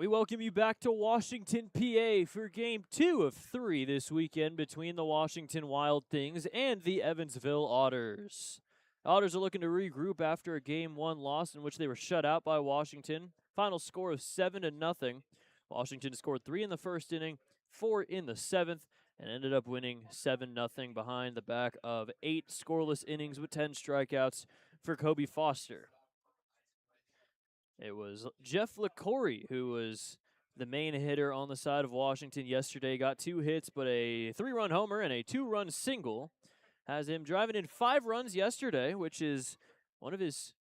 We welcome you back to Washington, PA for Game 2 of 3 this weekend between the Washington Wild Things and the Evansville Otters. Otters are looking to regroup after a Game 1 loss in which they were shut out by Washington. Final score of 7-0. Washington scored 3 in the first inning, 4 in the 7th, and ended up winning 7-0 behind the back of 8 scoreless innings with 10 strikeouts for Kobe Foster. It was Jeff LeCory who was the main hitter on the side of Washington yesterday. Got 2 hits, but a 3-run homer and a 2-run single has him driving in 5 runs yesterday, which is one of his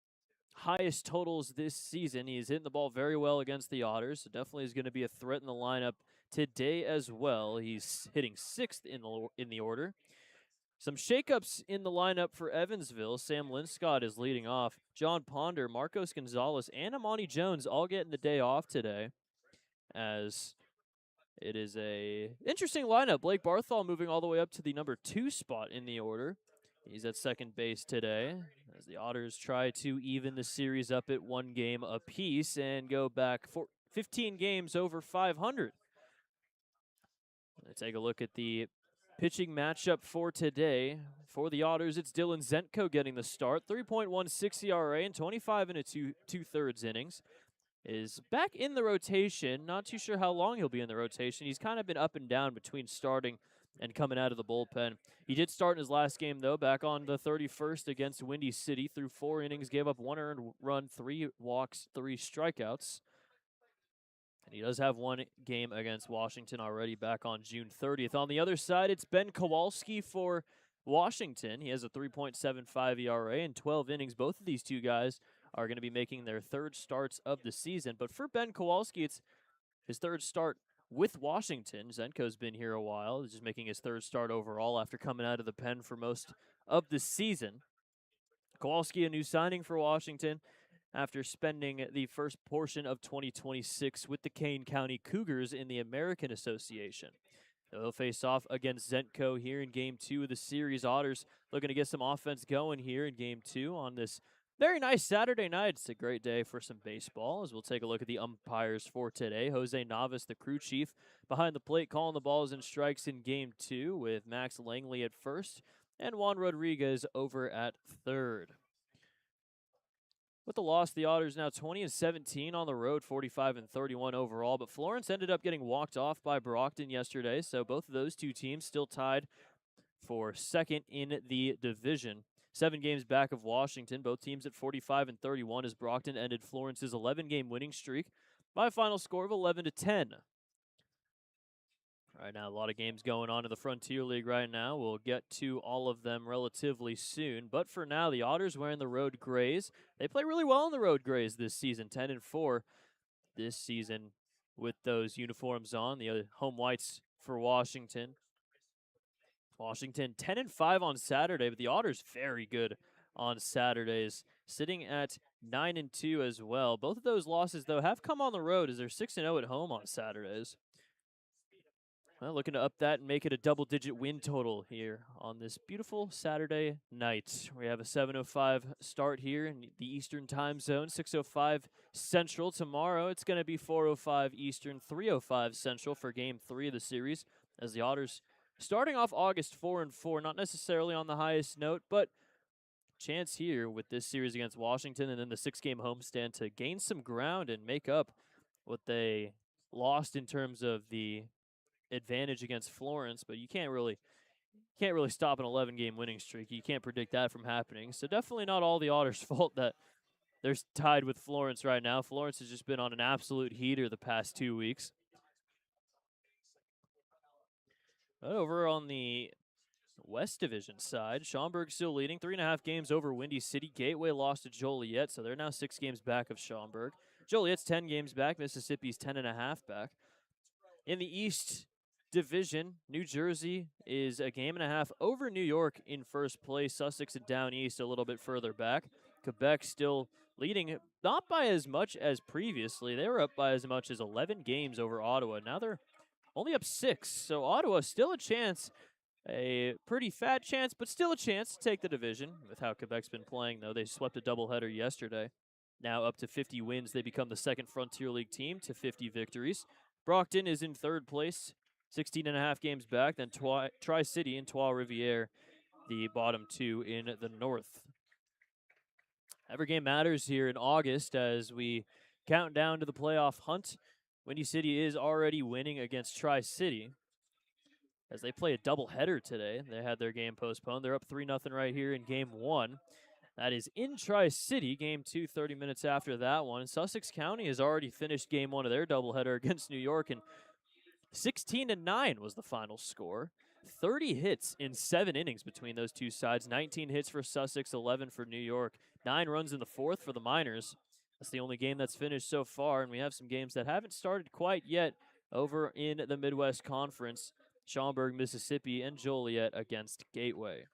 highest totals this season. He's hitting the ball very well against the Otters, so definitely is going to be a threat in the lineup today as well. He's hitting 6th in the order. Some shakeups in the lineup for Evansville. Sam Linscott is leading off. John Ponder, Marcos Gonzalez, and Amani Jones all getting the day off today, as it is a interesting lineup. Blake Barthol moving all the way up to the number 2 spot in the order. He's at second base today, as the Otters try to even the series up at 1 game apiece and go back for 15 games over 500. Let's take a look at the pitching matchup for today. For the Otters, it's Dylan Zentko getting the start. 3.16 ERA and 25 and a two-thirds innings. Is back in the rotation. Not too sure how long he'll be in the rotation. He's kind of been up and down between starting and coming out of the bullpen. He did start in his last game, though, back on the 31st against Windy City. Through 4 innings, gave up 1 earned run, 3 walks, 3 strikeouts. And he does have 1 game against Washington already back on June 30th. On the other side, it's Ben Kowalski for Washington. He has a 3.75 ERA in 12 innings. Both of these two guys are going to be making their 3rd starts of the season. But for Ben Kowalski, it's his 3rd start with Washington. Zenko's been here a while. He's just making his 3rd start overall after coming out of the pen for most of the season. Kowalski, a new signing for Washington, after spending the first portion of 2026 with the Kane County Cougars in the American Association. They'll face off against Zentko here in Game 2 of the series. Otters looking to get some offense going here in Game 2 on this very nice Saturday night. It's a great day for some baseball, as we'll take a look at the umpires for today. Jose Navas, the crew chief, behind the plate, calling the balls and strikes in Game 2, with Max Langley at first and Juan Rodriguez over at third. With the loss, the Otters now 20-17 on the road, 45-31 overall. But Florence ended up getting walked off by Brockton yesterday, so both of those two teams still tied for 2nd in the division. 7 games back of Washington, both teams at 45-31, as Brockton ended Florence's 11-game winning streak by a final score of 11-10. Right now, a lot of games going on in the Frontier League right now. We'll get to all of them relatively soon. But for now, the Otters wearing the road grays. They play really well in the road grays this season, 10-4 this season with those uniforms on. The home whites for Washington. Washington 10-5 on Saturday, but the Otters very good on Saturdays, sitting at 9-2 as well. Both of those losses, though, have come on the road, as they're 6-0 at home on Saturdays. Well, looking to up that and make it a double-digit win total here on this beautiful Saturday night. We have a 7:05 start here in the Eastern time zone, 6:05 Central. Tomorrow it's going to be 4:05 Eastern, 3:05 Central for Game 3 of the series, as the Otters starting off August 4-4, not necessarily on the highest note, but chance here with this series against Washington and then the 6-game homestand to gain some ground and make up what they lost in terms of the advantage against Florence. But you can't really stop an 11-game winning streak. You can't predict that from happening. So definitely not all the Otters' fault that they're tied with Florence right now. Florence has just been on an absolute heater the past 2 weeks. But over on the West Division side, Schaumburg still leading, 3.5 games over Windy City. Gateway lost to Joliet, so they're now 6 games back of Schaumburg. Joliet's 10 games back. Mississippi's 10.5 back. In the East Division, New Jersey is a 1.5 games over New York in first place. Sussex and Down East a little bit further back. Quebec still leading, not by as much as previously. They were up by as much as 11 games over Ottawa. Now they're only up 6, so Ottawa still a chance. A pretty fat chance, but still a chance to take the division with how Quebec's been playing, though. They swept a doubleheader yesterday. now up to 50 wins. They become the second Frontier League team to 50 victories. Brockton is in third place, 16.5 games back. Then Tri-City and Trois-Rivières, the bottom two in the north. Every game matters here in August as we count down to the playoff hunt. Windy City is already winning against Tri-City as they play a doubleheader today. They had their game postponed. They're up 3-0 right here in game one. That is in Tri-City. Game two, 30 minutes after that one. Sussex County has already finished game one of their doubleheader against New York, and 16-9 was the final score. 30 hits in 7 innings between those two sides. 19 hits for Sussex, 11 for New York. 9 runs in the fourth for the Miners. That's the only game that's finished so far, and we have some games that haven't started quite yet over in the Midwest Conference. Schaumburg, Mississippi, and Joliet against Gateway.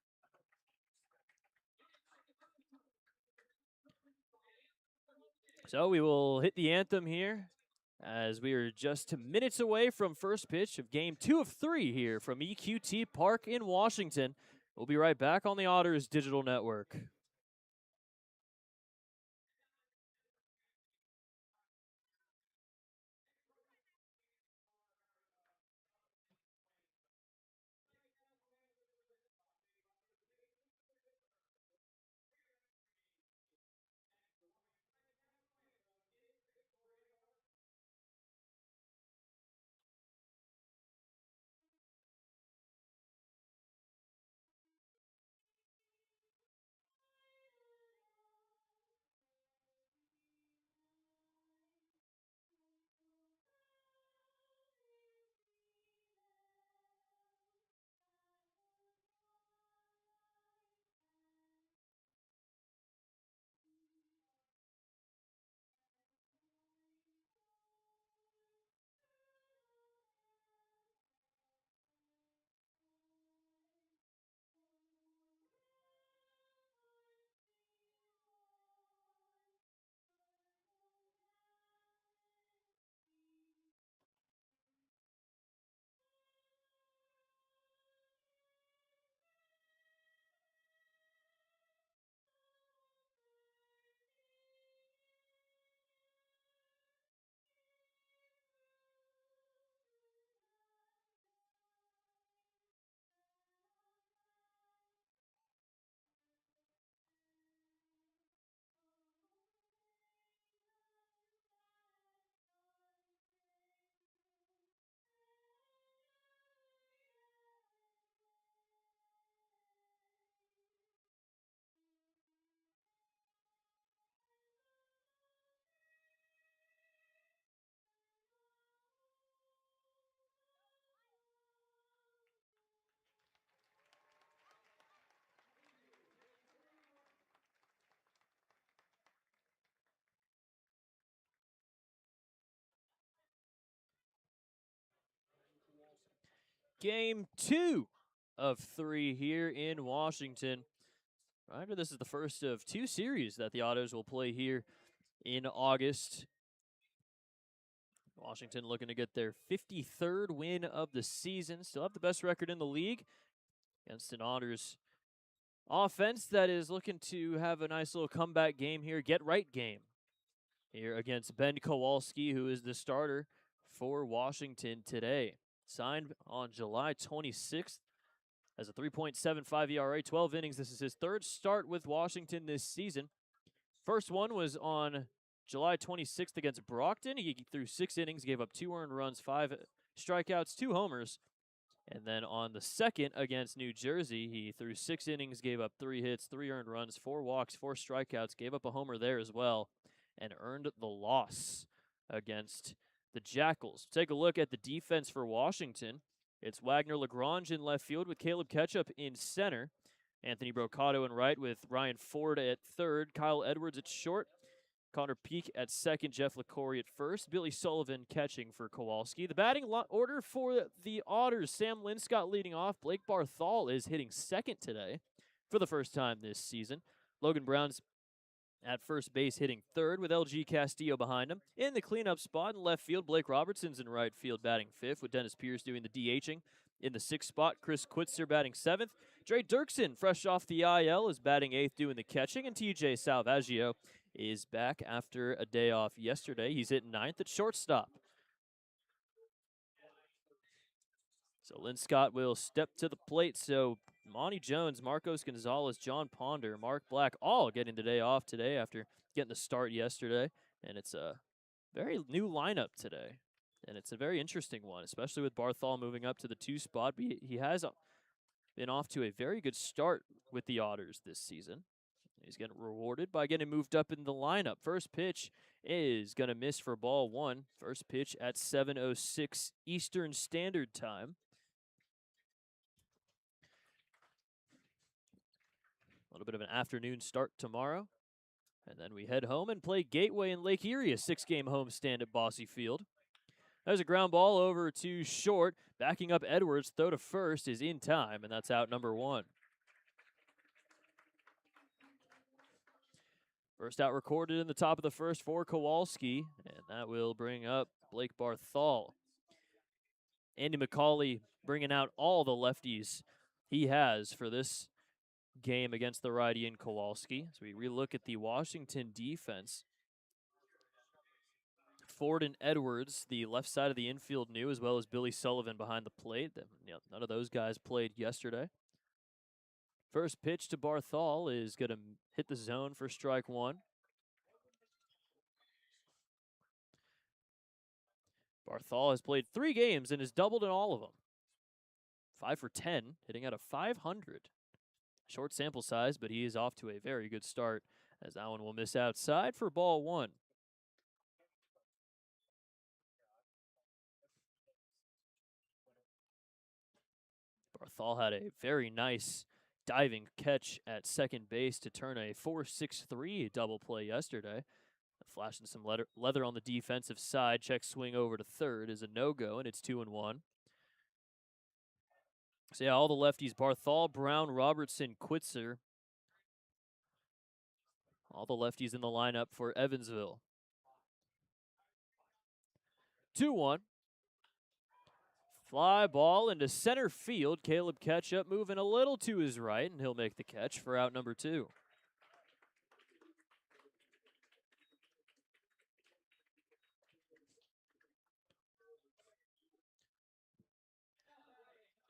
So we will hit the anthem here as we are just minutes away from first pitch of game 2 of 3 here from EQT Park in Washington. We'll be right back on the Otters Digital Network. Game 2 of 3 here in Washington. Reminder, this is the first of 2 series that the Otters will play here in August. Washington looking to get their 53rd win of the season. Still have the best record in the league against an Otters offense that is looking to have a nice little comeback game here. Get right game here against Ben Kowalski, who is the starter for Washington today. Signed on July 26th as a 3.75 ERA, 12 innings. This is his 3rd start with Washington this season. First one was on July 26th against Brockton. He threw 6 innings, gave up 2 earned runs, 5 strikeouts, 2 homers. And then on the second against New Jersey, he threw 6 innings, gave up 3 hits, 3 earned runs, 4 walks, 4 strikeouts, gave up a homer there as well, and earned the loss against the Jackals. Take a look at the defense for Washington. It's Wagner Lagrange in left field with Caleb Ketchup in center. Anthony Brocato in right with Ryan Ford at third. Kyle Edwards at short. Connor Peak at second. Jeff LaCory at first. Billy Sullivan catching for Kowalski. The batting order for the Otters. Sam Linscott leading off. Blake Barthol is hitting second today for the first time this season. Logan Brown's at first base hitting third with LG Castillo behind him. In the cleanup spot in left field, Blake Robertson's in right field batting fifth with Dennis Pierce doing the DHing. In the sixth spot, Chris Quitzer batting seventh. Dre Dirksen, fresh off the IL, is batting eighth doing the catching. And TJ Salvaggio is back after a day off yesterday. He's hitting ninth at shortstop. So Lynn Scott will step to the plate. So Monty Jones, Marcos Gonzalez, John Ponder, Mark Black, all getting the day off today after getting the start yesterday. And it's a very new lineup today. And it's a very interesting one, especially with Barthol moving up to the 2 spot. He has been off to a very good start with the Otters this season. He's getting rewarded by getting moved up in the lineup. First pitch is going to miss for ball 1. First pitch at 7:06 Eastern Standard Time. A little bit of an afternoon start tomorrow. And then we head home and play Gateway in Lake Erie, a 6-game homestand at Bosse Field. There's a ground ball over to short. Backing up Edwards, throw to first is in time, and that's out number 1. First out recorded in the top of the first for Kowalski, and that will bring up Blake Barthol. Andy McCauley bringing out all the lefties he has for this game against the righty in Kowalski. So we relook at the Washington defense. Ford and Edwards, the left side of the infield new, as well as Billy Sullivan behind the plate. None of those guys played yesterday. First pitch to Barthol is going to hit the zone for strike 1. Barthol has played 3 games and has doubled in all of them. 5 for 10, hitting out of 500. Short sample size, but he is off to a very good start, as that one will miss outside for ball 1. Barthol had a very nice diving catch at second base to turn a 4-6-3 double play yesterday. Flashing some leather on the defensive side. Check swing over to third is a no-go, and it's 2-1. So yeah, all the lefties, Barthol, Brown, Robertson, Quitzer. All the lefties in the lineup for Evansville. 2-1. Fly ball into center field. Caleb Ketchup moving a little to his right, and he'll make the catch for out number 2.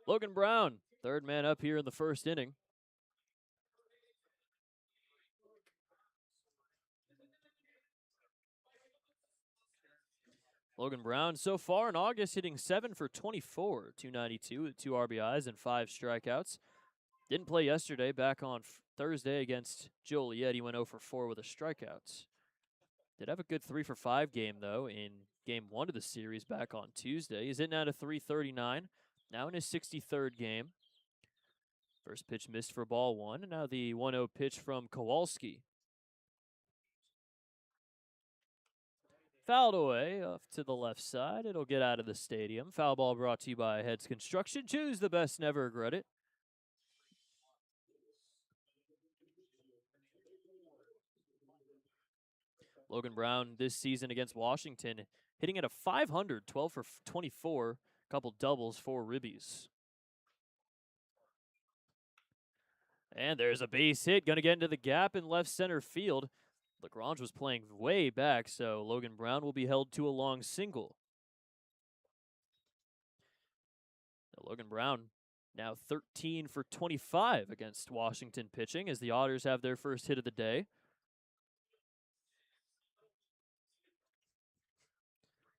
Logan Brown, third man up here in the first inning. Logan Brown so far in August hitting 7 for 24, 292 with 2 RBIs and 5 strikeouts. Didn't play yesterday, back on Thursday against Joliet. He went 0 for 4 with a strikeout. Did have a good 3 for 5 game, though, in game 1 of the series back on Tuesday. He's hitting out of 339, now in his 63rd game. First pitch missed for ball 1, and now the 1-0 pitch from Kowalski. Fouled away off to the left side. It'll get out of the stadium. Foul ball brought to you by Heads Construction. Choose the best, never regret it. Logan Brown this season against Washington, hitting at a 500, 12 for 24, couple doubles, 4 ribbies. And there's a base hit, going to get into the gap in left center field. Lagrange was playing way back, so Logan Brown will be held to a long single. Now Logan Brown now 13 for 25 against Washington pitching as the Otters have their first hit of the day.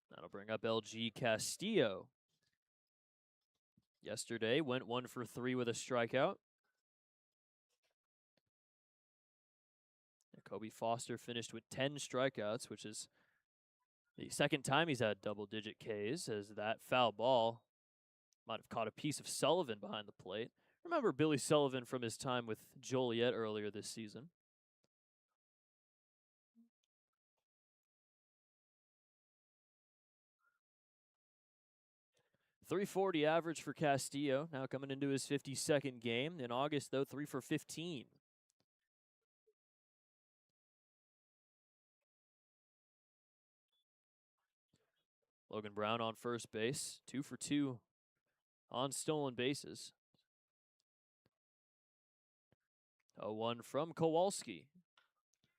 That'll bring up LG Castillo. Yesterday went 1 for 3 with a strikeout. Kobe Foster finished with 10 strikeouts, which is the second time he's had double-digit Ks, as that foul ball might have caught a piece of Sullivan behind the plate. Remember Billy Sullivan from his time with Joliet earlier this season. .340 average for Castillo, now coming into his 52nd game. In August, though, 3 for 15. Logan Brown on first base, 2 for 2 on stolen bases. 0-1 from Kowalski.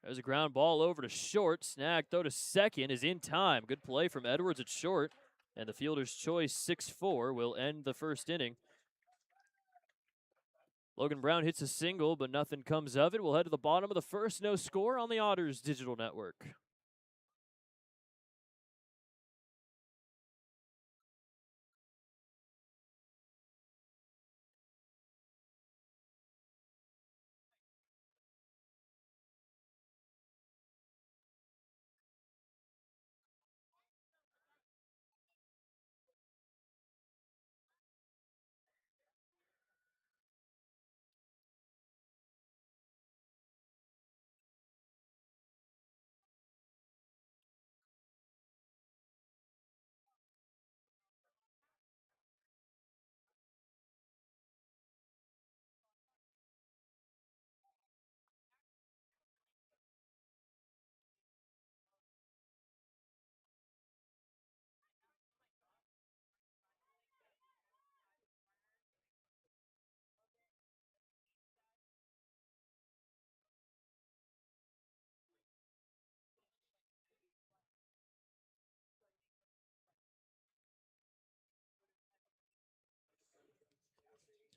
There's a ground ball over to short. Snag, throw to second is in time. Good play from Edwards at short. And the fielder's choice, 6-4, will end the first inning. Logan Brown hits a single, but nothing comes of it. We'll head to the bottom of the first. No score on the Otters digital network.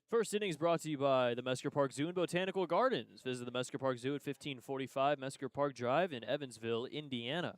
First inning is brought to you by the Mesker Park Zoo and Botanical Gardens. Visit the Mesker Park Zoo at 1545 Mesker Park Drive in Evansville, Indiana.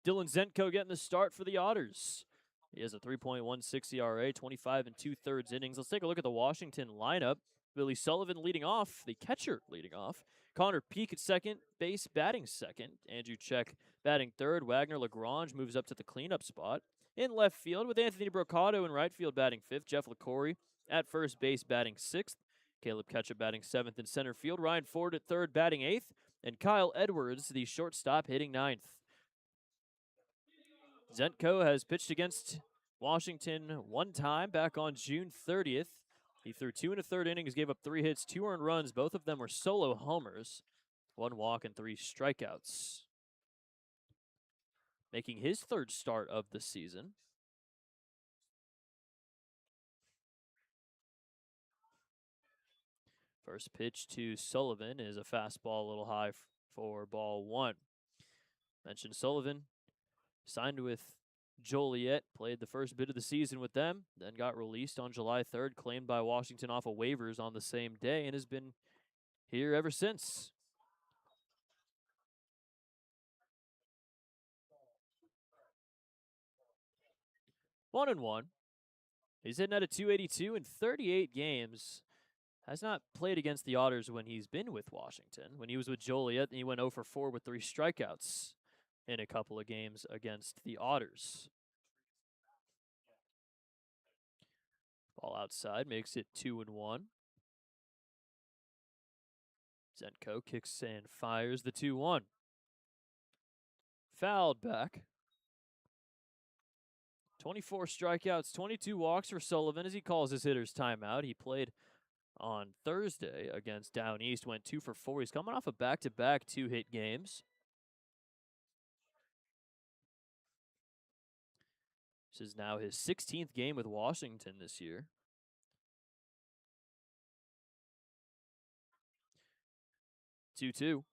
Dylan Zentko getting the start for the Otters. He has a 3.16 ERA, 25 and 2/3 innings. Let's take a look at the Washington lineup. Billy Sullivan leading off, the catcher leading off. Connor Peak at second base, batting second. Andrew Check batting third. Wagner Lagrange moves up to the cleanup spot. In left field with Anthony Brocato in right field batting fifth. Jeff LaCorey at first base batting sixth. Caleb Ketchup batting seventh in center field. Ryan Ford at third batting eighth. And Kyle Edwards, the shortstop, hitting ninth. Zentko has pitched against Washington one time back on June 30th. He threw 2 1/3 innings, gave up 3 hits, 2 earned runs. Both of them were solo homers, 1 walk and 3 strikeouts. Making his third start of the season. First pitch to Sullivan is a fastball a little high for ball one. Mentioned Sullivan signed with Joliet, played the first bit of the season with them, then got released on July 3rd, claimed by Washington off of waivers on the same day, and has been here ever since. One and one. He's hitting at a 282 in 38 games. Has not played against the Otters when he's been with Washington. When he was with Joliet, he went 0 for 4 with 3 strikeouts in a couple of games against the Otters. Ball outside makes it 2 and 1. Zentko kicks and fires the 2-1. Fouled back. 24 strikeouts, 22 walks for Sullivan as he calls his hitters timeout. He played on Thursday against Down East, went 2 for 4. He's coming off a back-to-back 2-hit games. This is now his 16th game with Washington this year. 2-2.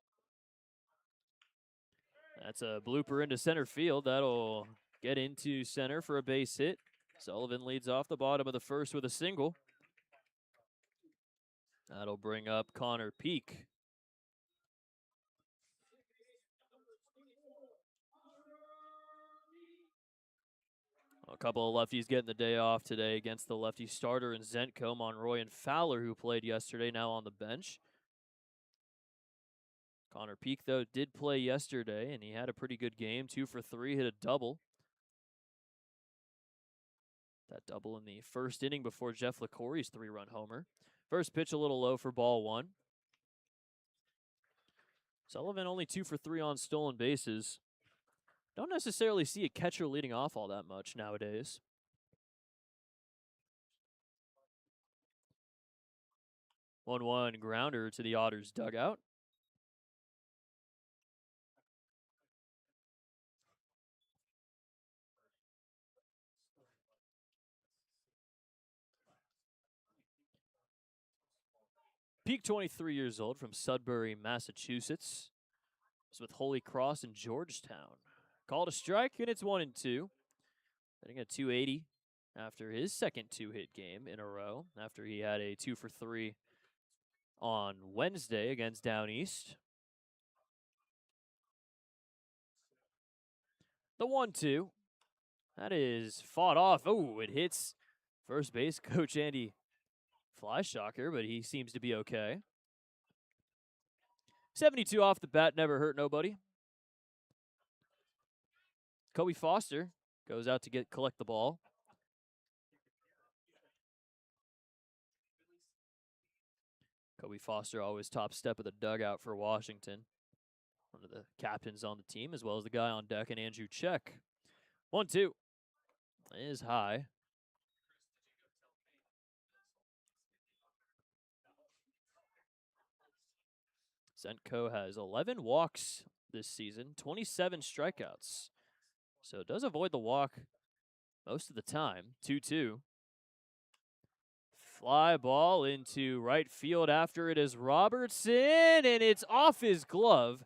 That's a blooper into center field. That'll get into center for a base hit. Sullivan leads off the bottom of the first with a single. That'll bring up Connor Peak. A couple of lefties getting the day off today against the lefty starter in Zentko, Monroy and Fowler, who played yesterday, now on the bench. Connor Peak, though, did play yesterday, and he had a pretty good game. 2 for 3, hit a double. That double in the first inning before Jeff LaCorey's 3-run homer. First pitch a little low for ball one. Sullivan only 2 for 3 on stolen bases. Don't necessarily see a catcher leading off all that much nowadays. 1-1 grounder to the Otters dugout. Peak, 23 years old, from Sudbury, Massachusetts. It's with Holy Cross and Georgetown. Called a strike, and it's 1-2. Hitting a 280 after his second 2-hit game in a row, after he had a 2 for 3 on Wednesday against Down East. The 1-2. That is fought off. Oh, it hits first base coach Andy Flyshocker, but he seems to be okay. 72 off the bat, never hurt nobody. Kobe Foster goes out to collect the ball. Kobe Foster always top step of the dugout for Washington. One of the captains on the team, as well as the guy on deck, and Andrew Check. 1-2 is high. Zentko has 11 walks this season, 27 strikeouts. So it does avoid the walk most of the time. 2-2. Fly ball into right field after it is Robertson, and it's off his glove.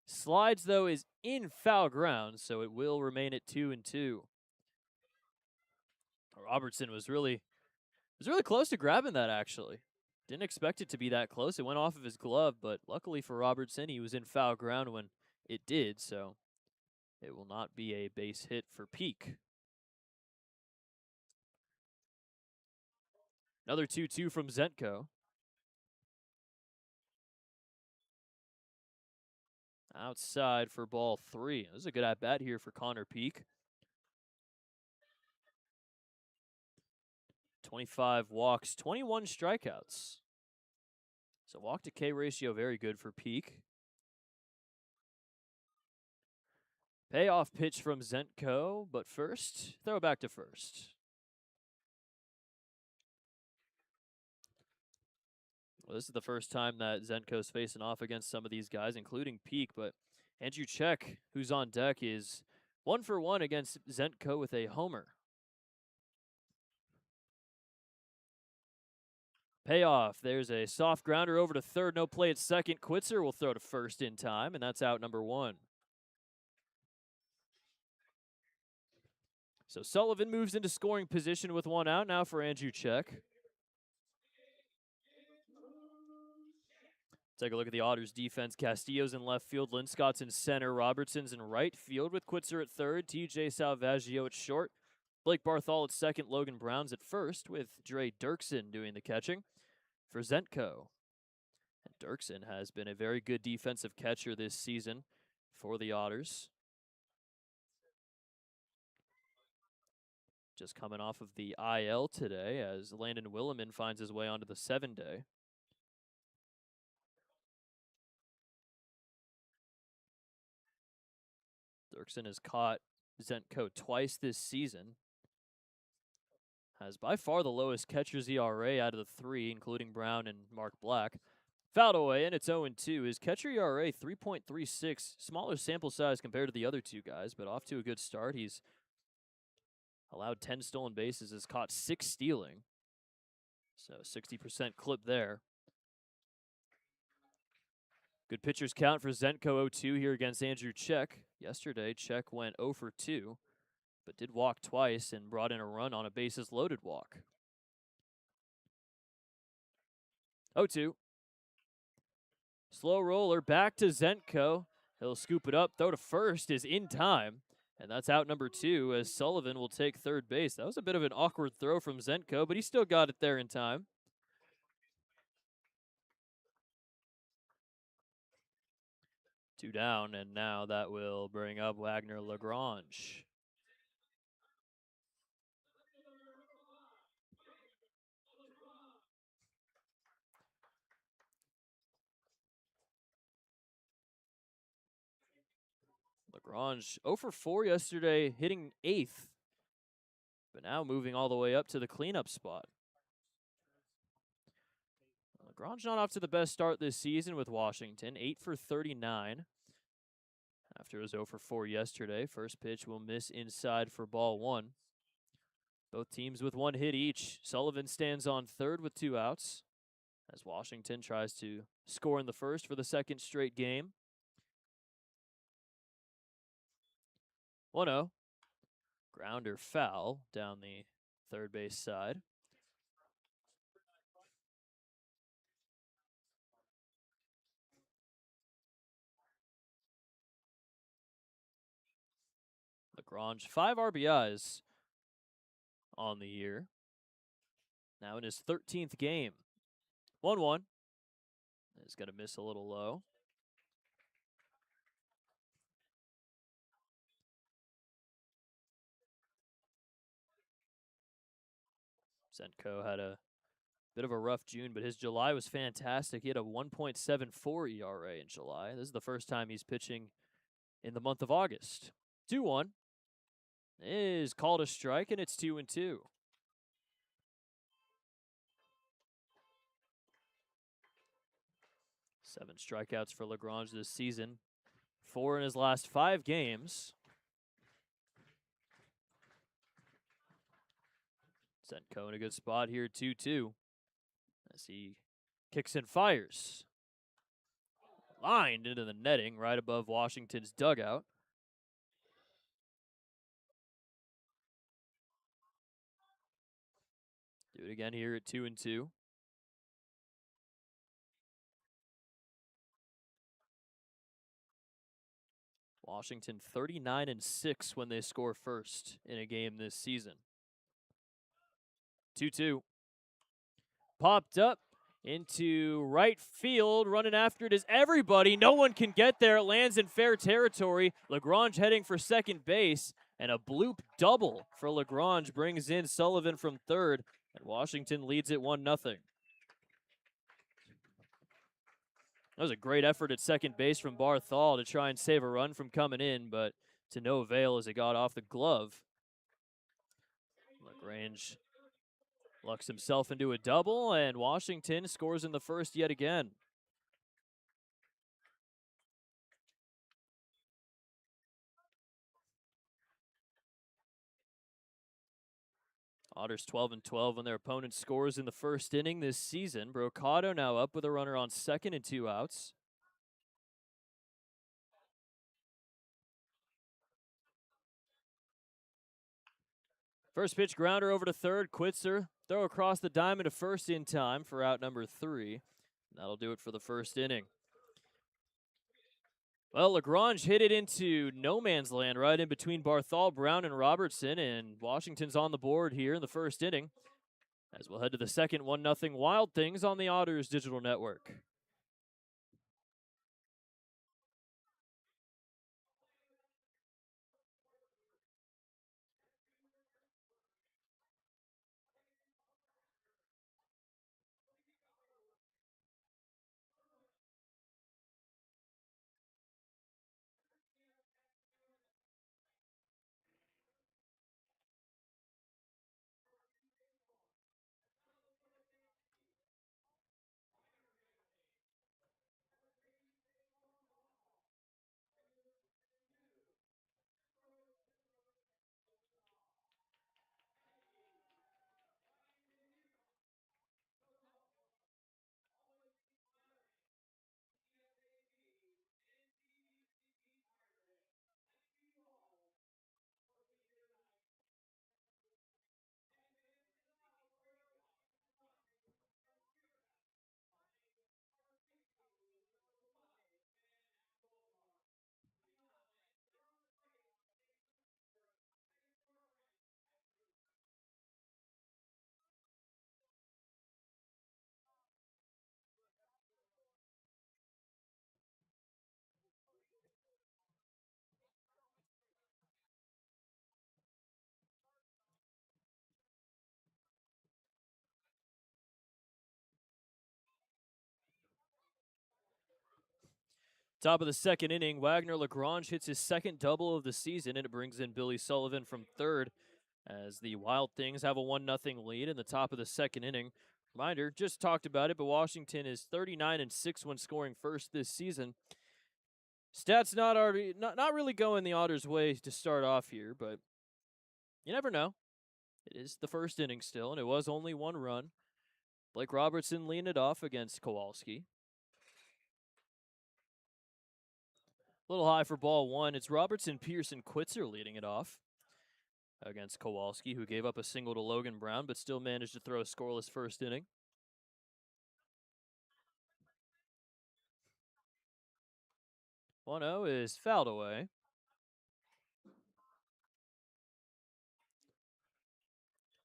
Slides, though, is in foul ground, so it will remain at 2-2. Robertson was really close to grabbing that, actually. Didn't expect it to be that close. It went off of his glove, but luckily for Robertson, he was in foul ground when it did, so it will not be a base hit for Peak. Another 2-2 from Zentko. Outside for ball 3. This is a good at-bat here for Connor Peak. 25 walks, 21 strikeouts. So walk to K ratio very good for Peak. Payoff pitch from Zentko, but first, throw back to first. Well, this is the first time that Zentko's facing off against some of these guys, including Peak, but Andrew Check, who's on deck, is 1 for 1 against Zentko with a homer. Payoff. There's a soft grounder over to third. No play at second. Quitzer will throw to first in time, and that's out number 1. So Sullivan moves into scoring position with 1 out now for Andrew Check. Take a look at the Otters defense. Castillo's in left field. Linscott's in center. Robertson's in right field with Quitzer at third. TJ Salvaggio at short. Blake Barthol at second. Logan Brown's at first with Dre Dirksen doing the catching for Zentko. And Dirksen has been a very good defensive catcher this season for the Otters. Just coming off of the IL today as Landon Williman finds his way onto the 7-day. Dirksen has caught Zentko twice this season. Has by far the lowest catcher's ERA out of the 3, including Brown and Mark Black. Fouled away, and it's 0-2. His catcher ERA, 3.36. Smaller sample size compared to the other 2 guys, but off to a good start. He's allowed 10 stolen bases, has caught 6 stealing. So 60% clip there. Good pitcher's count for Zentko, 0-2 here against Andrew Check. Yesterday, Check went 0 for 2, but did walk twice and brought in a run on a bases-loaded walk. 0-2. Slow roller back to Zentko. He'll scoop it up. Throw to first is in time, and that's out number 2 as Sullivan will take third base. That was a bit of an awkward throw from Zentko, but he still got it there in time. Two down, and now that will bring up Wagner Lagrange. Lagrange 0 for 4 yesterday, hitting 8th, but now moving all the way up to the cleanup spot. Lagrange not off to the best start this season with Washington, 8 for 39. After it was 0 for 4 yesterday, first pitch will miss inside for ball 1. Both teams with 1 hit each. Sullivan stands on third with 2 outs as Washington tries to score in the first for the second straight game. 1-0. Grounder foul down the third base side. Lagrange, 5 RBIs on the year. Now in his 13th game. 1-1. He's going to miss a little low. Zenko had a bit of a rough June, but his July was fantastic. He had a 1.74 ERA in July. This is the first time he's pitching in the month of August. 2-1 is called a strike, and it's 2-2. Seven strikeouts for Lagrange this season. 4 in his last 5 games. Zenko in a good spot here, 2-2. As he kicks and fires. Lined into the netting right above Washington's dugout. Do it again here at 2-2. Washington 39-6 when they score first in a game this season. 2-2. Popped up into right field. Running after it is everybody. No one can get there. It lands in fair territory. Lagrange heading for second base. And a bloop double for Lagrange brings in Sullivan from third. And Washington leads it 1-0. That was a great effort at second base from Barthol to try and save a run from coming in, but to no avail as it got off the glove. Lagrange lucks himself into a double, and Washington scores in the first yet again. Otters 12-12 when their opponent scores in the first inning this season. Brocado now up with a runner on second and 2 outs. First pitch grounder over to third. Quitzer throw across the diamond to first in time for out number 3. That'll do it for the first inning. Well, Lagrange hit it into no man's land right in between Barthol, Brown, and Robertson, and Washington's on the board here in the first inning. As we'll head to the second, 1-0 Wild Things on the Otters Digital Network. Top of the second inning, Wagner Lagrange hits his second double of the season, and it brings in Billy Sullivan from third as the Wild Things have a 1-0 lead in the top of the second inning. Reminder, just talked about it, but Washington is 39-6 when scoring first this season. Stats not really going the Otters' way to start off here, but you never know. It is the first inning still, and it was only 1 run. Blake Robertson leaned it off against Kowalski. A little high for ball one. It's Robertson, Pearson, Quitzer leading it off against Kowalski, who gave up a single to Logan Brown, but still managed to throw a scoreless first inning. 1-0 is fouled away.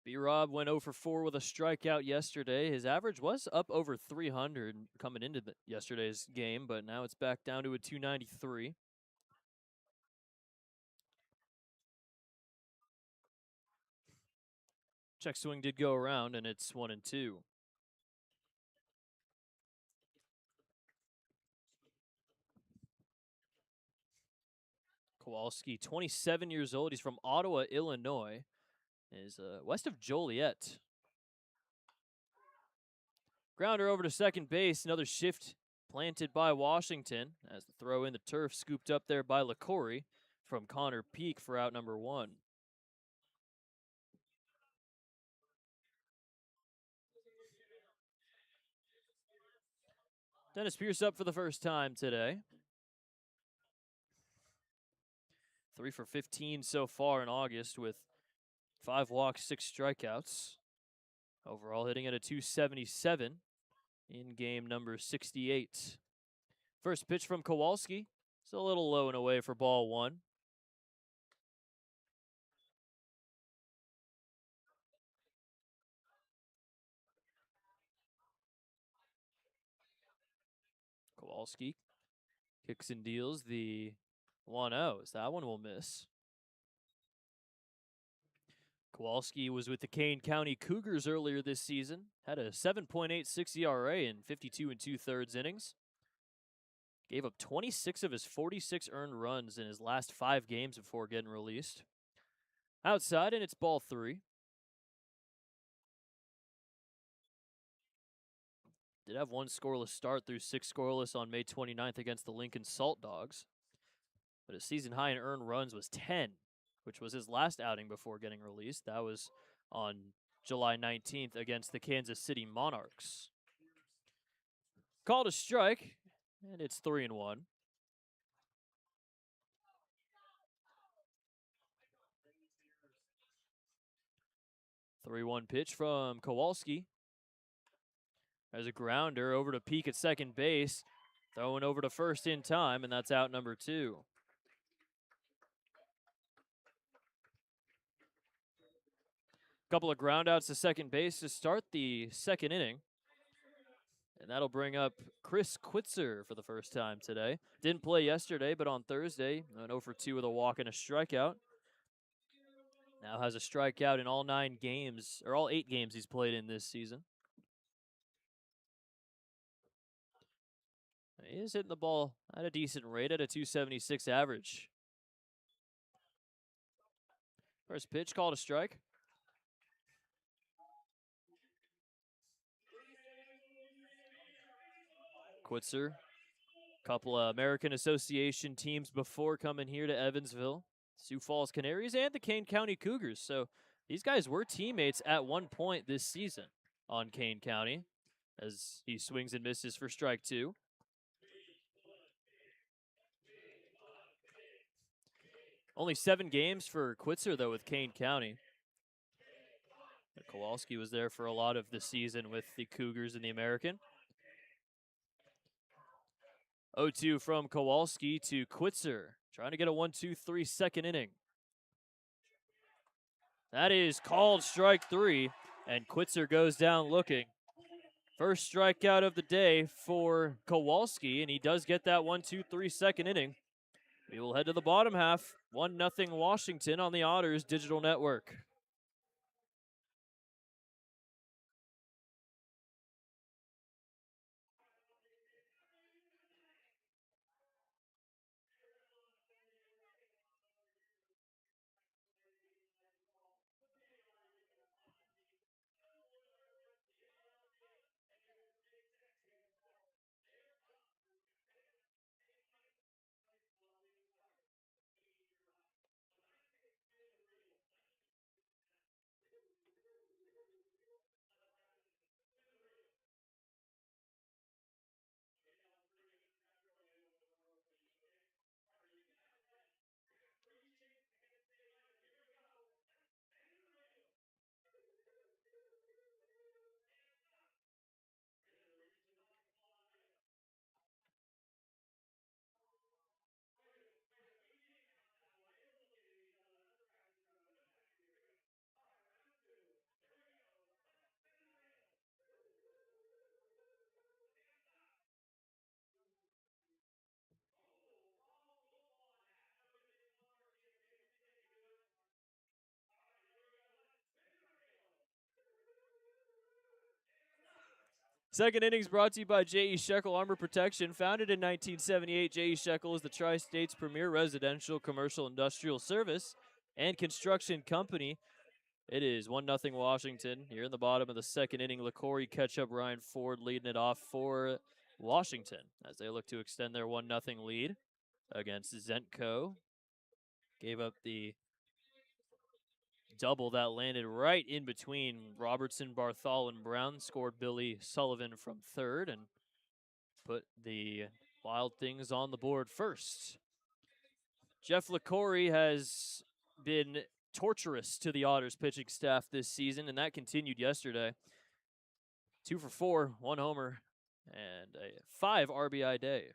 B-Rob went 0 for 4 with a strikeout yesterday. His average was up over 300 coming into yesterday's game, but now it's back down to a 293. Check swing did go around, and it's 1-2. Kowalski, 27 years old. He's from Ottawa, Illinois. Is west of Joliet. Grounder over to second base. Another shift planted by Washington as the throw in the turf scooped up there by LaCory from Connor Peak for out number 1. Dennis Pierce up for the first time today. 3 for 15 so far in August with 5 walks, 6 strikeouts. Overall hitting at a 277 in game number 68. First pitch from Kowalski. It's a little low and away for ball 1. Kowalski kicks and deals the 1-0. So that one will miss. Kowalski was with the Kane County Cougars earlier this season. Had a 7.86 ERA in 52 2/3 innings. Gave up 26 of his 46 earned runs in his last 5 games before getting released. Outside, and it's ball 3. Did have 1 scoreless start through 6 scoreless on May 29th against the Lincoln Salt Dogs. But his season high in earned runs was 10, which was his last outing before getting released. That was on July 19th against the Kansas City Monarchs. Called a strike, and it's 3-1. The 3-1 pitch from Kowalski. There's a grounder over to Peak at second base. Throwing over to first in time, and that's out number 2. Couple of groundouts to second base to start the second inning. And that'll bring up Chris Quitzer for the first time today. Didn't play yesterday, but on Thursday, an 0 for 2 with a walk and a strikeout. Now has a strikeout in all 9 games, or all 8 games he's played in this season. He is hitting the ball at a decent rate at a 276 average. First pitch, called a strike. Quitzer, couple of American Association teams before coming here to Evansville. Sioux Falls Canaries and the Kane County Cougars. So these guys were teammates at one point this season on Kane County as he swings and misses for strike 2. Only 7 games for Quitzer, though, with Kane County. Kowalski was there for a lot of the season with the Cougars and the American. 0-2 from Kowalski to Quitzer. Trying to get a 1-2-3 second inning. That is called strike 3, and Quitzer goes down looking. First strikeout of the day for Kowalski, and he does get that 1-2-3 second inning. We will head to the bottom half. 1-0 Washington on the Otters Digital Network. Second innings brought to you by J.E. Shekel Armor Protection. Founded in 1978, J.E. Shekel is the Tri-State's premier residential, commercial, industrial service and construction company. It is 1-0 Washington. Here in the bottom of the second inning, LaCorey Ketchup, Ryan Ford leading it off for Washington as they look to extend their 1-0 lead against Zentco. Gave up the double that landed right in between Robertson, Barthol, and Brown. Scored Billy Sullivan from third and put the Wild Things on the board first. Jeff LaCorey has been torturous to the Otters pitching staff this season, and that continued yesterday. 2 for 4, 1 homer, and a 5 RBI day.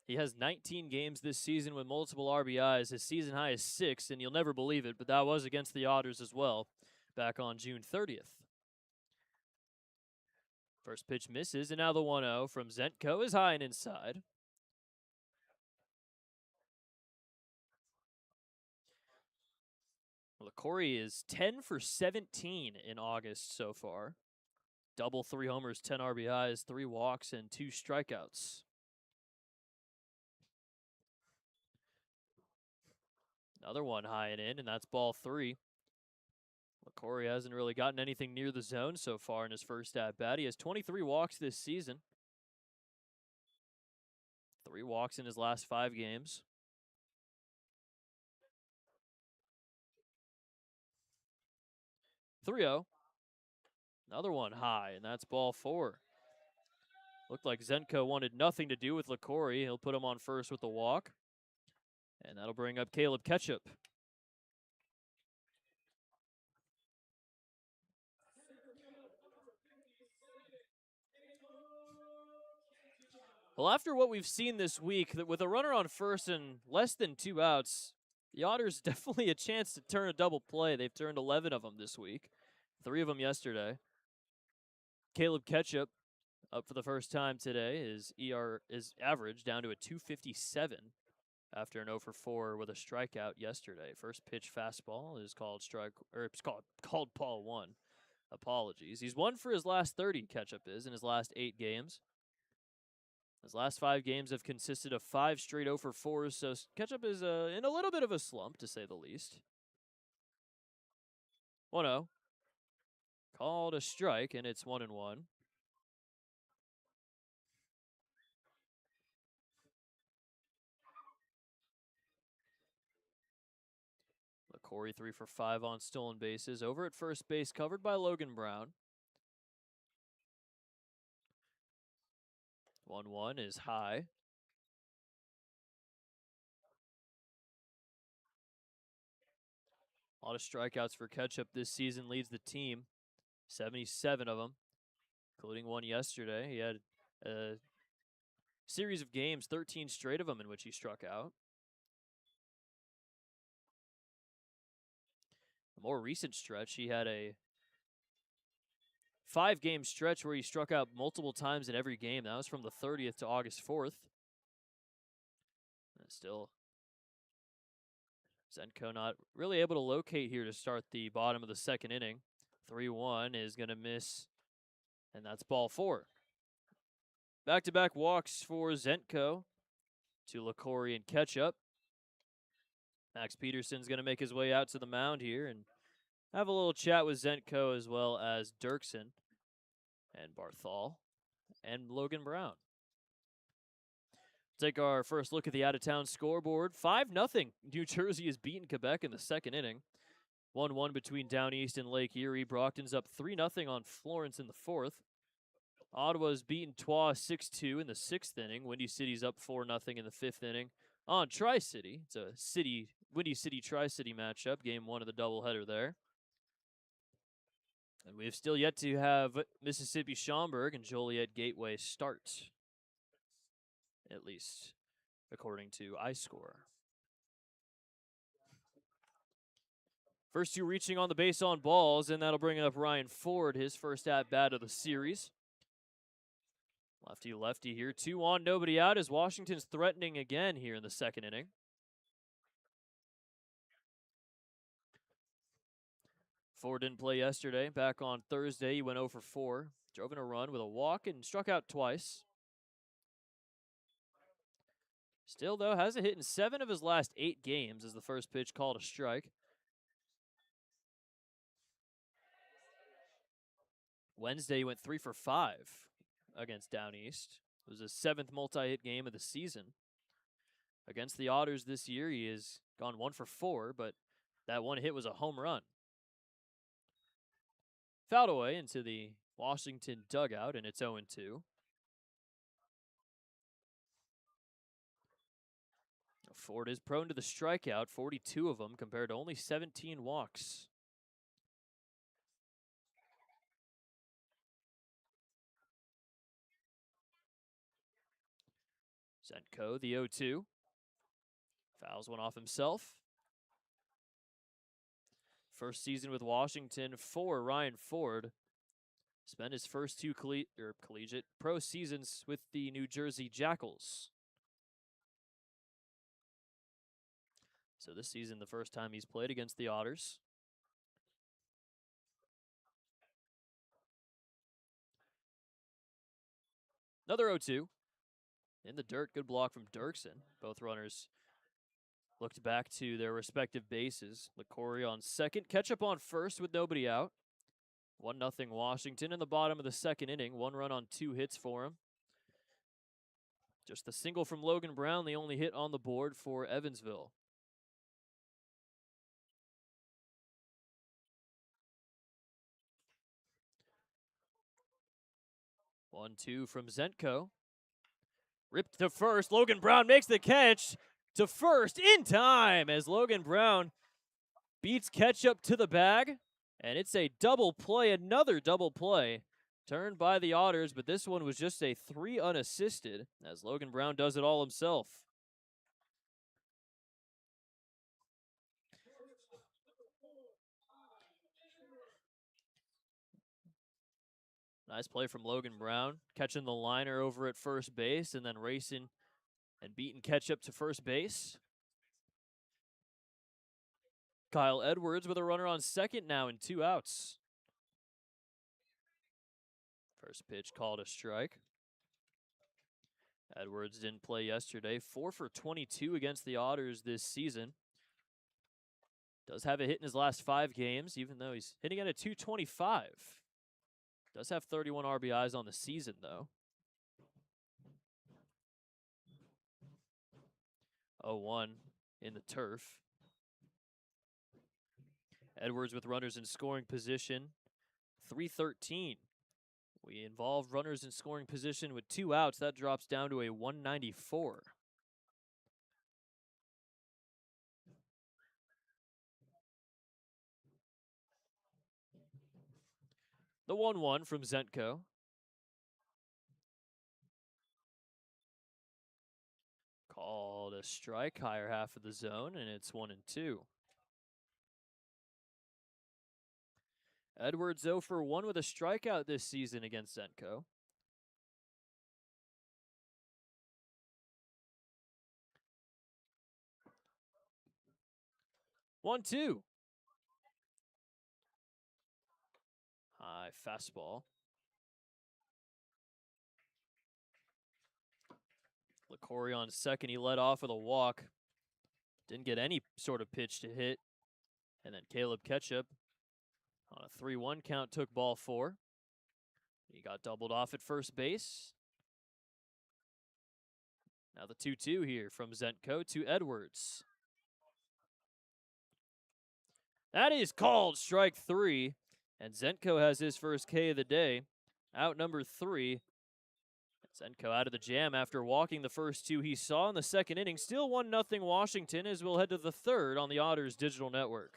He has 19 games this season with multiple RBIs. His season high is 6, and you'll never believe it, but that was against the Otters as well back on June 30th. First pitch misses, and now the 1-0 from Zentco is high and inside. LaCorey is 10 for 17 in August so far. Double, 3 homers, 10 RBIs, 3 walks, and 2 strikeouts. Another one high and in, and that's ball 3. LaCorey hasn't really gotten anything near the zone so far in his first at-bat. He has 23 walks this season. 3 walks in his last 5 games. 3-0. Another one high, and that's ball 4. Looked like Zentco wanted nothing to do with LaCorey. He'll put him on first with the walk. And that'll bring up Caleb Ketchup. Well, after what we've seen this week, that with a runner on first and less than 2 outs, the Otters definitely a chance to turn a double play. They've turned 11 of them this week, 3 of them yesterday. Caleb Ketchup, up for the first time today, his is average down to a 257 after an 0 for 4 with a strikeout yesterday. First pitch fastball is called called ball 1. Apologies. He's 1 for his last 30, Ketchup is, in his last 8 games. His last 5 games have consisted of 5 straight 0 for 4s, so Ketchup is in a little bit of a slump, to say the least. 1-0. Called a strike, and it's 1-1. LaCorey 3 for 5 on stolen bases. Over at first base, covered by Logan Brown. 1-1 is high. A lot of strikeouts for Ketchup this season, leads the team. 77 of them, including one yesterday. He had a series of games, 13 straight of them, in which he struck out. A more recent stretch, he had a 5-game stretch where he struck out multiple times in every game. That was from the 30th to August 4th. And still, Zentco not really able to locate here to start the bottom of the second inning. 3-1 is going to miss, and that's ball 4. Back-to-back walks for Zentco to LaCorey and Ketchup. Max Peterson's going to make his way out to the mound here and have a little chat with Zentco as well as Dirksen and Barthol and Logan Brown. Take our first look at the out-of-town scoreboard. 5-0. New Jersey has beaten Quebec in the second inning. 1-1 between Down East and Lake Erie. Brockton's up 3-0 on Florence in the 4th. Ottawa's beaten Troyes 6-2 in the 6th inning. Windy City's up 4-0 in the 5th inning on Tri-City. It's a Windy City Tri-City matchup, game 1 of the doubleheader there. And we've still yet to have Mississippi Schaumburg and Joliet Gateway start, at least according to iScore. First 2 reaching on the base on balls, and that'll bring up Ryan Ford, his first at-bat of the series. Lefty here, 2 on, nobody out, as Washington's threatening again here in the second inning. Ford didn't play yesterday. Back on Thursday, he went 0 for 4. Drove in a run with a walk and struck out twice. Still, though, hasn't hit in 7 of his last 8 games as the first pitch called a strike. Wednesday, he went 3 for 5 against Down East. It was his 7th multi-hit game of the season. Against the Otters this year, he has gone 1 for 4, but that one hit was a home run. Fouled away into the Washington dugout, and it's 0-2. Ford is prone to the strikeout, 42 of them compared to only 17 walks. Zenko, the 0-2. Fouls one off himself. First season with Washington for Ryan Ford. Spent his first 2 collegiate pro seasons with the New Jersey Jackals. So this season, the first time he's played against the Otters. Another 0-2. In the dirt, good block from Dirksen. Both runners looked back to their respective bases. LaCory on second, Ketchup on first with nobody out. 1-0 Washington in the bottom of the second inning. 1 run on 2 hits for him. Just the single from Logan Brown, the only hit on the board for Evansville. One, 2 from Zenko. Ripped to first. Logan Brown makes the catch to first in time as Logan Brown beats Ketchup to the bag. And it's a double play, another double play turned by the Otters, but this one was just a 3 unassisted as Logan Brown does it all himself. Nice play from Logan Brown, catching the liner over at first base and then racing and beating Ketchup to first base. Kyle Edwards with a runner on second now and 2 outs. First pitch called a strike. Edwards didn't play yesterday. 4 for 22 against the Otters this season. Does have a hit in his last 5 games, even though he's hitting at a .225. Does have 31 RBIs on the season, though. 0-1 in the turf. Edwards with runners in scoring position. 313. We involved runners in scoring position with 2 outs. That drops down to a 194. The 1-1 from Zenko. Called a strike, higher half of the zone, and it's 1-2. Edwards 0 for 1 with a strikeout this season against Zenko. One, 2. High fastball. LaCory on second. He led off with a walk. Didn't get any sort of pitch to hit. And then Caleb Ketchup on a 3-1 count took ball 4. He got doubled off at first base. Now the 2-2 here from Zenko to Edwards. That is called strike 3. And Zenko has his first K of the day. Out number 3. Zenko out of the jam after walking the first 2 he saw in the second inning. Still 1-0 Washington as we'll head to the third on the Otters Digital Network.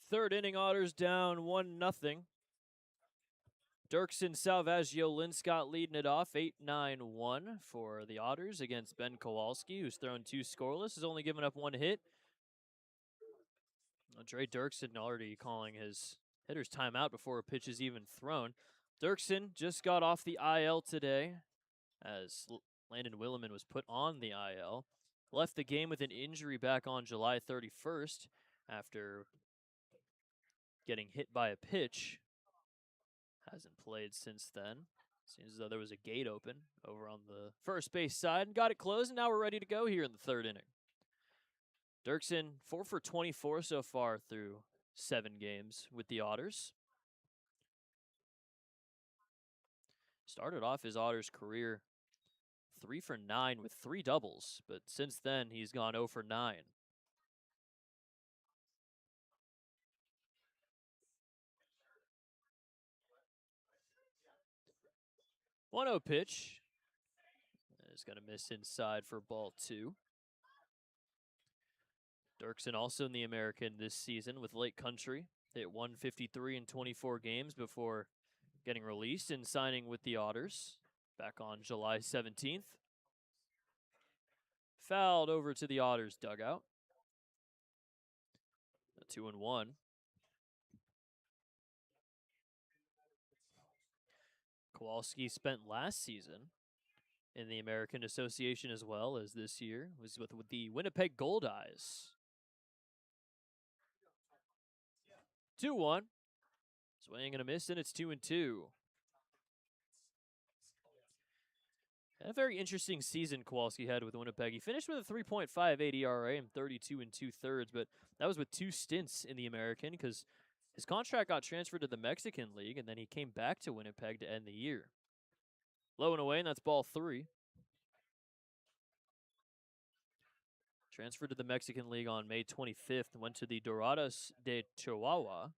Third inning, Otters down 1-0. Dirksen, Salvaggio, Linscott leading it off, 8-9-1 for the Otters against Ben Kowalski, who's thrown 2 scoreless, has only given up 1 hit. Dre Dirksen already calling his hitter's timeout before a pitch is even thrown. Dirksen just got off the IL today as Landon Williman was put on the IL. Left the game with an injury back on July 31st after getting hit by a pitch. Hasn't played since then. Seems as though there was a gate open over on the first base side and got it closed, and now we're ready to go here in the third inning. Dirksen, 4 for 24 so far through 7 games with the Otters. Started off his Otters career 3 for 9 with 3 doubles, but since then he's gone 0 for 9. 1-0 pitch. Is going to miss inside for ball 2. Dirksen also in the American this season with Lake Country. Hit 153 in 24 games before getting released and signing with the Otters back on July 17th. Fouled over to the Otters dugout. 2-1. Kowalski spent last season in the American Association as well as this year. Was with the Winnipeg Goldeyes. 2-1. Swing and a miss, and it's 2-2. A very interesting season Kowalski had with Winnipeg. He finished with a 3.58 ERA and 32 2/3, but that was with 2 stints in the American because his contract got transferred to the Mexican League, and then he came back to Winnipeg to end the year. Low and away, and that's ball 3. Transferred to the Mexican League on May 25th, went to the Dorados de Chihuahua.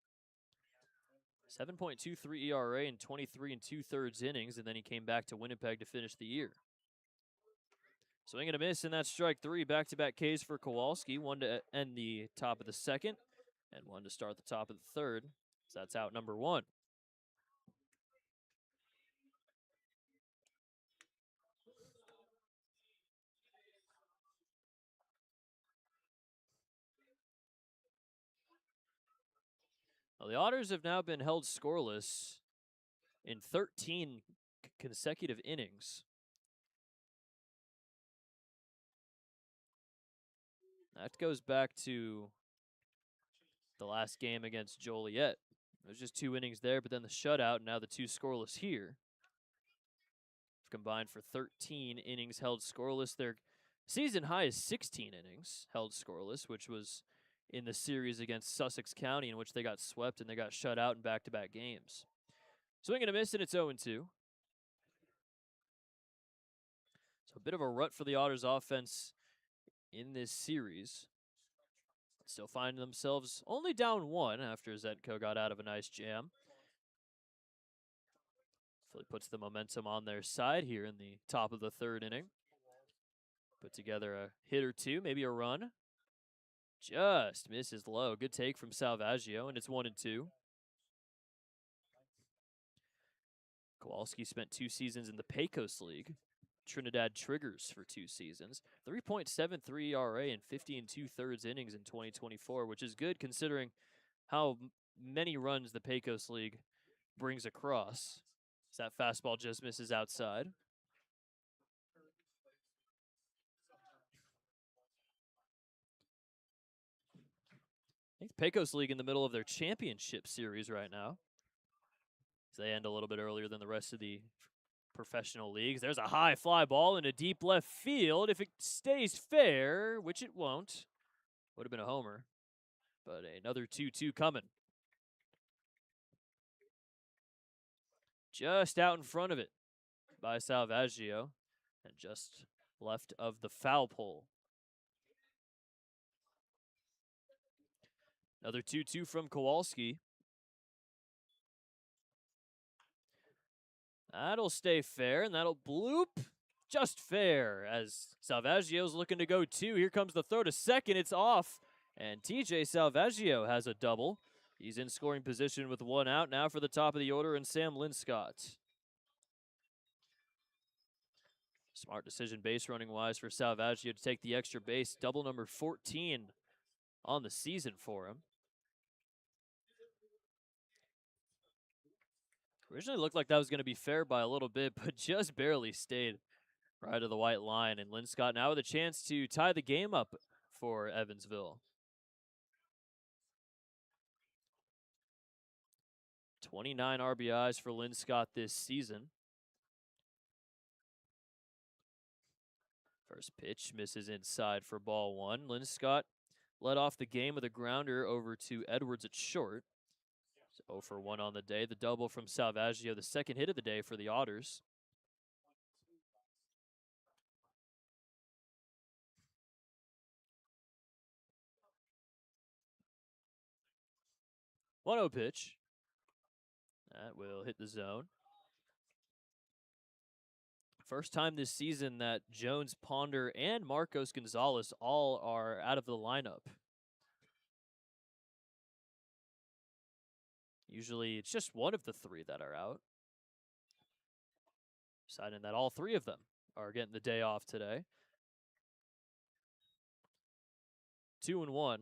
7.23 ERA in 23 2/3 innings, and then he came back to Winnipeg to finish the year. Swing and a miss, and that's strike 3. Back-to-back Ks for Kowalski. 1 to end the top of the second, and 1 to start the top of the third. So that's out number 1. Well, the Otters have now been held scoreless in 13 consecutive innings. That goes back to the last game against Joliet. It was just 2 innings there, but then the shutout, and now the 2 scoreless here. Combined for 13 innings held scoreless. Their season high is 16 innings held scoreless, which was in the series against Sussex County, in which they got swept and they got shut out in back-to-back games. Swing and a miss, and it's 0-2. So a bit of a rut for the Otters offense in this series. Still finding themselves only down 1 after Zetko got out of a nice jam. Hopefully puts the momentum on their side here in the top of the third inning. Put together a hit or 2, maybe a run. Just misses low. Good take from Salvaggio, and it's 1-2. Kowalski spent 2 seasons in the Pecos League. Trinidad Triggers for 2 seasons. 3.73 ERA and 50 2/3 innings in 2024, which is good considering how many runs the Pecos League brings across. As that fastball just misses outside. I think the Pecos League in the middle of their championship series right now. They end a little bit earlier than the rest of the professional leagues. There's a high fly ball in a deep left field. If it stays fair, which it won't, would have been a homer. But another 2-2 coming. Just out in front of it by Salvaggio and just left of the foul pole. Another 2-2 from Kowalski. That'll stay fair, and that'll bloop just fair as Salvaggio's looking to go 2. Here comes the throw to second. It's off, and TJ Salvaggio has a double. He's in scoring position with one out now for the top of the order, and Sam Linscott. Smart decision base running wise for Salvaggio to take the extra base. Double number 14 on the season for him. Originally looked like that was going to be fair by a little bit, but just barely stayed right of the white line. And Linscott now with a chance to tie the game up for Evansville. 29 RBIs for Linscott this season. First pitch misses inside for ball one. Linscott led off the game with a grounder over to Edwards at short. 0 for 1 on the day. The double from Salvaggio, the second hit of the day for the Otters. One 0 pitch. That will hit the zone. First time this season that Jones, Ponder, and Marcos Gonzalez all are out of the lineup. Usually it's just one of the three that are out. Deciding that all three of them are getting the day off today. 2-1.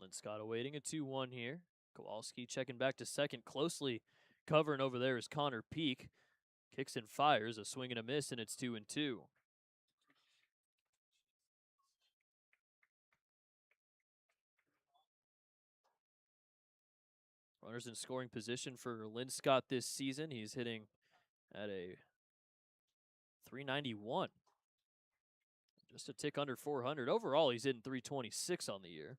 Linscott awaiting a 2-1 here. Kowalski checking back to second. Closely covering over there is Connor Peak. Kicks and fires, a swing and a miss, and it's 2-2. Runners in scoring position for Linscott this season. He's hitting at a 391. Just a tick under 400. Overall, he's hitting 326 on the year.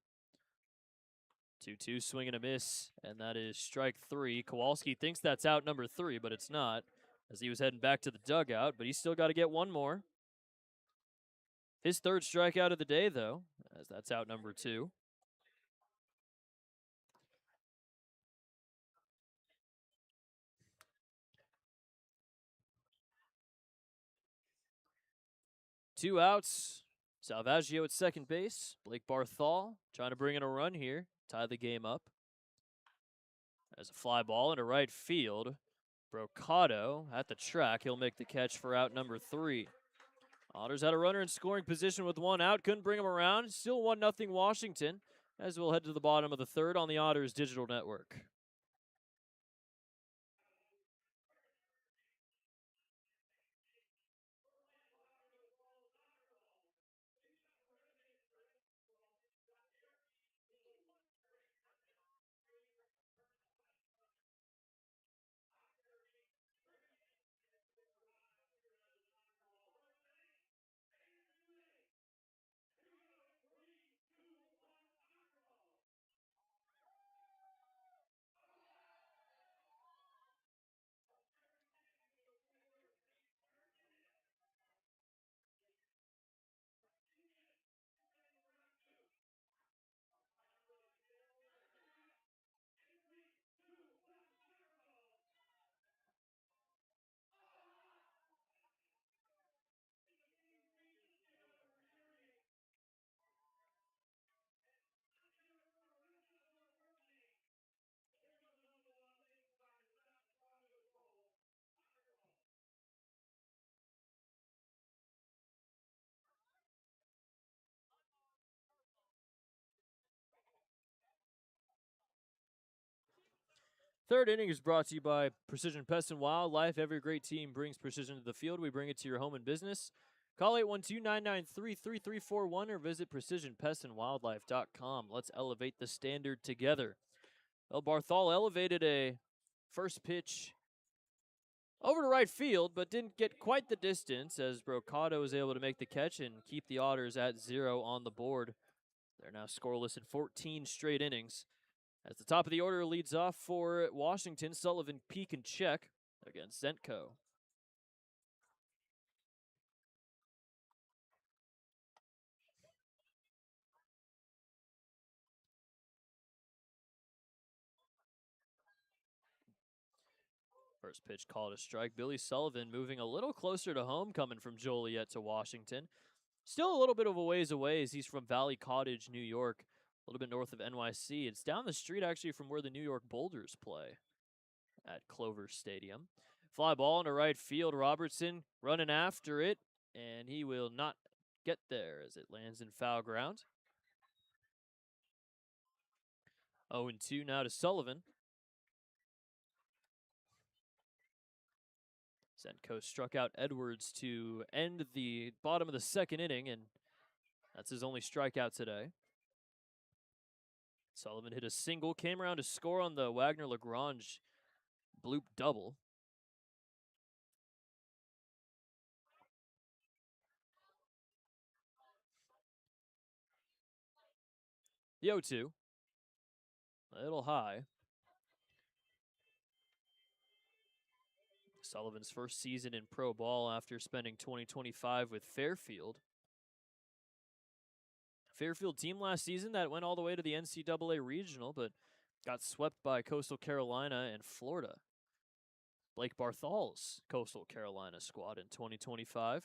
2-2, swing and a miss, and that is strike three. Kowalski thinks that's out number 3, but it's not, as he was heading back to the dugout, but he's still got to get one more. His third strikeout of the day, though, as that's out number 2. Two outs. Salvaggio at second base. Blake Barthol trying to bring in a run here, tie the game up. As a fly ball into right field. Brocado at the track. He'll make the catch for out number 3. Otters had a runner in scoring position with one out. Couldn't bring him around. Still 1-0 Washington, as we'll head to the bottom of the third on the Otters digital network. Third inning is brought to you by Precision Pest and Wildlife. Every great team brings precision to the field. We bring it to your home and business. Call 812-993-3341 or visit precisionpestandwildlife.com. Let's elevate the standard together. Well, Barthol elevated a first pitch over to right field, but didn't get quite the distance as Brocado was able to make the catch and keep the Otters at 0 on the board. They're now scoreless in 14 straight innings. As the top of the order leads off for Washington, Sullivan, Peak, and Check against Zentko. First pitch called a strike. Billy Sullivan moving a little closer to home, coming from Joliet to Washington. Still a little bit of a ways away as he's from Valley Cottage, New York, a little bit north of NYC. It's down the street actually from where the New York Boulders play at Clover Stadium. Fly ball into right field. Robertson running after it, and he will not get there as it lands in foul ground. 0-2 now to Sullivan. Zenko struck out Edwards to end the bottom of the second inning, and that's his only strikeout today. Sullivan hit a single, came around to score on the Wagner-Lagrange bloop double. The 0-2. A little high. Sullivan's first season in pro ball after spending 2025 with Fairfield. Fairfield team last season that went all the way to the NCAA regional, but got swept by Coastal Carolina and Florida. Blake Barthol's Coastal Carolina squad in 2025.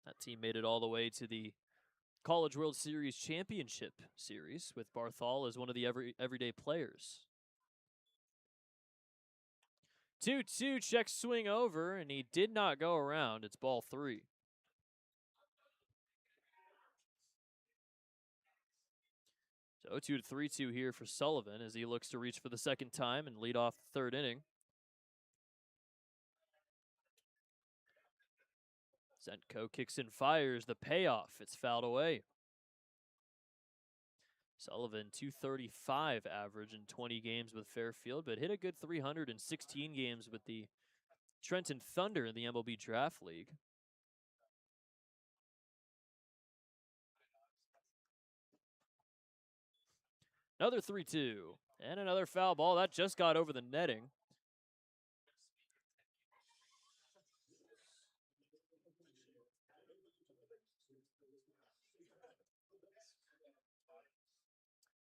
That team made it all the way to the College World Series Championship Series with Barthol as one of the everyday players. 2-2, check swing over, and he did not go around. It's ball 3. So 0-2 to 3-2 here for Sullivan as he looks to reach for the second time and lead off the third inning. Zenko kicks and fires. The payoff. It's fouled away. Sullivan, 235 average in 20 games with Fairfield, but hit a good 316 games with the Trenton Thunder in the MLB Draft League. Another 3-2. And another foul ball. That just got over the netting.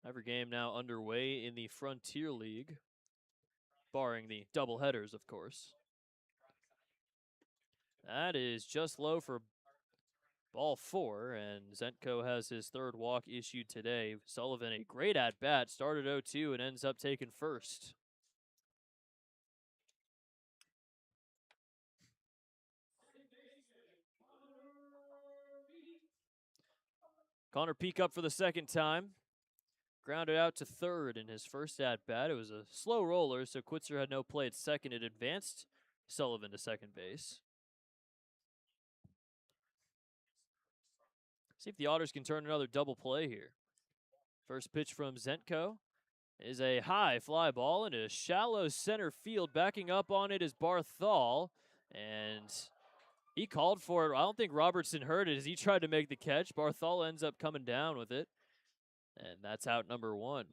Every game now underway in the Frontier League, barring the doubleheaders, of course. That is just low for ball 4, and Zenko has his third walk issued today. Sullivan, a great at-bat, started 0-2 and ends up taking first. Connor Peak up for the second time. Grounded out to third in his first at-bat. It was a slow roller, so Quitzer had no play at second. It advanced Sullivan to second base. See if the Otters can turn another double play here. First pitch from Zenko is a high fly ball into shallow center field. Backing up on it is Barthol, and he called for it. I don't think Robertson heard it as he tried to make the catch. Barthol ends up coming down with it, and that's out number 1.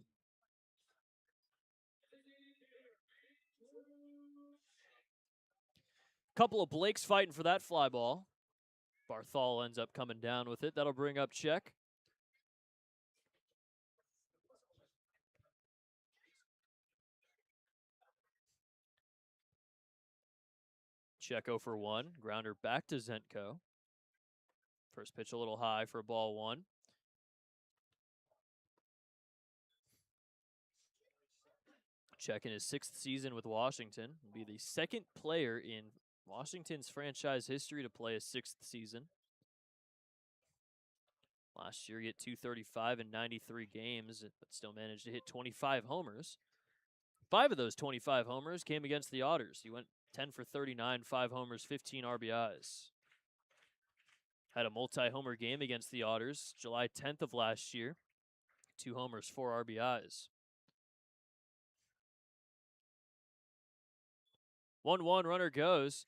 Couple of Blakes fighting for that fly ball. Barthol ends up coming down with it. That'll bring up Check. Check 0 for 1. Grounder back to Zenko. First pitch a little high for ball 1. Check in his 6th season with Washington. Will be the second player in Washington's franchise history to play a 6th season. Last year, he hit 235 in 93 games, but still managed to hit 25 homers. 5 of those 25 homers came against the Otters. He went 10 for 39, 5 homers, 15 RBIs. Had a multi-homer game against the Otters July 10th of last year. 2 homers, 4 RBIs. 1-1, runner goes.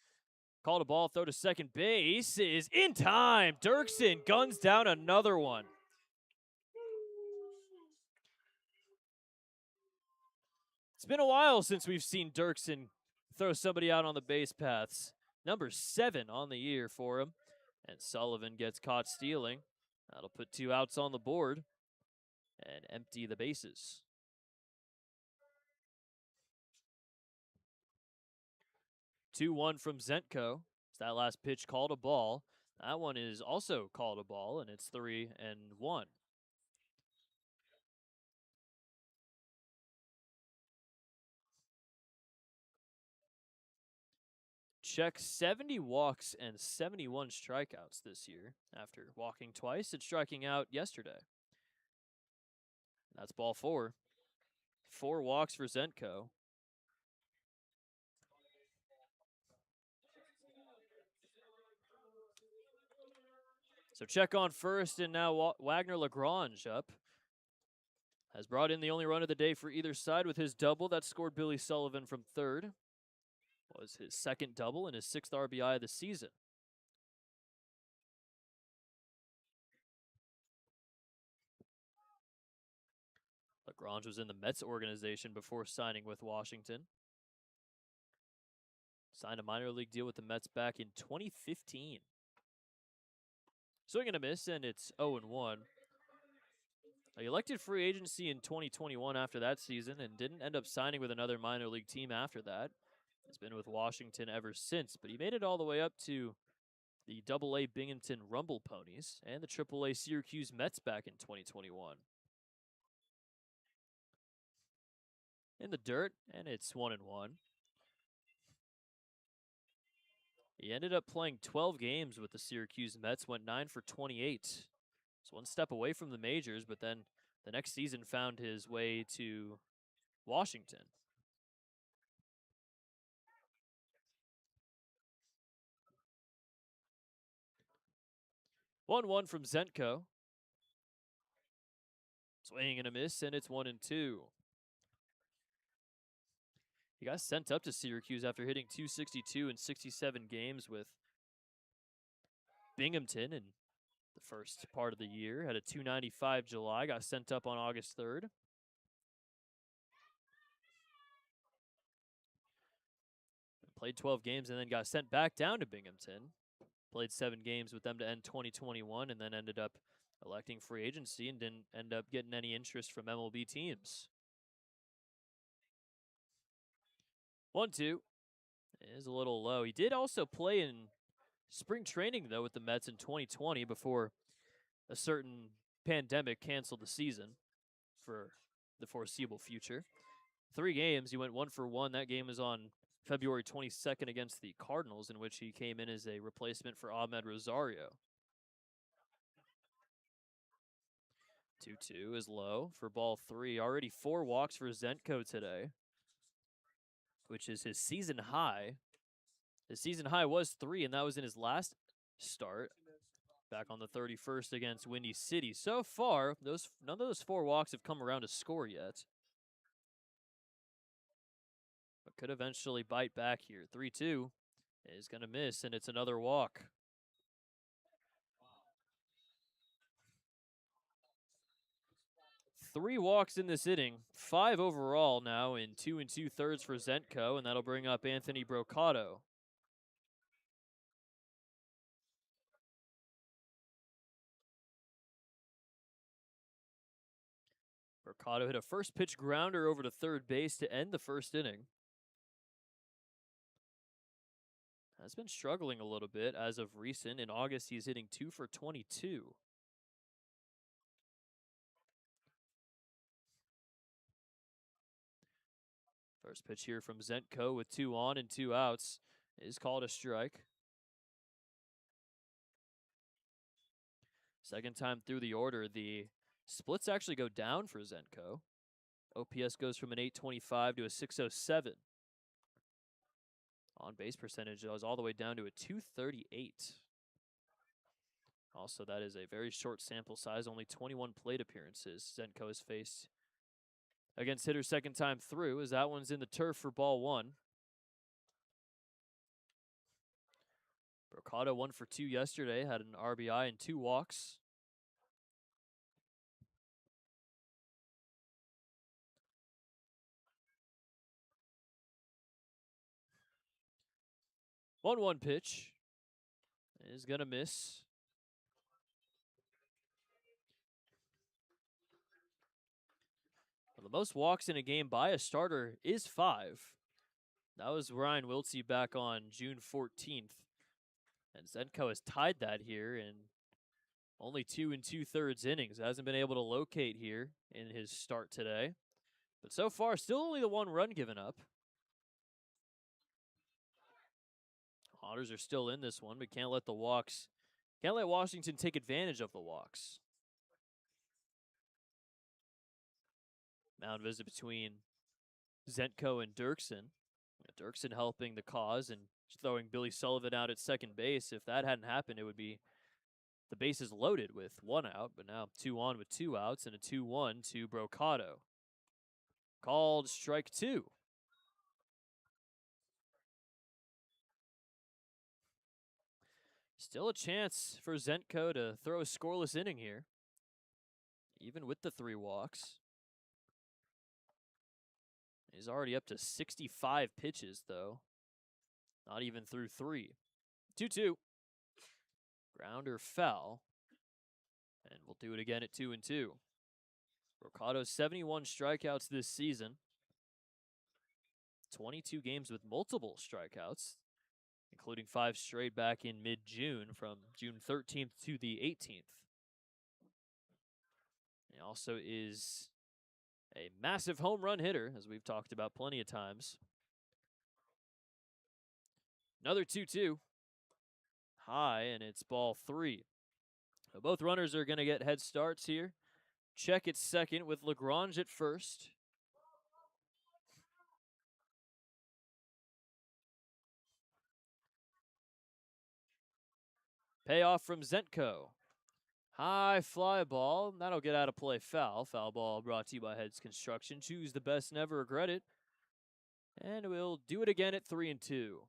Called a ball, throw to second base is in time. Dirksen guns down another one. It's been a while since we've seen Dirksen throw somebody out on the base paths. Number 7 on the year for him. And Sullivan gets caught stealing. That'll put 2 outs on the board and empty the bases. 2-1 from Zentko. It's that last pitch called a ball. That one is also called a ball, and it's 3-1. Check 70 walks and 71 strikeouts this year after walking twice and striking out yesterday. That's ball 4. 4 walks for Zentko. So check on first, and now Wagner Lagrange up. Has brought in the only run of the day for either side with his double that scored Billy Sullivan from third. Was his second double and his 6th RBI of the season. Lagrange was in the Mets organization before signing with Washington. Signed a minor league deal with the Mets back in 2015. Swing and a miss, and it's 0-1. He elected free agency in 2021 after that season and didn't end up signing with another minor league team after that. He's been with Washington ever since, but he made it all the way up to the AA Binghamton Rumble Ponies and the AAA Syracuse Mets back in 2021. In the dirt, and it's 1-1. He ended up playing 12 games with the Syracuse Mets, went 9 for 28. It's one step away from the majors, but then the next season found his way to Washington. 1-1 from Zentko. Swing and a miss, and it's 1-2. He got sent up to Syracuse after hitting .262 in 67 games with Binghamton in the first part of the year. Had a .295 July, got sent up on August 3rd. Played 12 games and then got sent back down to Binghamton. Played 7 games with them to end 2021 and then ended up electing free agency and didn't end up getting any interest from MLB teams. 1-2 is a little low. He did also play in spring training, though, with the Mets in 2020 before a certain pandemic canceled the season for the foreseeable future. 3 games, he went 1 for 1. That game was on February 22nd against the Cardinals, in which he came in as a replacement for Ahmed Rosario. 2-2 is low for ball 3. Already 4 walks for Zentko today, which is his season high. His season high was 3, and that was in his last start back on the 31st against Windy City. So far, none of those 4 walks have come around to score yet, but could eventually bite back here. 3-2 is going to miss, and it's another walk. 3 walks in this inning, 5 overall now in 2 2/3 for Zentko, and that'll bring up Anthony Brocato. Brocato hit a first pitch grounder over to third base to end the first inning. Has been struggling a little bit as of recent. In August, he's hitting 2 for 22. First pitch here from Zentko with 2 on and 2 outs is called a strike. Second time through the order, the splits actually go down for Zentko. OPS goes from an 825 to a 607. On base percentage goes all the way down to a 238. Also, that is a very short sample size, only 21 plate appearances Zentko has faced against hitters second time through, as that one's in the turf for ball 1. Brocato 1 for 2 yesterday, had an RBI and 2 walks. One pitch is going to miss. Well, the most walks in a game by a starter is 5. That was Ryan Wiltsey back on June 14th. And Zenko has tied that here in only 2 2/3 innings. Hasn't been able to locate here in his start today. But so far, still only the 1 run given up. Otters are still in this one, but can't let Washington take advantage of the walks. Mound visit between Zenko and Dirksen. Dirksen helping the cause and throwing Billy Sullivan out at second base. If that hadn't happened, it would be the bases loaded with 1 out, but now 2 on with 2 outs and a 2-1 to Brocado. Called strike 2. Still a chance for Zenko to throw a scoreless inning here, even with the 3 walks. He's already up to 65 pitches, though. Not even through 3. 2-2. Grounder foul. And we'll do it again at 2-2. Brocado's 71 strikeouts this season. 22 games with multiple strikeouts, including 5 straight back in mid-June from June 13th to the 18th. He also is a massive home run hitter, as we've talked about plenty of times. Another 2-2. High, and it's ball 3. So both runners are going to get head starts here. Check at second with Lagrange at first. Payoff from Zenko. High fly ball. That'll get out of play foul. Foul ball brought to you by Heads Construction. Choose the best, never regret it. And we'll do it again at 3-2.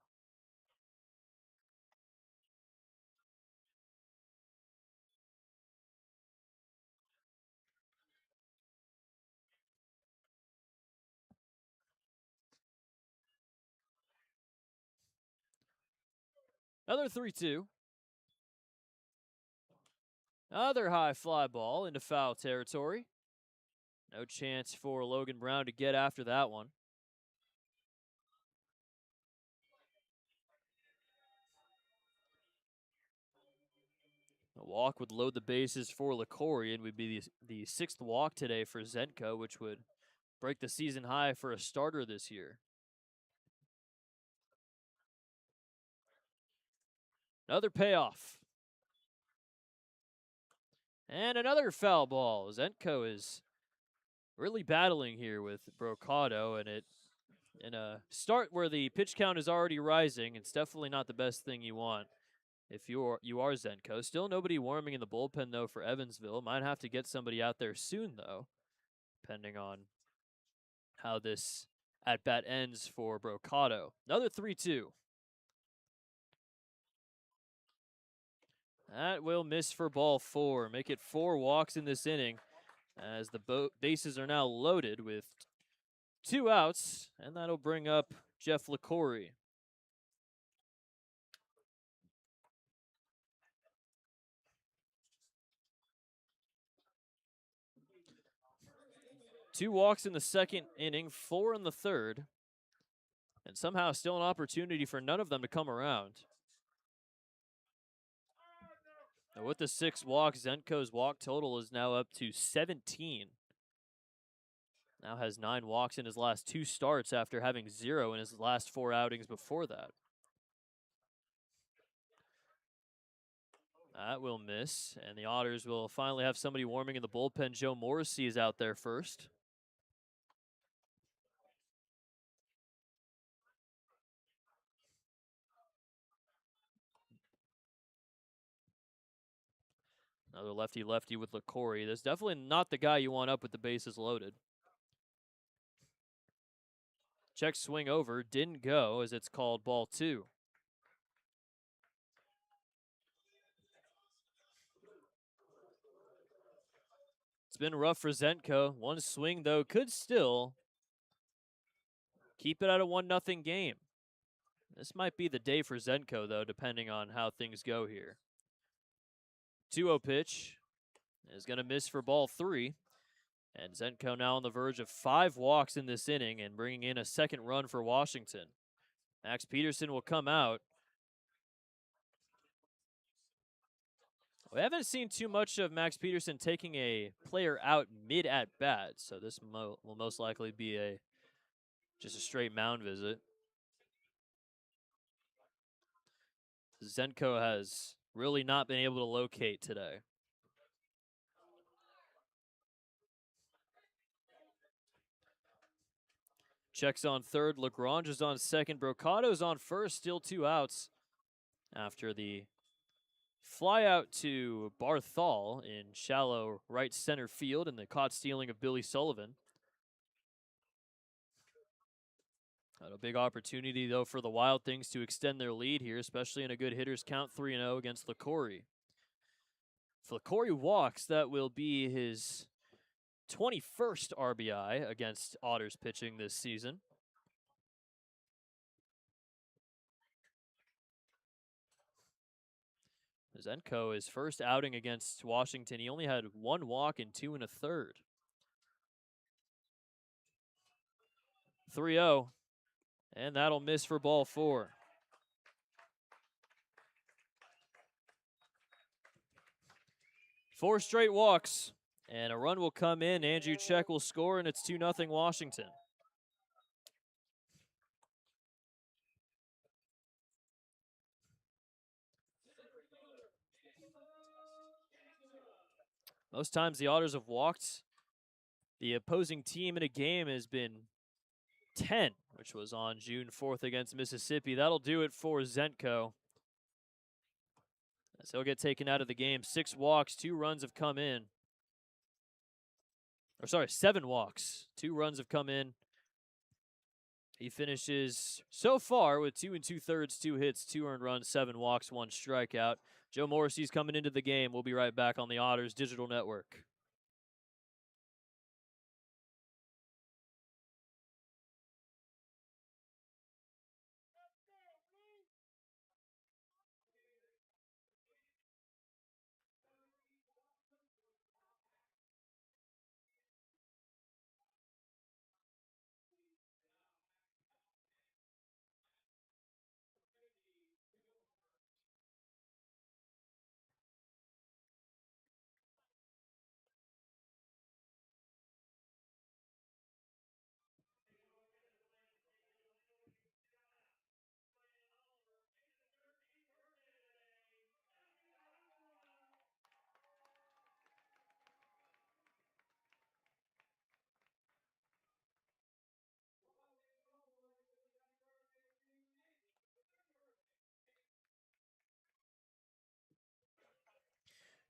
Another 3-2. Another high fly ball into foul territory. No chance for Logan Brown to get after that one. A walk would load the bases for LaCory and would be the 6th walk today for Zenko, which would break the season high for a starter this year. Another payoff. And another foul ball. Zenko is really battling here with Brocado, and in a start where the pitch count is already rising, it's definitely not the best thing you want if you are Zenko. Still nobody warming in the bullpen, though, for Evansville. Might have to get somebody out there soon, though, depending on how this at-bat ends for Brocado. Another 3-2. That will miss for ball 4. Make it 4 walks in this inning as the bases are now loaded with 2 outs, and that'll bring up Jeff LaCory. Two walks in the second inning, 4 in the third, and somehow still an opportunity for none of them to come around. Now with the 6 walks, Zenko's walk total is now up to 17. Now has 9 walks in his last 2 starts after having 0 in his last 4 outings before that. That will miss, and the Otters will finally have somebody warming in the bullpen. Joe Morrissey is out there first. Another lefty-lefty with LaCory. That's definitely not the guy you want up with the bases loaded. Check swing over, didn't go as it's called ball 2. It's been rough for Zenko. One swing, though, could still keep it at a 1-0 game. This might be the day for Zenko, though, depending on how things go here. 2-0 pitch is going to miss for ball 3. And Zenko now on the verge of 5 walks in this inning and bringing in a second run for Washington. Max Peterson will come out. We haven't seen too much of Max Peterson taking a player out mid at bat, so this will most likely be just a straight mound visit. Zenko has really not been able to locate today. Checks on third. Lagrange is on second. Brocado's on first. Still 2 outs after the fly out to Barthol in shallow right center field and the caught stealing of Billy Sullivan. Got a big opportunity, though, for the Wild Things to extend their lead here, especially in a good hitters count 3-0 against LaCorey. If LaCorey walks, that will be his 21st RBI against Otters pitching this season. Zenko, his first outing against Washington, he only had 1 walk in 2 1/3. 3-0, and that'll miss for ball 4. Four straight walks, and a run will come in. Andrew Check will score, and it's 2-0 Washington. Most times the Otters have walked the opposing team in a game has been 10, which was on June 4th against Mississippi. That'll do it for Zenko, as he'll get taken out of the game. 6 walks, 2 runs have come in. Or sorry, 7 walks, 2 runs have come in. He finishes so far with 2 2/3, 2 hits, 2 earned runs, 7 walks, 1 strikeout. Joe Morrissey's coming into the game. We'll be right back on the Otters Digital Network.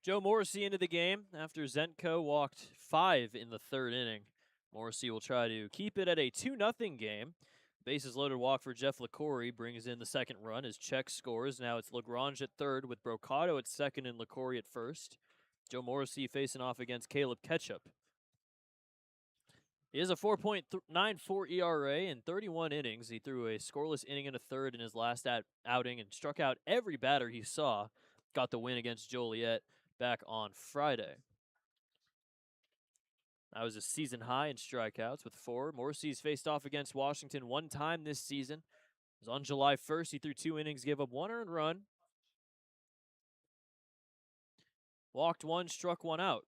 Joe Morrissey into the game after Zenko walked 5 in the 3rd inning. Morrissey will try to keep it at a 2-0 game. Bases loaded walk for Jeff LaCorey brings in the 2nd run as Check scores. Now it's Lagrange at 3rd with Brocado at 2nd and LaCorey at 1st. Joe Morrissey facing off against Caleb Ketchup. He has a 4.94 ERA in 31 innings. He threw a scoreless inning and a 3rd in his last outing and struck out every batter he saw. Got the win against Joliet back on Friday. That was a season high in strikeouts with 4. Morrissey's faced off against Washington 1 time this season. It was on July 1st. He threw 2 innings, gave up 1 earned run. Walked 1, struck 1 out.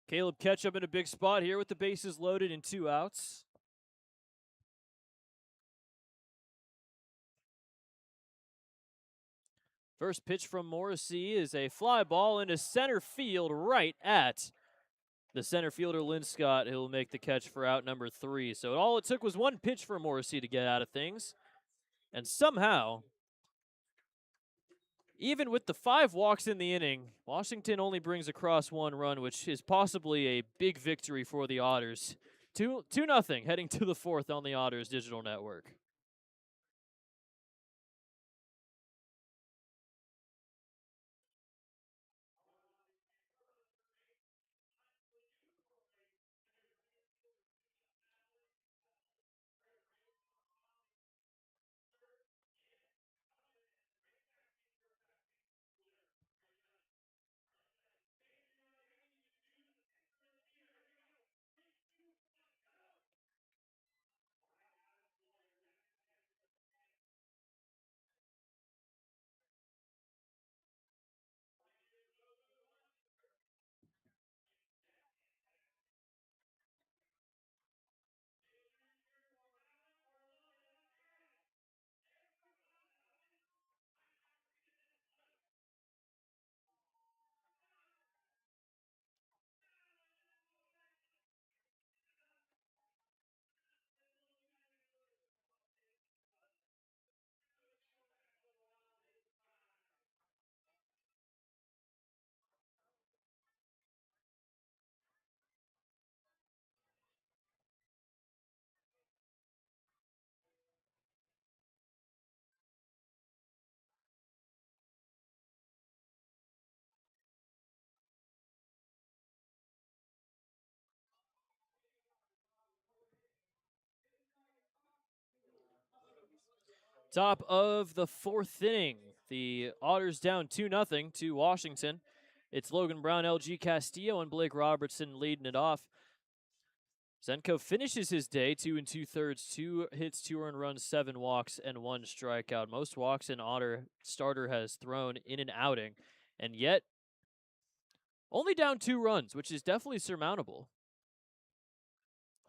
Caleb Ketchup in a big spot here with the bases loaded and 2 outs. First pitch from Morrissey is a fly ball into center field right at the center fielder, Lynn Scott. He'll make the catch for out number 3. So all it took was 1 pitch for Morrissey to get out of things. And somehow, even with the 5 walks in the inning, Washington only brings across 1 run, which is possibly a big victory for the Otters. 2-0 heading to the 4th on the Otters Digital Network. Top of the fourth inning. The Otters down 2-0 to Washington. It's Logan Brown, LG Castillo, and Blake Robertson leading it off. Zenko finishes his day 2 2/3, 2 hits, 2 earned runs, 7 walks, and 1 strikeout. Most walks an Otter starter has thrown in an outing, and yet only down 2 runs, which is definitely surmountable.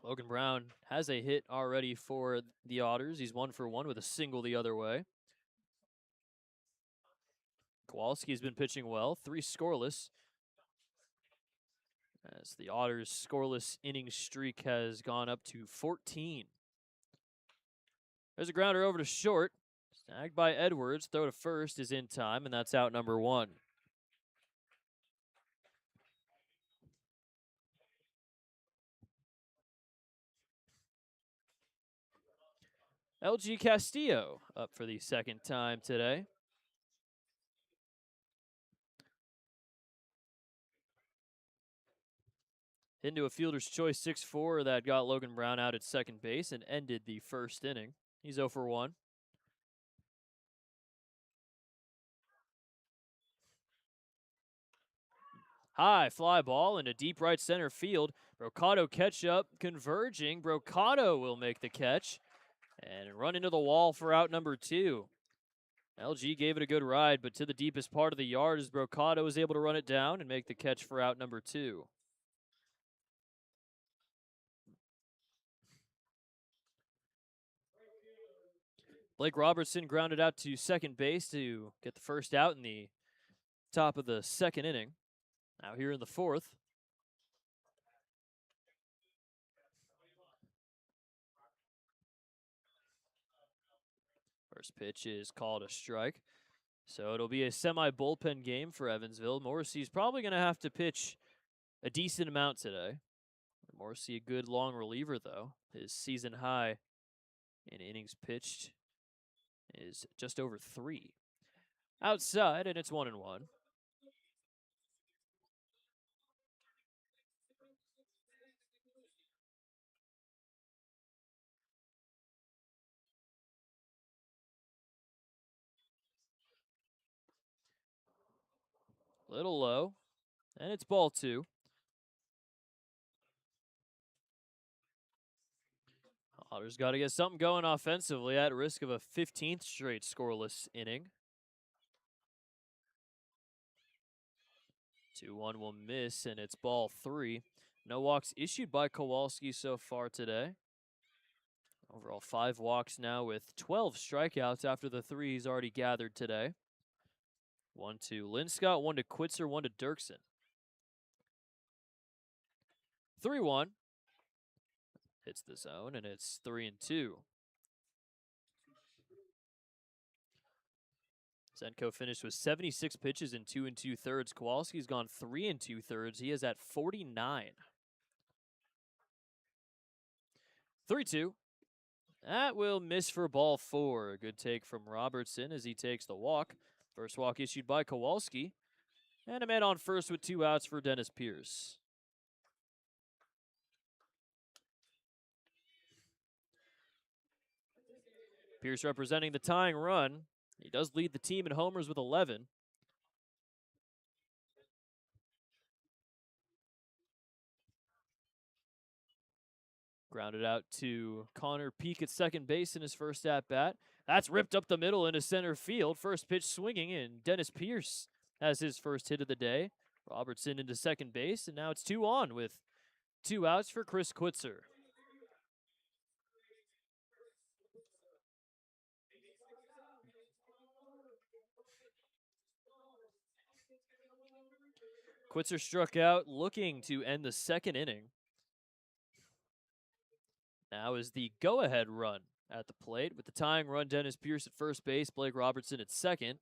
Logan Brown has a hit already for the Otters. He's 1 for 1 with a single the other way. Kowalski's been pitching well, 3 scoreless, as the Otters' scoreless inning streak has gone up to 14. There's a grounder over to short. Snagged by Edwards. Throw to first is in time, and that's out number 1. LG Castillo up for the second time today. Into a fielder's choice 6-4 that got Logan Brown out at second base and ended the first inning. He's 0 for 1. High fly ball into deep right center field. Brocado catch up, converging. Brocado will make the catch and run into the wall for out number 2. LG gave it a good ride, but to the deepest part of the yard as Brocado was able to run it down and make the catch for out number 2. Blake Robertson grounded out to second base to get the first out in the top of the second inning. Now here in the fourth. First pitch is called a strike. So it'll be a semi-bullpen game for Evansville. Morrissey's probably going to have to pitch a decent amount today. Morrissey, a good long reliever, though. His season high in innings pitched is just over 3. Outside, and it's 1-1. Little low, and it's ball 2. Otters got to get something going offensively at risk of a 15th straight scoreless inning. 2-1 will miss, and it's ball 3. No walks issued by Kowalski so far today. Overall, 5 walks now with 12 strikeouts after the 3 he's already gathered today. 1 to Linscott, 1 to Quitzer, 1 to Dirksen. 3-1. Hits the zone, and it's 3-2. Zenko finished with 76 pitches in 2 2/3. Kowalski's gone 3 2/3. He is at 49. 3-2. That will miss for ball 4. A good take from Robertson as he takes the walk. First walk issued by Kowalski. And a man on first with 2 outs for Dennis Pierce. Pierce representing the tying run. He does lead the team in homers with 11. Grounded out to Connor Peak at second base in his first at-bat. That's ripped up the middle into center field. First pitch swinging, and Dennis Pierce has his first hit of the day. Robertson into second base, and now it's 2 on with 2 outs for Chris Quitzer. Quitzer struck out looking to end the second inning. Now is the go-ahead run at the plate with the tying run. Dennis Pierce at first base, Blake Robertson at second.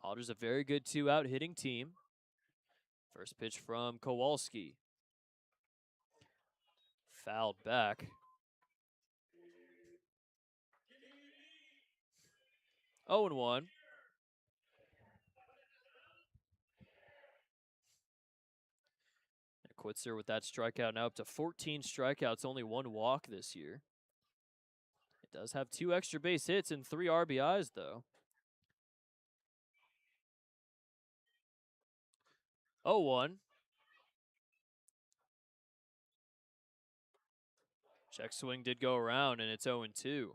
Otters a very good 2-out hitting team. First pitch from Kowalski. Fouled back. 0-1. Quitzer with that strikeout now up to 14 strikeouts, only 1 walk this year. Does have 2 extra base hits and 3 RBIs, though. 0-1. Check swing did go around, and it's 0-2.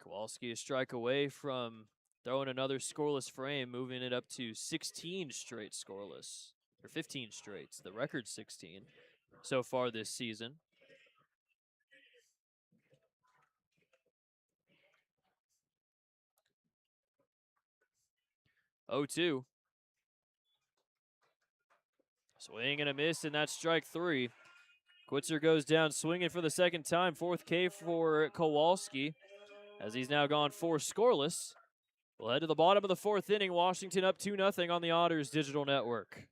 Kowalski a strike away from throwing another scoreless frame, moving it up to 16 straight scoreless. Or 15 straights. The record 16 so far this season. 0-2. Swing and a miss, and that's strike 3. Quitzer goes down swinging for the second time. 4th K for Kowalski, as he's now gone 4 scoreless. We'll head to the bottom of the 4th inning. Washington up 2-0 on the Otters Digital Network.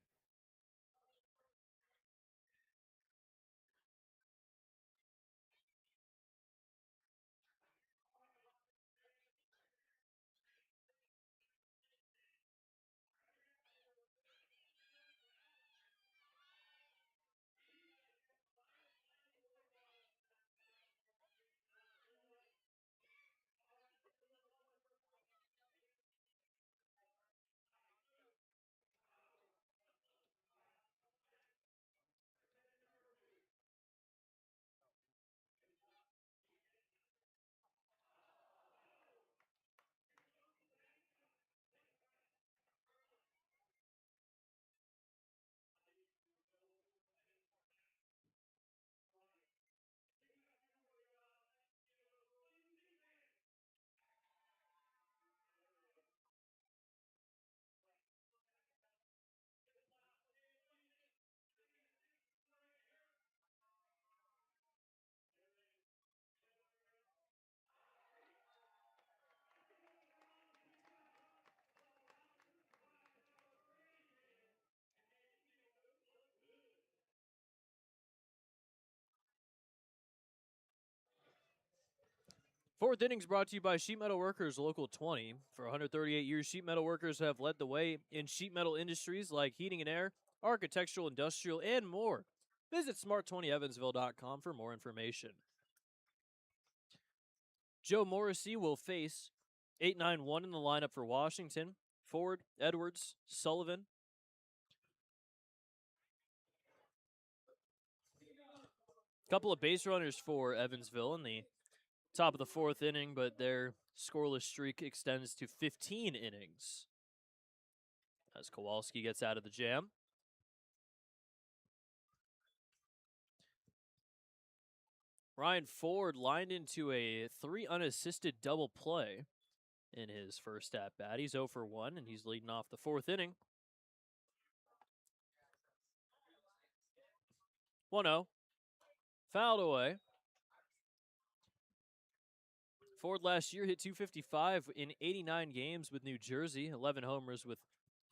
Fourth innings brought to you by Sheet Metal Workers Local 20. For 138 years, Sheet Metal Workers have led the way in sheet metal industries like heating and air, architectural, industrial, and more. Visit smart20evansville.com for more information. Joe Morrissey will face 8-9-1 in the lineup for Washington. Ford, Edwards, Sullivan. Couple of base runners for Evansville in the top of the 4th inning, but their scoreless streak extends to 15 innings. As Kowalski gets out of the jam. Ryan Ford lined into a 3 unassisted double play in his first at-bat. He's 0 for 1, and he's leading off the 4th inning. 1-0. Fouled away. Ford last year hit .255 in 89 games with New Jersey, 11 homers with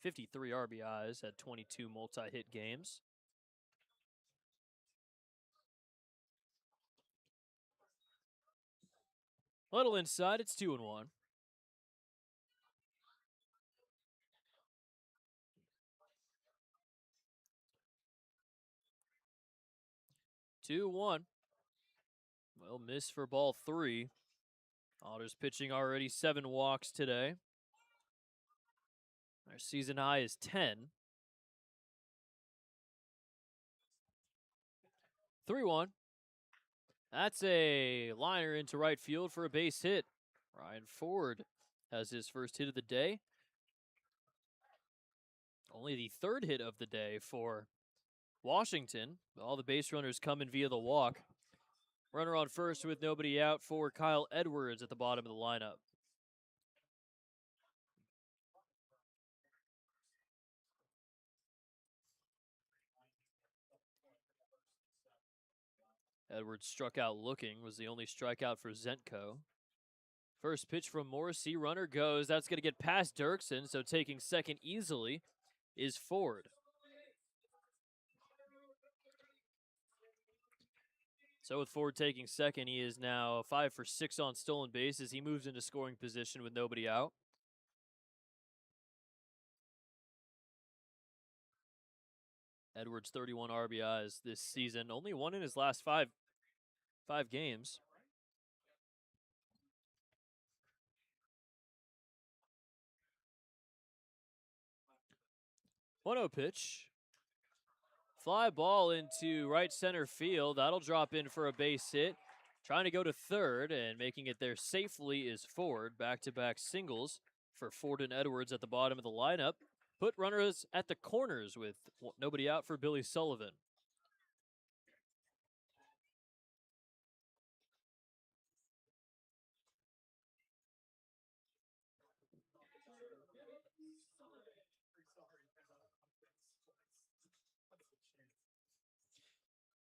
53 RBIs, had 22 multi-hit games. Little inside, it's 2-1. 2-1. Well, miss for ball 3. Otters pitching already 7 walks today. Their season high is 10. 3-1. That's a liner into right field for a base hit. Ryan Ford has his first hit of the day. Only the 3rd hit of the day for Washington. All the base runners coming via the walk. Runner on first with nobody out for Kyle Edwards at the bottom of the lineup. Edwards struck out looking, was the only strikeout for Zentko. First pitch from Morrissey, runner goes. That's going to get past Dirksen, so taking second easily is Ford. So with Ford taking second, he is now 5 for 6 on stolen bases. He moves into scoring position with nobody out. Edwards 31 RBIs this season, only 1 in his last 5. 5 games. 1-0 pitch. Fly ball into right center field. That'll drop in for a base hit. Trying to go to third and making it there safely is Ford. Back-to-back singles for Ford and Edwards at the bottom of the lineup. Put runners at the corners with nobody out for Billy Sullivan.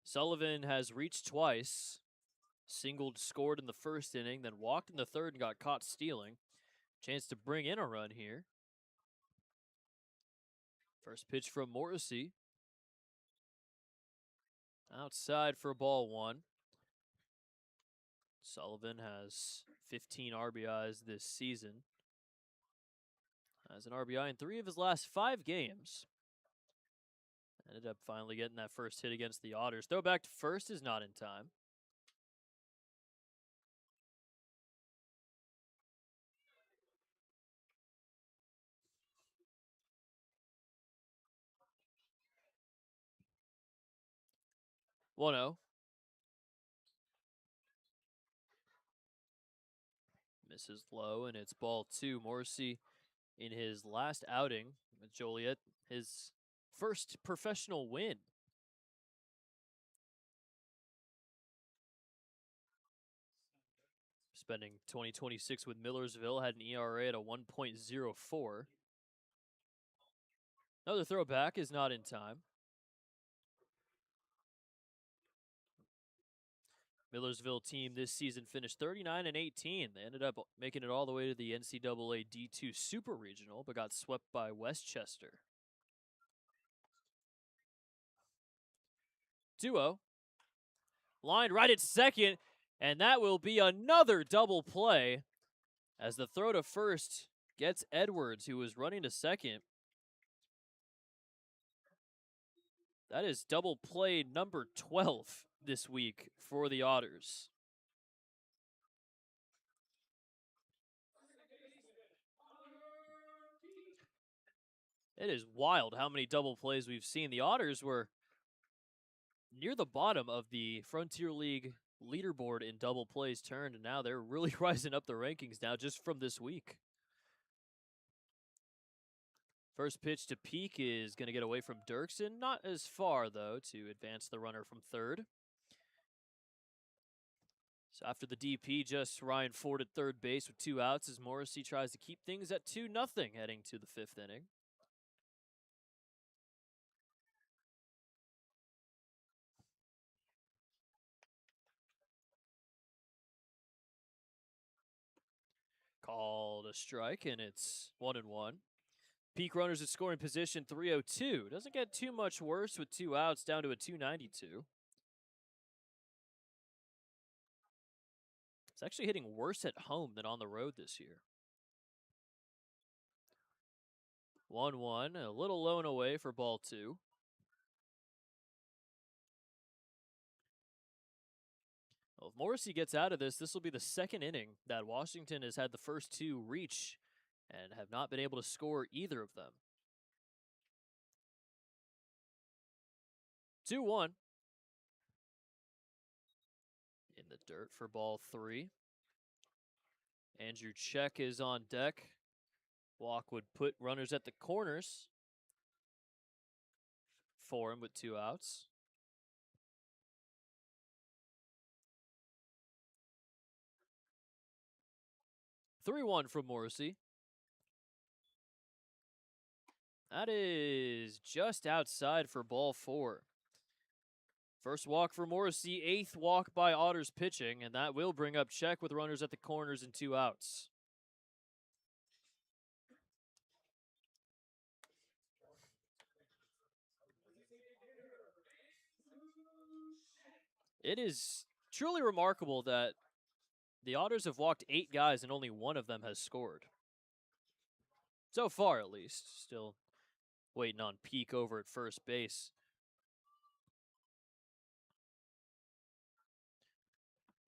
Sullivan has reached twice. Singled, scored in the first inning, then walked in the third and got caught stealing. Chance to bring in a run here. First pitch from Morrissey. Outside for ball 1. Sullivan has 15 RBIs this season. Has an RBI in 3 of his last 5 games. Ended up finally getting that first hit against the Otters. Throw back to first is not in time. One 0. Misses low, and it's ball 2. Morrissey in his last outing with Joliet, his first professional win. Spending 2026 with Millersville, had an ERA at a 1.04. Another throwback is not in time. Millersville team this season finished 39-18. They ended up making it all the way to the NCAA D2 Super Regional, but got swept by Westchester. 2-0. Lined right at second, and that will be another double play as the throw to first gets Edwards, who was running to second. That is double play number 12 this week for the Otters. It is wild how many double plays we've seen. The Otters were near the bottom of the Frontier League leaderboard in double plays turned, and now they're really rising up the rankings now just from this week. First pitch to Peak is going to get away from Dirksen. Not as far, though, to advance the runner from third. So after the DP, just Ryan Ford at third base with 2 outs as Morrissey tries to keep things at 2-0 heading to the 5th inning. Called a strike, and it's 1-1. Peak runners at scoring position 302. Doesn't get too much worse with 2 outs down to a 292. It's actually hitting worse at home than on the road this year. 1-1, a little low and away for ball 2. Well, if Morrissey gets out of this will be the 2nd inning that Washington has had the first 2 reach and have not been able to score either of them. 2-1. In the dirt for ball 3. Andrew Check is on deck. Walk would put runners at the corners for him with 2 outs. Three-1 from Morrissey. That is just outside for ball 4. First walk for Morrissey, 8th walk by Otters pitching, and that will bring up Check with runners at the corners and 2 outs. It is truly remarkable that the Otters have walked 8 guys and only 1 of them has scored. So far, at least. Still waiting on Peak over at first base.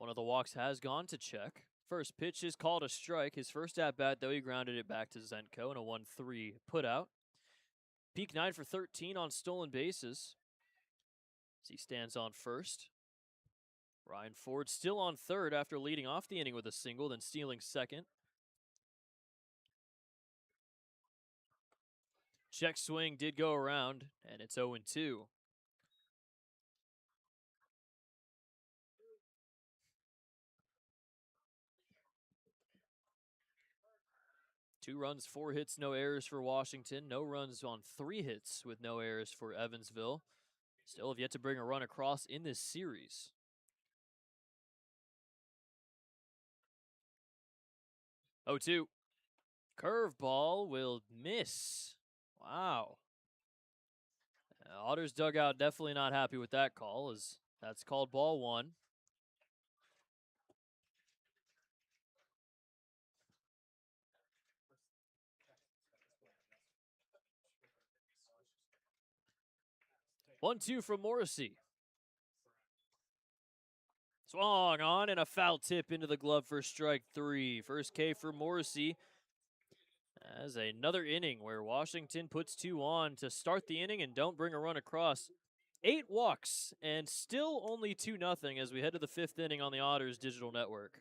One of the walks has gone to check. First pitch is called a strike. His first at bat, though, he grounded it back to Zenko in a 1-3 putout. Peak 9 for 13 on stolen bases as he stands on first. Ryan Ford still on third after leading off the inning with a single, then stealing second. Check swing did go around, and it's 0-2. Two runs, 4 hits, no errors for Washington. No runs on 3 hits with no errors for Evansville. Still have yet to bring a run across in this series. 0-2. Curveball will miss. Wow. Otters dugout definitely not happy with that call, as that's called ball 1. One-two from Morrissey. Swung on and a foul tip into the glove for strike 3. First K for Morrissey. As another inning where Washington puts 2 on to start the inning and don't bring a run across. 8 walks and still only 2-0 as we head to the 5th inning on the Otters digital network.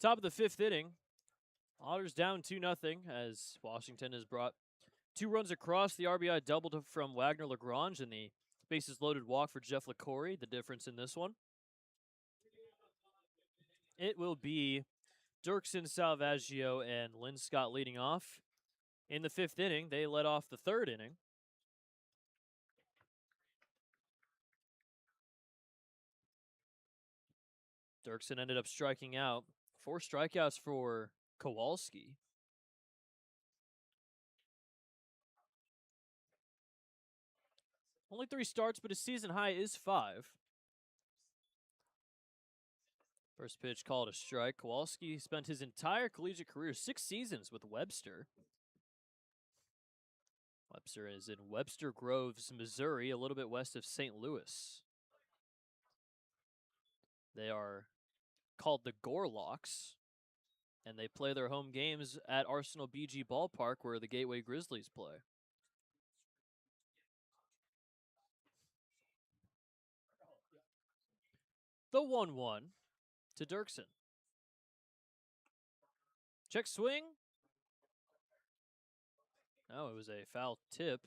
Top of the 5th inning. Otters down 2-0 as Washington has brought 2 runs across. The RBI doubled from Wagner Lagrange and the bases loaded walk for Jeff LaCorey. The difference in this one. It will be Dirksen, Salvaggio, and Lynn Scott leading off. In the 5th inning, they led off the 3rd inning. Dirksen ended up striking out. 4 strikeouts for Kowalski. Only 3 starts, but his season high is 5. First pitch called a strike. Kowalski spent his entire collegiate career 6 seasons with Webster. Webster is in Webster Groves, Missouri, a little bit west of St. Louis. They are called the Gorlocks, and they play their home games at Arsenal BG Ballpark, where the Gateway Grizzlies play. The 1-1 to Dirksen. Check swing. No, it was a foul tip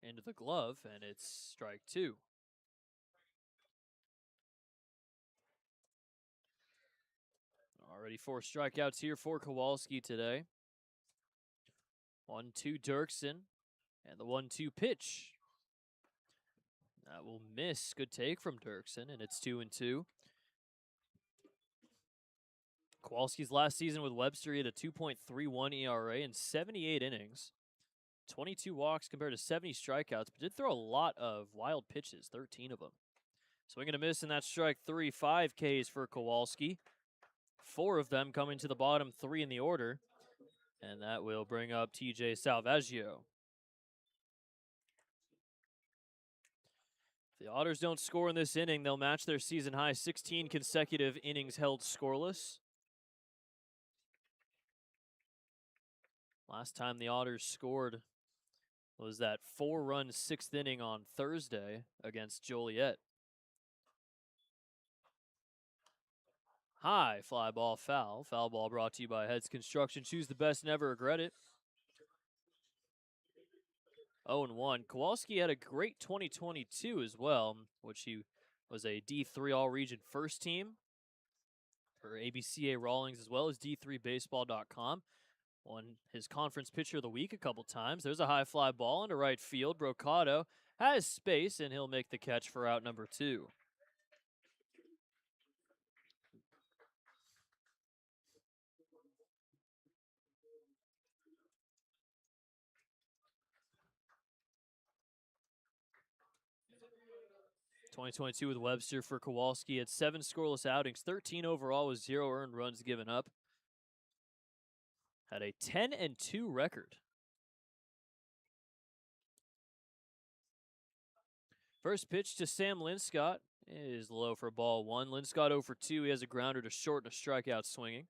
into the glove, and it's strike 2. Already 4 strikeouts here for Kowalski today. 1-2 Dirksen, and the 1-2 pitch. That will miss. Good take from Dirksen, and it's 2-2. Kowalski's last season with Webster, he had a 2.31 ERA in 78 innings. 22 walks compared to 70 strikeouts, but did throw a lot of wild pitches, 13 of them. Swing and a miss, and that's strike 3. 5 Ks for Kowalski. 4 of them coming to the bottom 3 in the order. And that will bring up TJ Salvaggio. If the Otters don't score in this inning, they'll match their season high 16 consecutive innings held scoreless. Last time the Otters scored was that 4-run 6th inning on Thursday against Joliet. High fly ball foul. Foul ball brought to you by Heads Construction. Choose the best, never regret it. 0-1. Kowalski had a great 2022 as well, which he was a D3 All-Region first team for ABCA Rawlings as well as D3Baseball.com. Won his conference pitcher of the week a couple times. There's a high fly ball into right field. Brocado has space, and he'll make the catch for out number 2. .2022 with Webster for Kowalski at 7 scoreless outings, 13 overall with 0 earned runs given up. Had a 10-2 record. First pitch to Sam Linscott is low for ball 1. Linscott 0 for 2. He has a grounder to short and a strikeout swinging.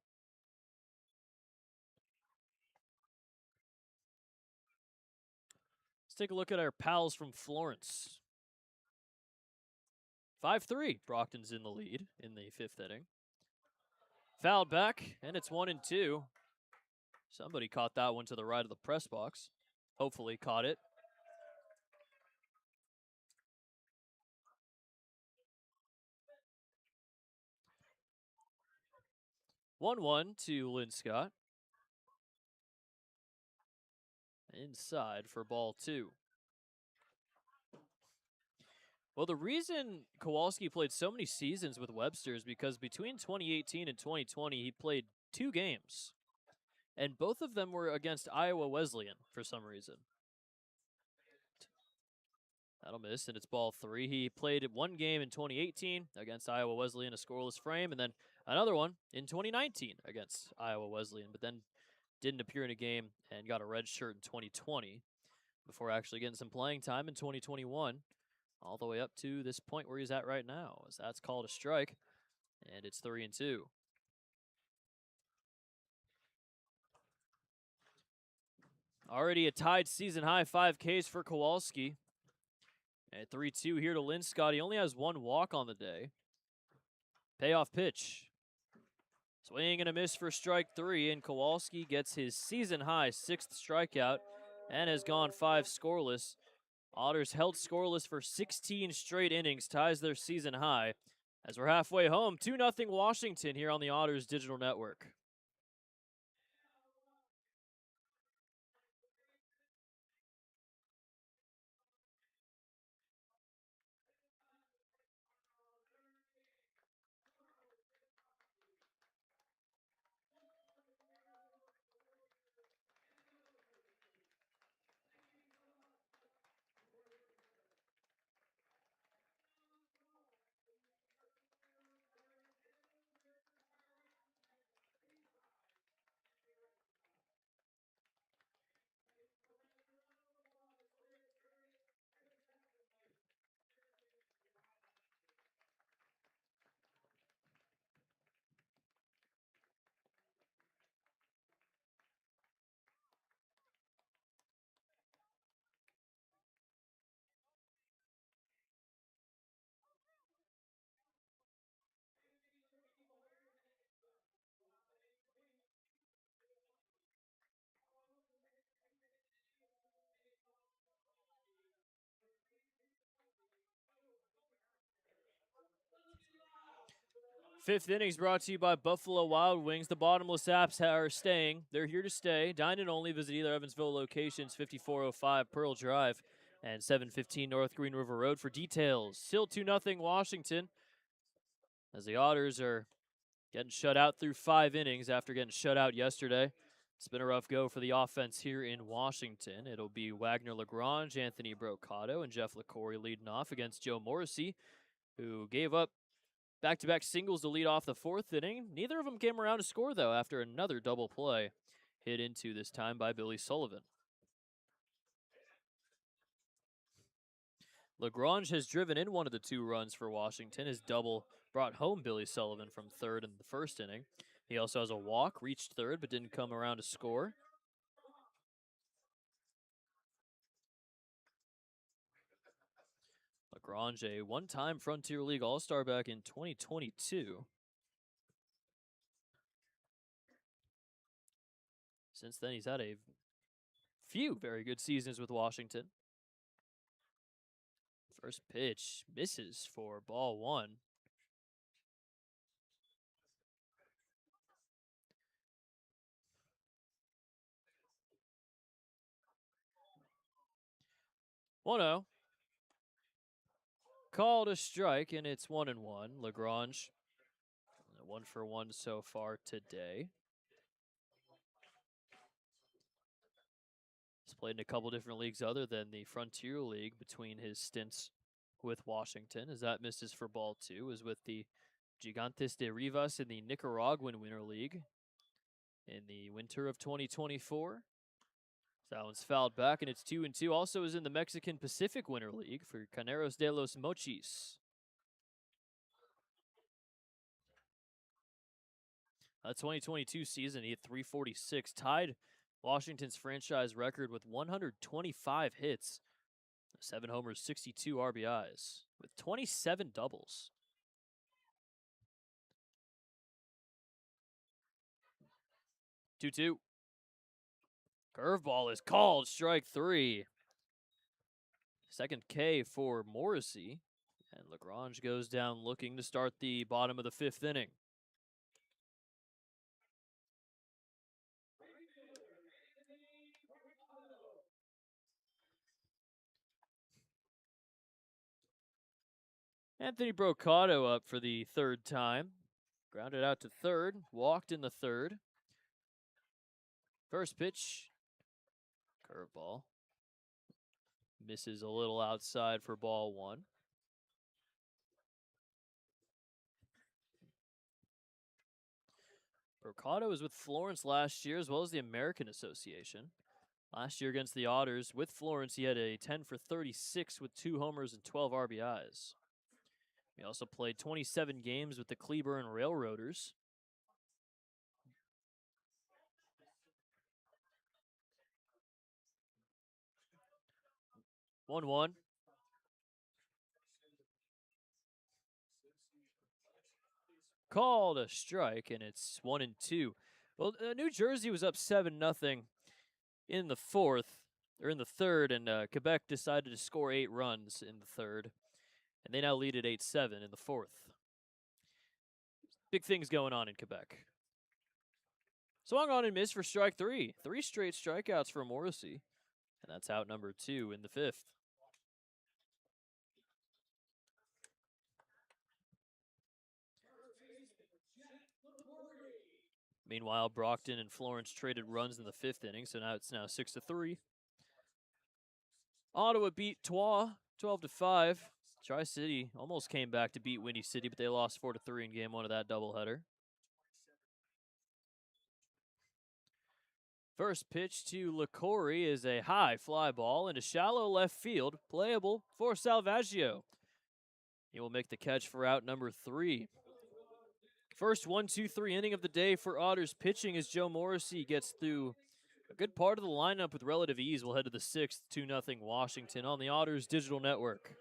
Let's take a look at our pals from Florence. 5-3. Brockton's in the lead in the 5th inning. Fouled back, and it's 1-2. Somebody caught that one to the right of the press box. Hopefully caught it. One to Linscott. Inside for ball 2. Well, the reason Kowalski played so many seasons with Webster is because between 2018 and 2020, he played 2 games. And both of them were against Iowa Wesleyan for some reason. That'll miss, and it's ball 3. He played 1 game in 2018 against Iowa Wesleyan, a scoreless frame, and then another one in 2019 against Iowa Wesleyan, but then didn't appear in a game and got a red shirt in 2020 before actually getting some playing time in 2021, all the way up to this point where he's at right now, as that's called a strike, and it's 3-2. Already a tied season high 5 Ks for Kowalski. At 3-2 here to Linscott. He only has 1 walk on the day. Payoff pitch. Swing and a miss for strike 3, and Kowalski gets his season high 6th strikeout and has gone 5 scoreless. Otters held scoreless for 16 straight innings, ties their season high. As we're halfway home, 2-0 Washington here on the Otters Digital Network. Fifth innings brought to you by Buffalo Wild Wings. The bottomless apps are staying. They're here to stay. Dine and only. Visit either Evansville locations, 5405 Pearl Drive and 715 North Green River Road for details. Still 2-0 Washington, as the Otters are getting shut out through 5 innings after getting shut out yesterday. It's been a rough go for the offense here in Washington. It'll be Wagner Lagrange, Anthony Brocato, and Jeff LaCory leading off against Joe Morrissey, who gave up back-to-back singles to lead off the fourth inning. Neither of them came around to score, though, after another double play hit into this time by Billy Sullivan. Lagrange has driven in one of the 2 runs for Washington. His double brought home Billy Sullivan from third in the first inning. He also has a walk, reached third, but didn't come around to score. Lagrange, a one-time Frontier League All-Star back in 2022. Since then, he's had a few very good seasons with Washington. First pitch misses for ball 1. One-0. Called a strike, and it's 1-1. Lagrange, 1 for 1 so far today. He's played in a couple different leagues other than the Frontier League between his stints with Washington. As that misses for ball 2, is with the Gigantes de Rivas in the Nicaraguan Winter League in the winter of 2024. That one's fouled back, and it's 2-2. Also is in the Mexican Pacific Winter League for Caneros de los Mochis. The 2022 season, he hit .346, tied Washington's franchise record with 125 hits, 7 homers, 62 RBIs, with 27 doubles. Two-two. Curveball is called, strike 3. Second K for Morrissey, and Lagrange goes down looking to start the bottom of the 5th inning. Anthony Brocato up for the 3rd time. Grounded out to 3rd, walked in the 3rd. First pitch, curveball. Misses a little outside for ball 1. Brocato was with Florence last year as well as the American Association. Last year against the Otters with Florence, he had a 10 for 36 with 2 homers and 12 RBIs. He also played 27 games with the Cleburne Railroaders. 1-1. Called a strike, and it's 1-2. Well, New Jersey was up 7-0 in the 4th, or in the 3rd, and Quebec decided to score 8 runs in the 3rd. And they now lead at 8-7 in the 4th. Big things going on in Quebec. Swung on and missed for strike 3. 3 straight strikeouts for Morrissey. And that's out number 2 in the 5th. Meanwhile, Brockton and Florence traded runs in the 5th inning, so now it's 6-3. Ottawa beat Troyes 12-5. Tri-City almost came back to beat Windy City, but they lost 4-3 in game 1 of that doubleheader. First pitch to LaCory is a high fly ball into shallow left field, playable for Salvaggio. He will make the catch for out number 3. First 1-2-3 inning of the day for Otters pitching as Joe Morrissey gets through a good part of the lineup with relative ease. We'll head to the 6th, 2-0 Washington on the Otters Digital Network.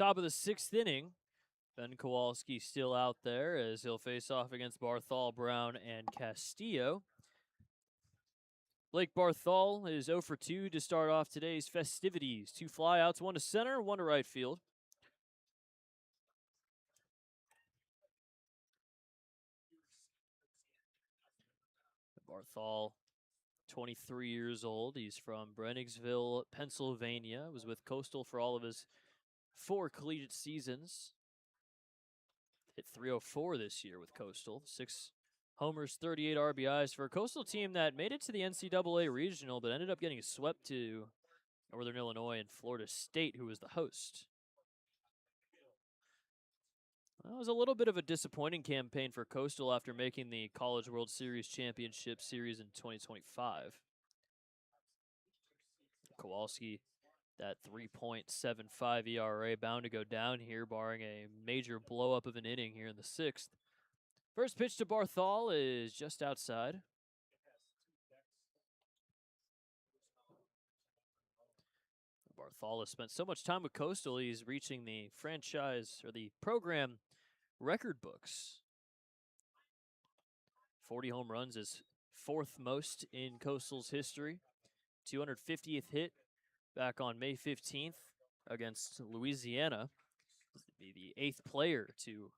Top of the 6th inning. Ben Kowalski still out there as he'll face off against Barthol, Brown, and Castillo. Blake Barthol is 0 for 2 to start off today's festivities. 2 flyouts, 1 to center, 1 to right field. Barthol, 23 years old. He's from Brennigsville, Pennsylvania. Was with Coastal for all of his 4 collegiate seasons. Hit .304 this year with Coastal. 6 homers, 38 RBIs for a Coastal team that made it to the NCAA regional, but ended up getting swept to Northern Illinois and Florida State, who was the host. That was a little bit of a disappointing campaign for Coastal after making the College World Series Championship Series in 2025. Kowalski, that 3.75 ERA, bound to go down here, barring a major blow-up of an inning here in the 6th. First pitch to Barthol is just outside. Barthol has spent so much time with Coastal, he's reaching the franchise or the program record books. 40 home runs is 4th most in Coastal's history. 250th hit back on May 15th against Louisiana. He'll be the 8th player to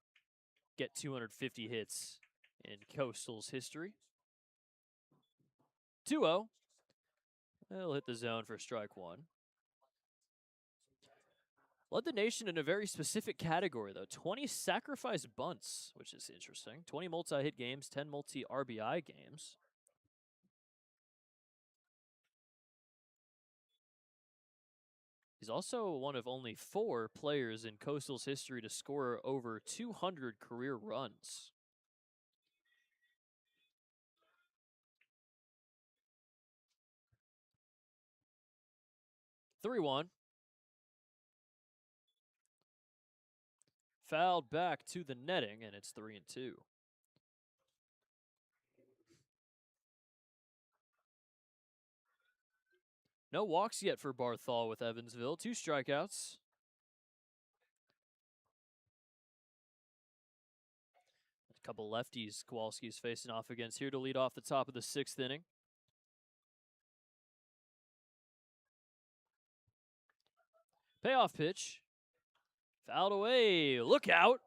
get 250 hits in Coastal's history. 2-0. He'll hit the zone for strike 1. Led the nation in a very specific category, though. 20 sacrifice bunts, which is interesting. 20 multi-hit games, 10 multi-RBI games. He's also one of only 4 players in Coastal's history to score over 200 career runs. (3-1). Fouled back to the netting, and it's 3-2. No walks yet for Barthol with Evansville. 2 strikeouts. A couple lefties Kowalski's facing off against here to lead off the top of the 6th inning. Payoff pitch. Fouled away. Look out.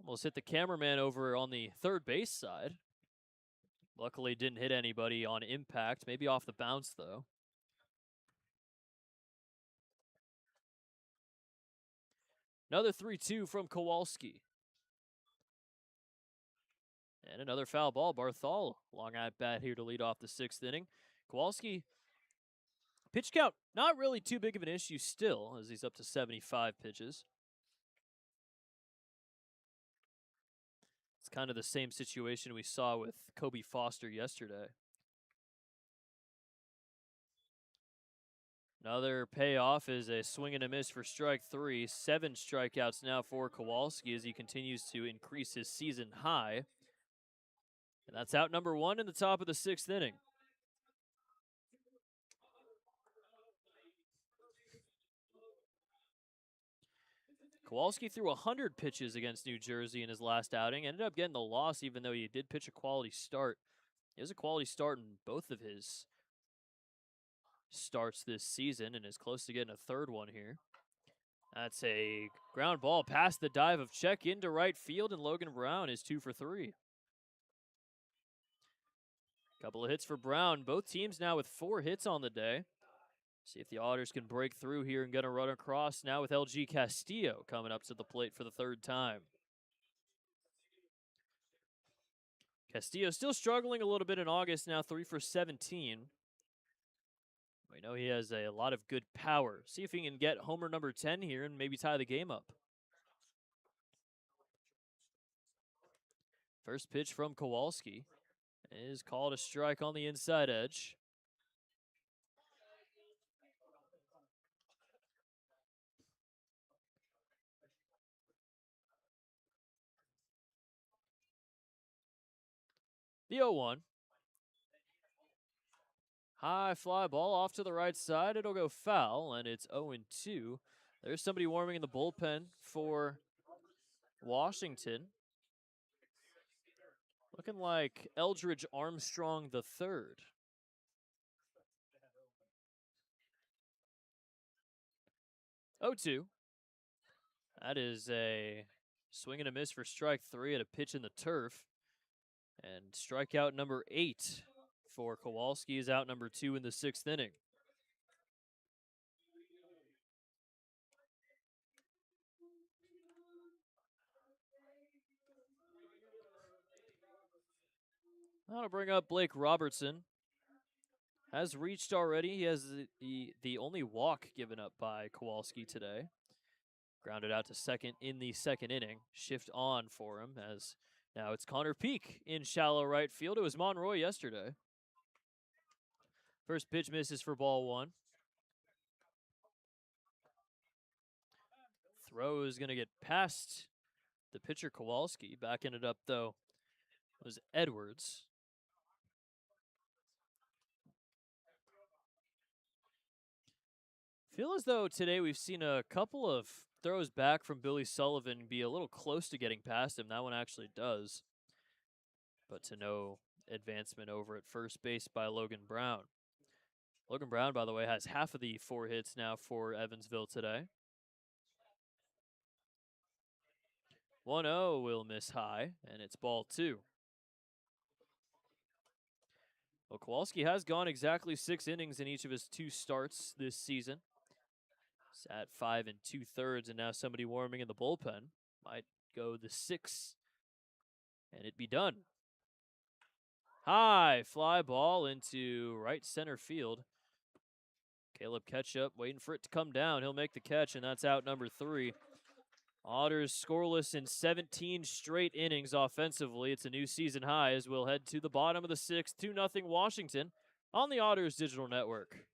Almost hit the cameraman over on the third base side. Luckily didn't hit anybody on impact. Maybe off the bounce, though. Another 3-2 from Kowalski. And another foul ball. Barthol, long at bat here to lead off the 6th inning. Kowalski, pitch count, not really too big of an issue still, as he's up to 75 pitches. It's kind of the same situation we saw with Kobe Foster yesterday. Another payoff is a swing and a miss for strike 3. 7 strikeouts now for Kowalski as he continues to increase his season high. And that's out number 1 in the top of the 6th inning. Kowalski threw 100 pitches against New Jersey in his last outing. Ended up getting the loss even though he did pitch a quality start. He has a quality start in both of his starts this season and is close to getting a 3rd one here. That's a ground ball past the dive of Check into right field, and Logan Brown is 2 for 3. Couple of hits for Brown. Both teams now with 4 hits on the day. See if the Otters can break through here and get a run across now with LG Castillo coming up to the plate for the 3rd time. Castillo still struggling a little bit in August now, 3 for 17. We know he has a lot of good power. See if he can get homer number 10 here and maybe tie the game up. First pitch from Kowalski is called a strike on the inside edge. The 0-1. High fly ball off to the right side. It'll go foul, and it's 0-2. There's somebody warming in the bullpen for Washington. Looking like Eldridge Armstrong the third. 0-2. That is a swing and a miss for strike 3 at a pitch in the turf. And strikeout number 8 for Kowalski is out number 2 in the 6th inning. That'll bring up Blake Robertson. Has reached already. He has the only walk given up by Kowalski today. Grounded out to second in the 2nd inning. Shift on for him as now it's Connor Peak in shallow right field. It was Monroy yesterday. First pitch misses for ball 1. Throw is going to get past the pitcher Kowalski. Backing it up, though, was Edwards. Feel as though today we've seen a couple of throws back from Billy Sullivan be a little close to getting past him. That one actually does. But to no advancement over at first base by Logan Brown. Logan Brown, by the way, has half of the 4 hits now for Evansville today. 1-0 will miss high, and it's ball 2. Well, Kowalski has gone exactly 6 innings in each of his 2 starts this season. He's at 5 2/3, and now somebody warming in the bullpen might go the 6, and it'd be done. High fly ball into right center field. Caleb Ketchup waiting for it to come down. He'll make the catch, and that's out number 3. Otters scoreless in 17 straight innings offensively. It's a new season high as we'll head to the bottom of the 6th, 2-0 Washington on the Otters Digital Network.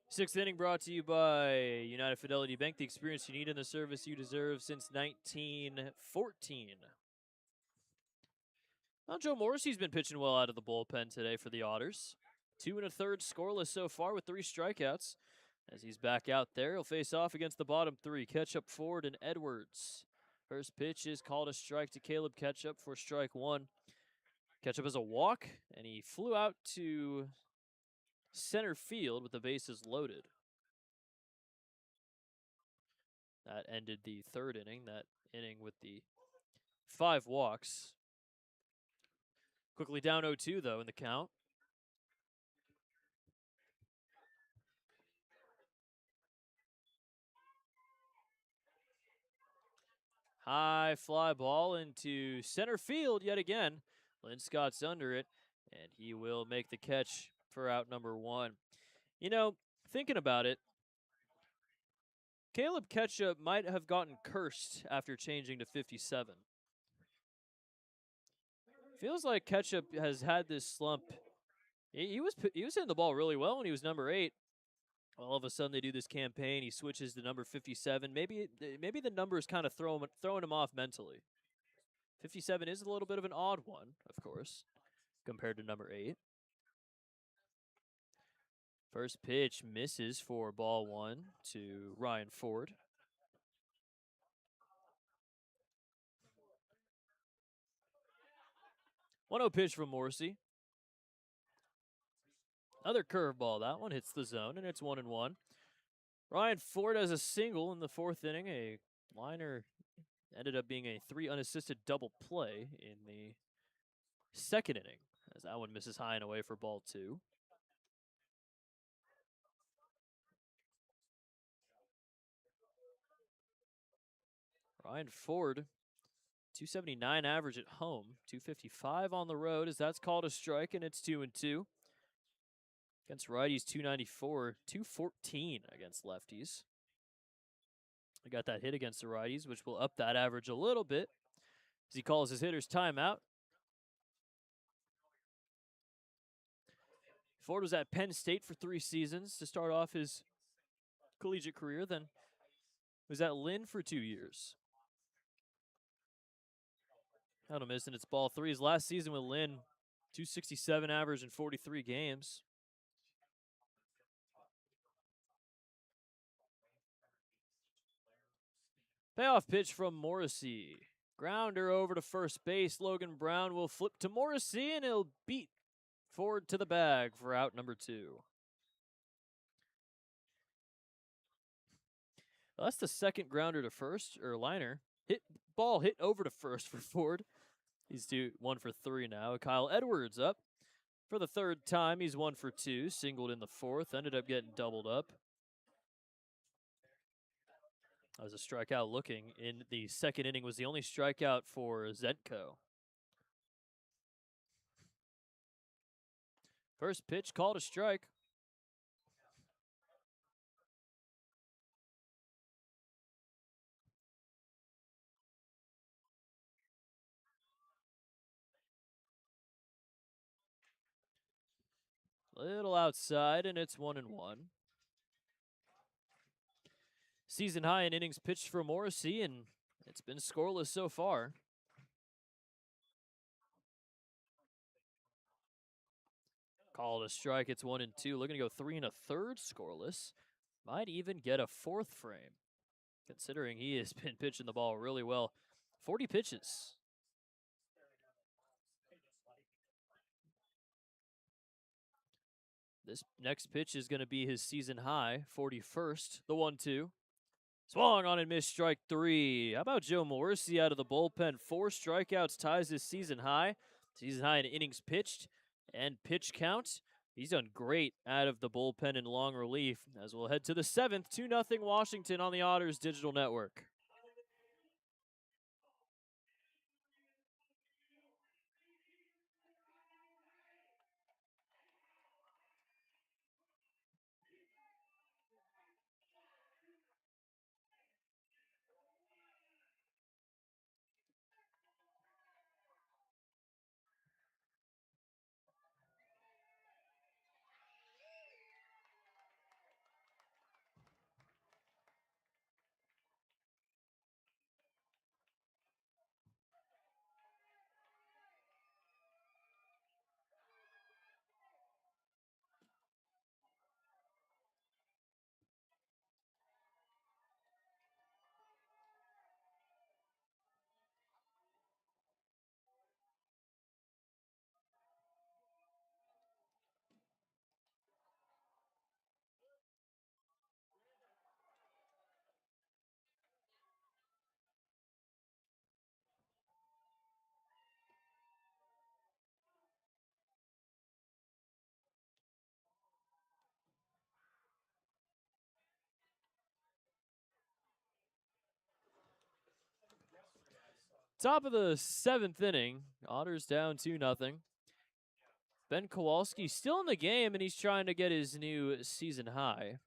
Sixth inning brought to you by United Fidelity Bank, the experience you need and the service you deserve since 1914. Well, Joe Morrissey's been pitching well out of the bullpen today for the Otters. 2 1/3 scoreless so far with 3 strikeouts. As he's back out there, he'll face off against the bottom 3, Ketchup, Ford, and Edwards. First pitch is called a strike to Caleb Ketchup for strike 1. Ketchup has a walk, and he flew out to center field with the bases loaded. That ended the 3rd inning, that inning with the 5 walks. Quickly down 0-2, though, in the count. High fly ball into center field yet again. Lynn Scott's under it, and he will make the catch for out number 1. You know, thinking about it, Caleb Ketchup might have gotten cursed after changing to 57. Feels like Ketchup has had this slump. He was hitting the ball really well when he was number 8. All of a sudden, they do this campaign. He switches to number 57. Maybe the numbers kind of throwing him off mentally. 57 is a little bit of an odd one, of course, compared to number 8. First pitch misses for ball 1 to Ryan Ford. 1-0 pitch from Morrissey. Another curveball. That one hits the zone, and it's 1-1. Ryan Ford has a single in the 4th inning. A liner ended up being a 3 unassisted double play in the 2nd inning, as that one misses high and away for ball 2. Ryan Ford, 279 average at home, 255 on the road, as that's called a strike, and it's 2-2. Against righties, 294, 214 against lefties. I got that hit against the righties, which will up that average a little bit as he calls his hitter's timeout. Ford was at Penn State for 3 seasons to start off his collegiate career, then was at Lynn for 2 years. Had him missing. It's ball 3. His last season with Lynn, 267 average in 43 games. Payoff pitch from Morrissey. Grounder over to first base. Logan Brown will flip to Morrissey, and he'll beat Ford to the bag for out number 2. Well, that's the second grounder to first, or liner. Ball hit over to first for Ford. He's 1 for 3 now. Kyle Edwards up for the 3rd time. He's 1 for 2. Singled in the 4th. Ended up getting doubled up. That was a strikeout looking in the 2nd inning. Was the only strikeout for Zentko. First pitch called a strike. Little outside, and it's 1-1. Season high in innings pitched for Morrissey, and it's been scoreless so far. Called a strike. It's 1-2. Looking to go 3 1/3 scoreless. Might even get a 4th frame, considering he has been pitching the ball really well. 40 pitches. This next pitch is going to be his season high, 41st, the 1-2. Swung on and missed, strike 3. How about Joe Morrissey out of the bullpen? 4 strikeouts, ties his season high. Season high in innings pitched and pitch count. He's done great out of the bullpen in long relief, as we'll head to the 7th, 2-0 Washington on the Otters Digital Network. Top of the 7th inning, Otters down 2-0. Ben Kowalski still in the game, and he's trying to get his new season high.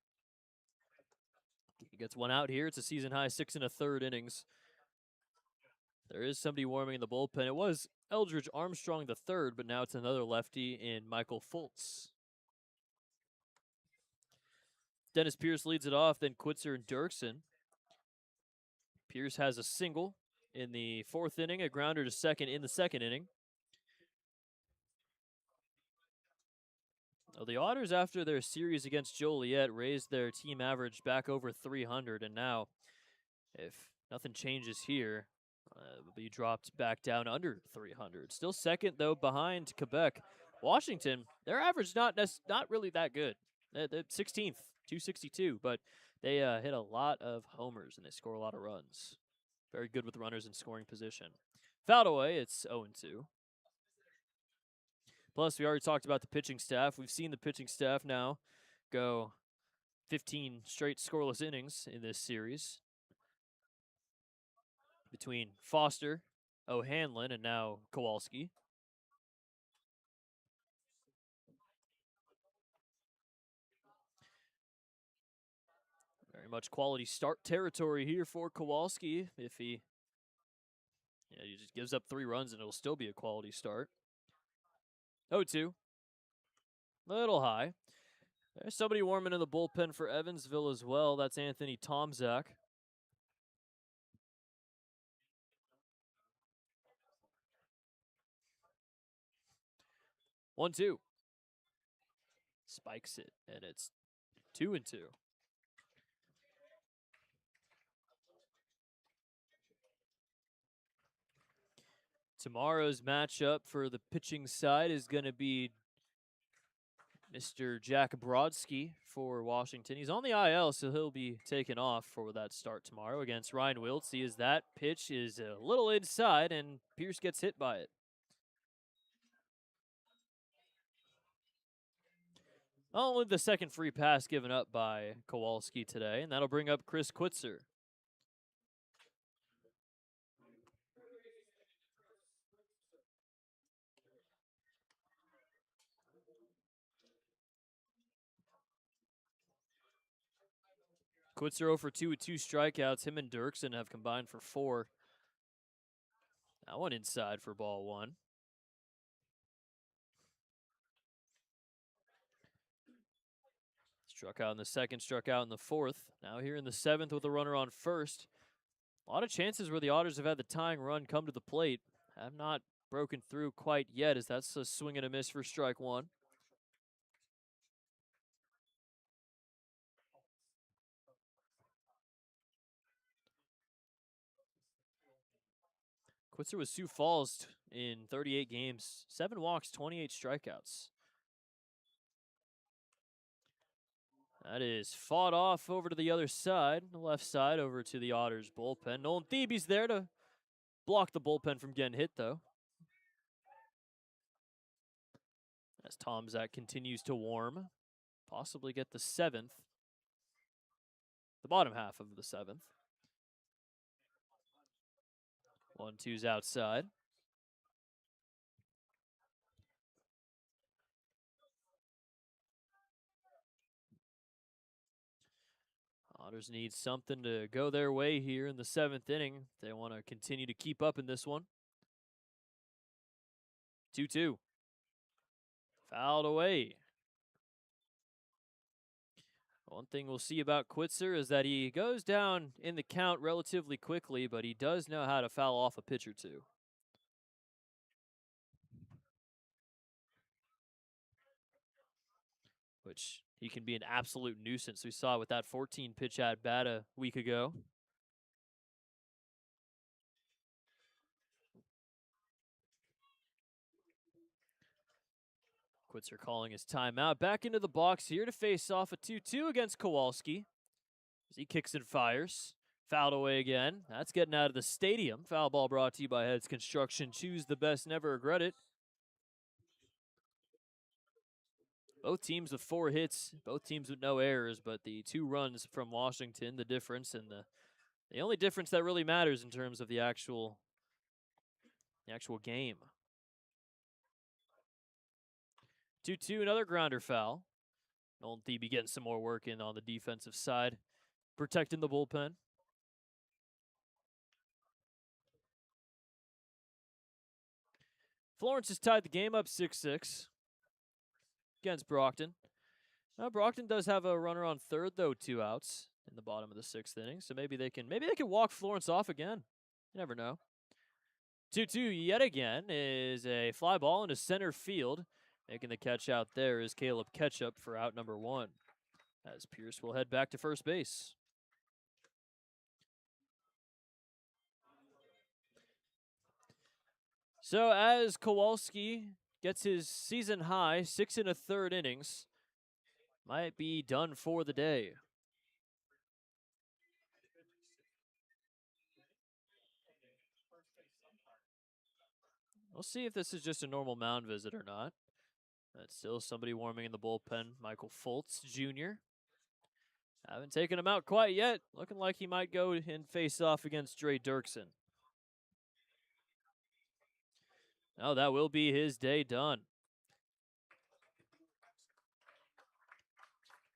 Gets one out here. It's a season high 6 1/3 innings. There is somebody warming in the bullpen. It was Eldridge Armstrong the third, but now it's another lefty in Michael Fultz. Dennis Pierce leads it off, then Quitzer and Dirksen. Pierce has a single in the 4th inning, a grounder to second in the 2nd inning. Well, the Otters, after their series against Joliet, raised their team average back over 300, and now, if nothing changes here, will be dropped back down under 300. Still second, though, behind Quebec. Washington, their average not really that good. They're 16th, 262, but they hit a lot of homers, and they score a lot of runs. Very good with runners in scoring position. Fouled away, it's 0-2. Plus, we already talked about the pitching staff. We've seen the pitching staff now go 15 straight scoreless innings in this series. Between Foster, O'Hanlon, and now Kowalski. Very much quality start territory here for Kowalski. If he just gives up 3 runs and it'll still be a quality start. 0-2. Little high. There's somebody warming in the bullpen for Evansville as well. That's Anthony Tomczak. One, 2. Spikes it, and it's 2-2. Tomorrow's matchup for the pitching side is going to be Mr. Jack Brodsky for Washington. He's on the IL, so he'll be taken off for that start tomorrow against Ryan Wiltsey, as that pitch is a little inside, and Pierce gets hit by it. Only the second free pass given up by Kowalski today, and that'll bring up Chris Quitzer. Quitzer 0 for 2 with 2 strikeouts. Him and Dirksen have combined for 4. That one inside for ball 1. Struck out in the 2nd, struck out in the 4th. Now here in the 7th with a runner on first. A lot of chances where the Otters have had the tying run come to the plate. Have not broken through quite yet, as that's a swing and a miss for strike 1. Quitzer with Sioux Falls in 38 games, 7 walks, 28 strikeouts. That is fought off over to the other side, the left side, over to the Otters bullpen. Nolan Thebe's there to block the bullpen from getting hit, though. As Tomczak continues to warm, possibly get the 7th, the bottom half of the 7th. 1-2's outside. Otters need something to go their way here in the 7th inning. They want to continue to keep up in this one. 2-2. Fouled away. One thing we'll see about Quitzer is that he goes down in the count relatively quickly, but he does know how to foul off a pitch or two. Which he can be an absolute nuisance. We saw with that 14 pitch at bat a week ago. Quitzer calling his timeout. Back into the box here to face off a 2-2 against Kowalski. As he kicks and fires. Fouled away again. That's getting out of the stadium. Foul ball brought to you by Heads Construction. Choose the best, never regret it. Both teams with 4 hits, both teams with no errors, but the 2 runs from Washington, the difference, and the only difference that really matters in terms of the actual game. 2-2, another grounder foul. Nolan Thebe getting some more work in on the defensive side. protecting the bullpen. Florence has tied the game up 6-6 against Brockton. Now, Brockton does have a runner on third, though, 2 outs in the bottom of the 6th inning. So maybe they can walk Florence off again. You never know. 2-2 yet again is a fly ball into center field. Making the catch out there is Caleb Ketchup for out number 1. As Pierce will head back to first base. So as Kowalski gets his season high 6 1/3 innings, might be done for the day. We'll see if this is just a normal mound visit or not. That's still somebody warming in the bullpen, Michael Fultz Jr. Haven't taken him out quite yet. Looking like he might go and face off against Dre Dirksen. Oh, that will be his day done.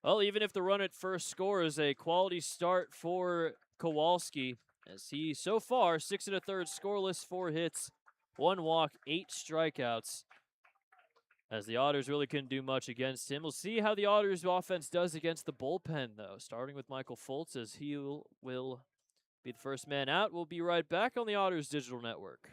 Well, even if the run at first scores, a quality start for Kowalski, as he so far 6 1/3 scoreless, 4 hits, 1 walk, 8 strikeouts. As the Otters really couldn't do much against him. We'll see how the Otters offense does against the bullpen, though. Starting with Michael Fultz, as he will be the first man out. We'll be right back on the Otters Digital Network.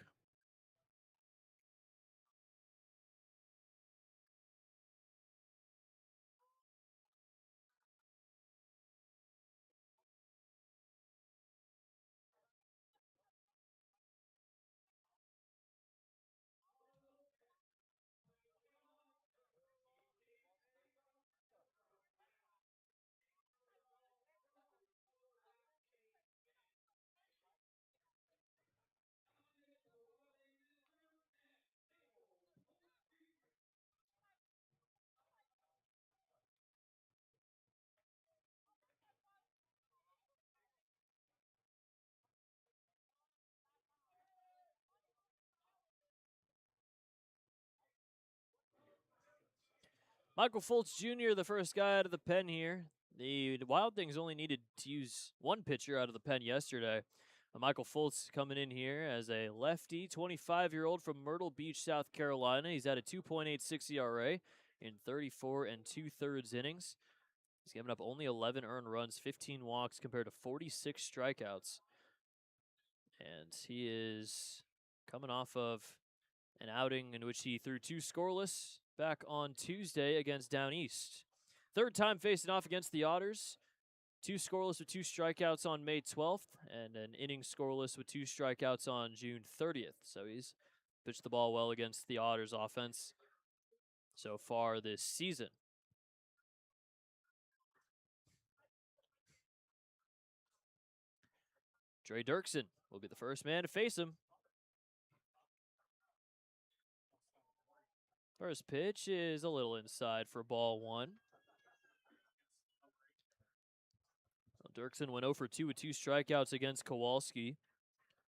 Michael Fultz Jr., the first guy out of the pen here. The Wild Things only needed to use 1 pitcher out of the pen yesterday. Michael Fultz coming in here as a lefty, 25-year-old from Myrtle Beach, South Carolina. He's at a 2.86 ERA in 34 2/3 innings. He's given up only 11 earned runs, 15 walks compared to 46 strikeouts. And he is coming off of an outing in which he threw 2 scoreless back on Tuesday against Down East. Third time facing off against the Otters. 2 scoreless with 2 strikeouts on May 12th, and an inning scoreless with 2 strikeouts on June 30th. So he's pitched the ball well against the Otters offense so far this season. Dre Dirksen will be the first man to face him. First pitch is a little inside for ball 1. Well, Dirksen went 0 for 2 with 2 strikeouts against Kowalski.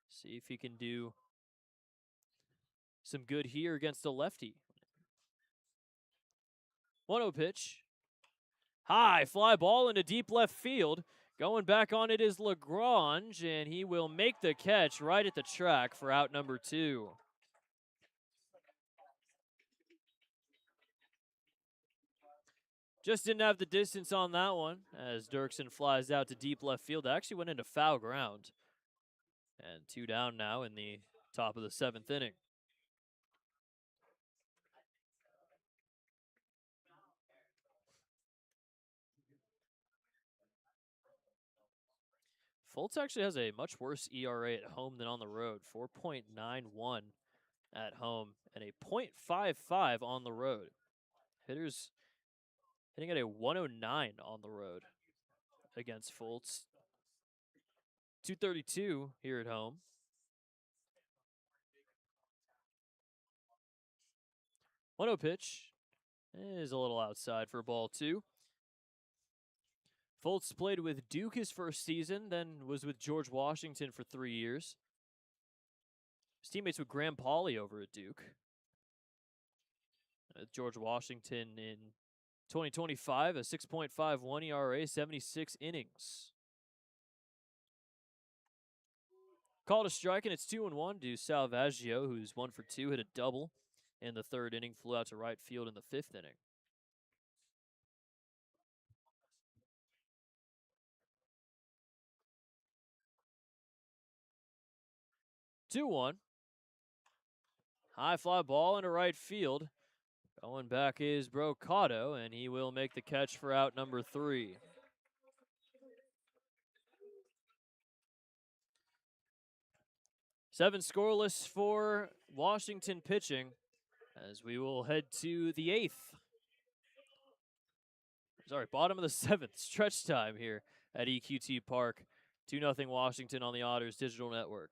See if he can do some good here against a lefty. 1-0 pitch. High fly ball into deep left field. Going back on it is Lagrange, and he will make the catch right at the track for out number 2. Just didn't have the distance on that one as Dirksen flies out to deep left field. It actually went into foul ground. And 2 down now in the top of the 7th inning. Fultz actually has a much worse ERA at home than on the road, 4.91 at home and a .55 on the road. Hitters hitting at a 109 on the road against Fultz. 232 here at home. 1-0 pitch is a little outside for ball 2. Fultz played with Duke his first season, then was with George Washington for 3 years. His teammates with Graham Pauley over at Duke. George Washington in 2025, a 6.51 ERA, 76 innings. Called a strike, and it's 2-1 to Salvaggio, who's 1 for 2, hit a double in the third inning, flew out to right field in the fifth inning. Two one. High fly ball into right field. Going back is Brocado, and he will make the catch for out number 3. Seven scoreless for Washington pitching as we will head to the 8th. Sorry, bottom of the 7th, stretch time here at EQT Park. 2-0 Washington on the Otters Digital Network.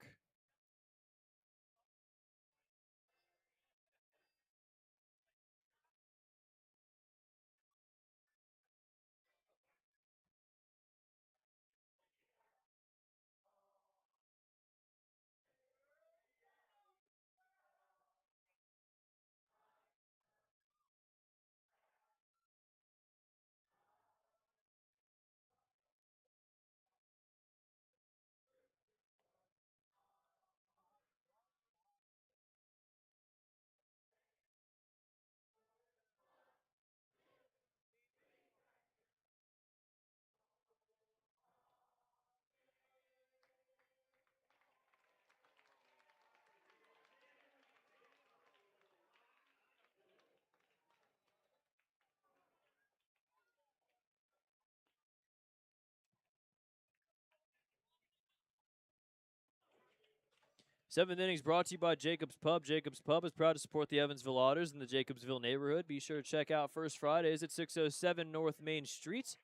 Seventh innings brought to you by Jacobs Pub. Jacobs Pub is proud to support the Evansville Otters in the Jacobsville neighborhood. Be sure to check out First Fridays at 607 North Main Street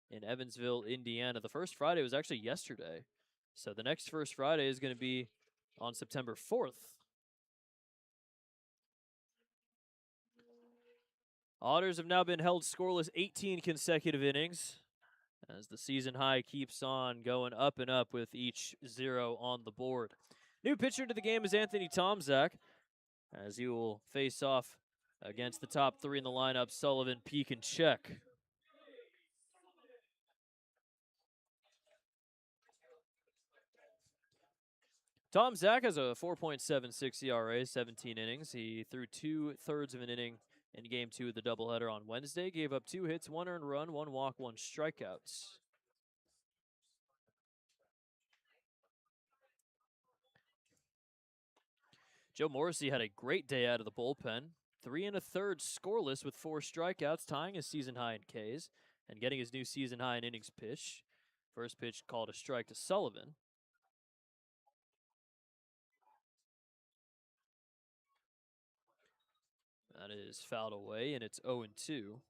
in Evansville, Indiana. The first Friday was actually yesterday. So the next First Friday is going to be on September 4th. Otters have now been held scoreless 18 consecutive innings as the season high keeps on going up and up with each 0 on the board. New pitcher to the game is Anthony Tomczak, as he will face off against the top 3 in the lineup, Sullivan, Peak, and Check. Tomczak has a 4.76 ERA, 17 innings. He threw 2/3 of an inning in Game 2 of the doubleheader on Wednesday, gave up 2 hits, 1 earned run, 1 walk, 1 strikeouts. Joe Morrissey had a great day out of the bullpen. 3 1/3 scoreless with 4 strikeouts, tying his season high in Ks and getting his new season high in innings pitched. First pitch called a strike to Sullivan. That is fouled away, and it's 0-2.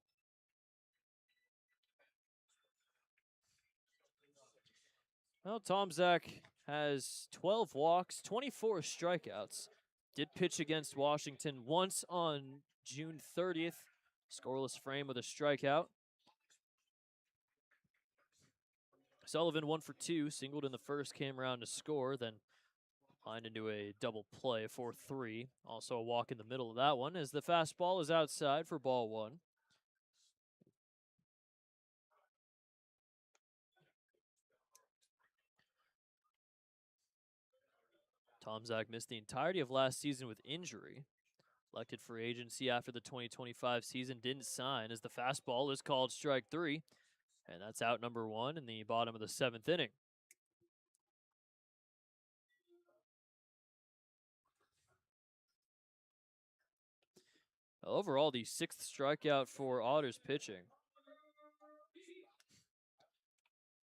Well, Tomczak has 12 walks, 24 strikeouts. Did pitch against Washington once on June 30th. Scoreless frame with a strikeout. Sullivan 1 for 2, singled in the first, came around to score, then lined into a double play, 4-3. Also a walk in the middle of that one as the fastball is outside for ball 1. Tomczak missed the entirety of last season with injury. Elected free agency after the 2025 season, didn't sign as the fastball is called strike 3. And that's out number 1 in the bottom of the 7th inning. Overall, the 6th strikeout for Otters pitching.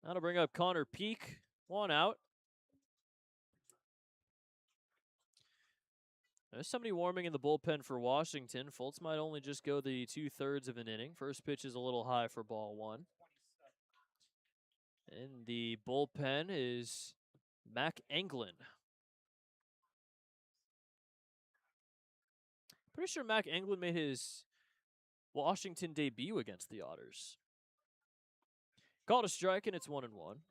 That'll bring up Connor Peak. 1 out. There's somebody warming in the bullpen for Washington. Fultz might only just go the 2/3 of an inning. First pitch is a little high for ball 1. In the bullpen is Mac Anglin. Pretty sure Mac Anglin made his Washington debut against the Otters. Called a strike, and it's 1-1.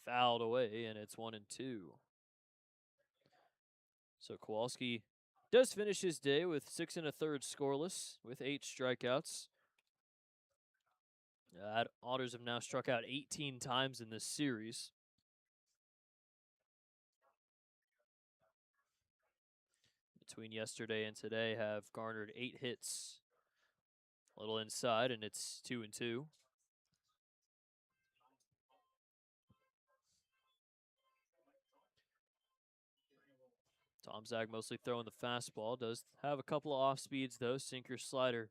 Fouled away, and it's 1-2. So Kowalski does finish his day with 6 1/3 scoreless with 8 strikeouts. Otters have now struck out 18 times in this series. Between yesterday and today have garnered 8 hits. A little inside, and it's 2-2. Tom Zach mostly throwing the fastball. Does have a couple of off speeds though. Sinker, slider,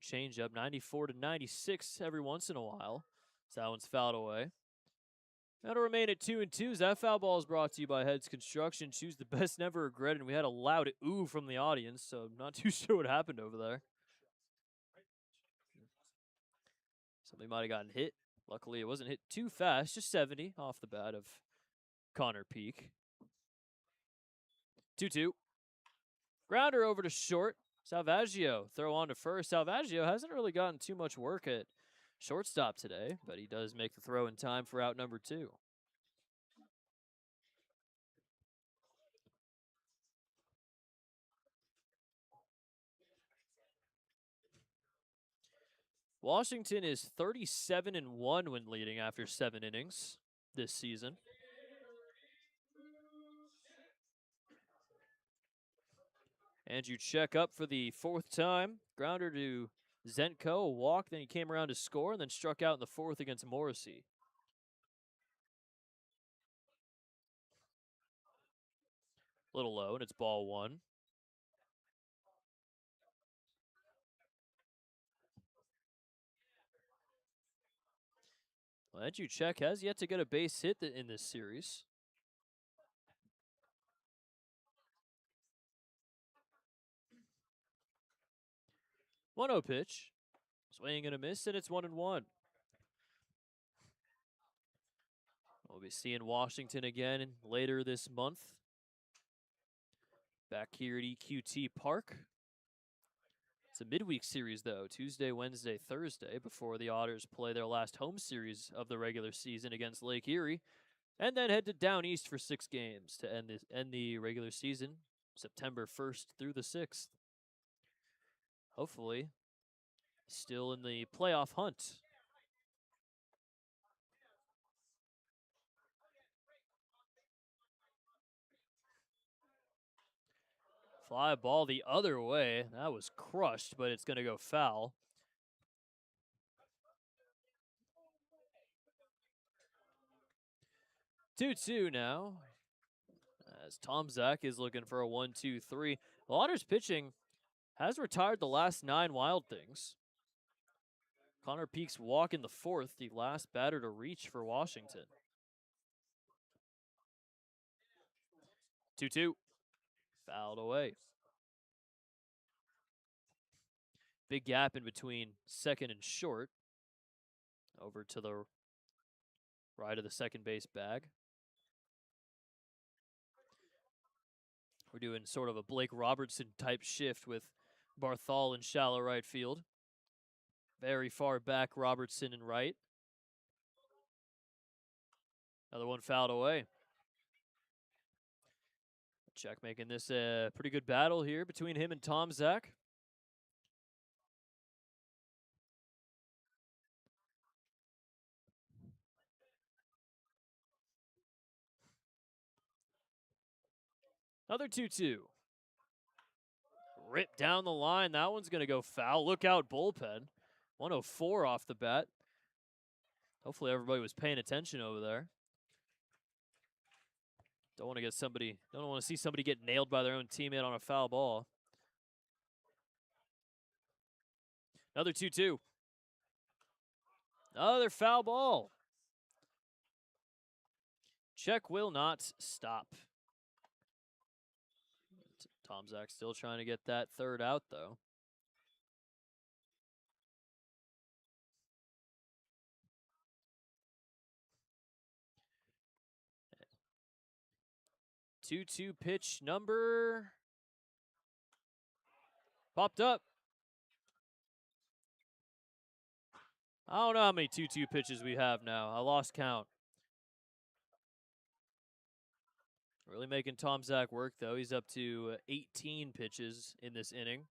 changeup. 94 to 96 every once in a while. So that one's fouled away. That'll remain at 2-2. That foul ball is brought to you by Heads Construction. Choose the best, never regret. And we had a loud ooh from the audience, so I'm not too sure what happened over there. Somebody might have gotten hit. Luckily, it wasn't hit too fast. Just 70 off the bat of Connor Peak. 2-2. Grounder over to short. Salvaggio throw on to first. Salvaggio hasn't really gotten too much work at shortstop today, but he does make the throw in time for out number 2. Washington is 37-1 when leading after 7 innings this season. Andrew check up for the 4th time. Grounder to Zenko, a walk, then he came around to score and then struck out in the 4th against Morrissey. A little low, and it's ball 1. Well, Andrew Check has yet to get a base hit in this series. 1-0 pitch. Swing and a miss, and it's 1-1. We'll be seeing Washington again later this month. Back here at EQT Park. It's a midweek series, though. Tuesday, Wednesday, Thursday, before the Otters play their last home series of the regular season against Lake Erie. And then head to Down East for 6 games to end the regular season, September 1st through the 6th. Hopefully, still in the playoff hunt. Fly ball the other way. That was crushed, but it's going to go foul. Two-two now. As Tom Zach is looking for a 1-2-3. The Otters pitching has retired the last 9 Wild Things. Connor Peak's walk in the 4th, the last batter to reach for Washington. 2-2. Fouled away. Big gap in between second and short. Over to the right of the second base bag. We're doing sort of a Blake Robertson type shift with Barthol in shallow right field. Very far back, Robertson in right. Another one fouled away. Check making this a pretty good battle here between him and Tom Zach. Another 2-2. Rip down the line. That one's going to go foul. Look out, bullpen. 104 off the bat. Hopefully everybody was paying attention over there. Don't want to see somebody get nailed by their own teammate on a foul ball. Another 2-2. Another foul ball. Check will not stop. Tom Zach still trying to get that 3rd out, though. Two-two pitch number. Popped up. I don't know how many 2-2 pitches we have now. I lost count. Really making Tom Zach work, though. He's up to 18 pitches in this inning.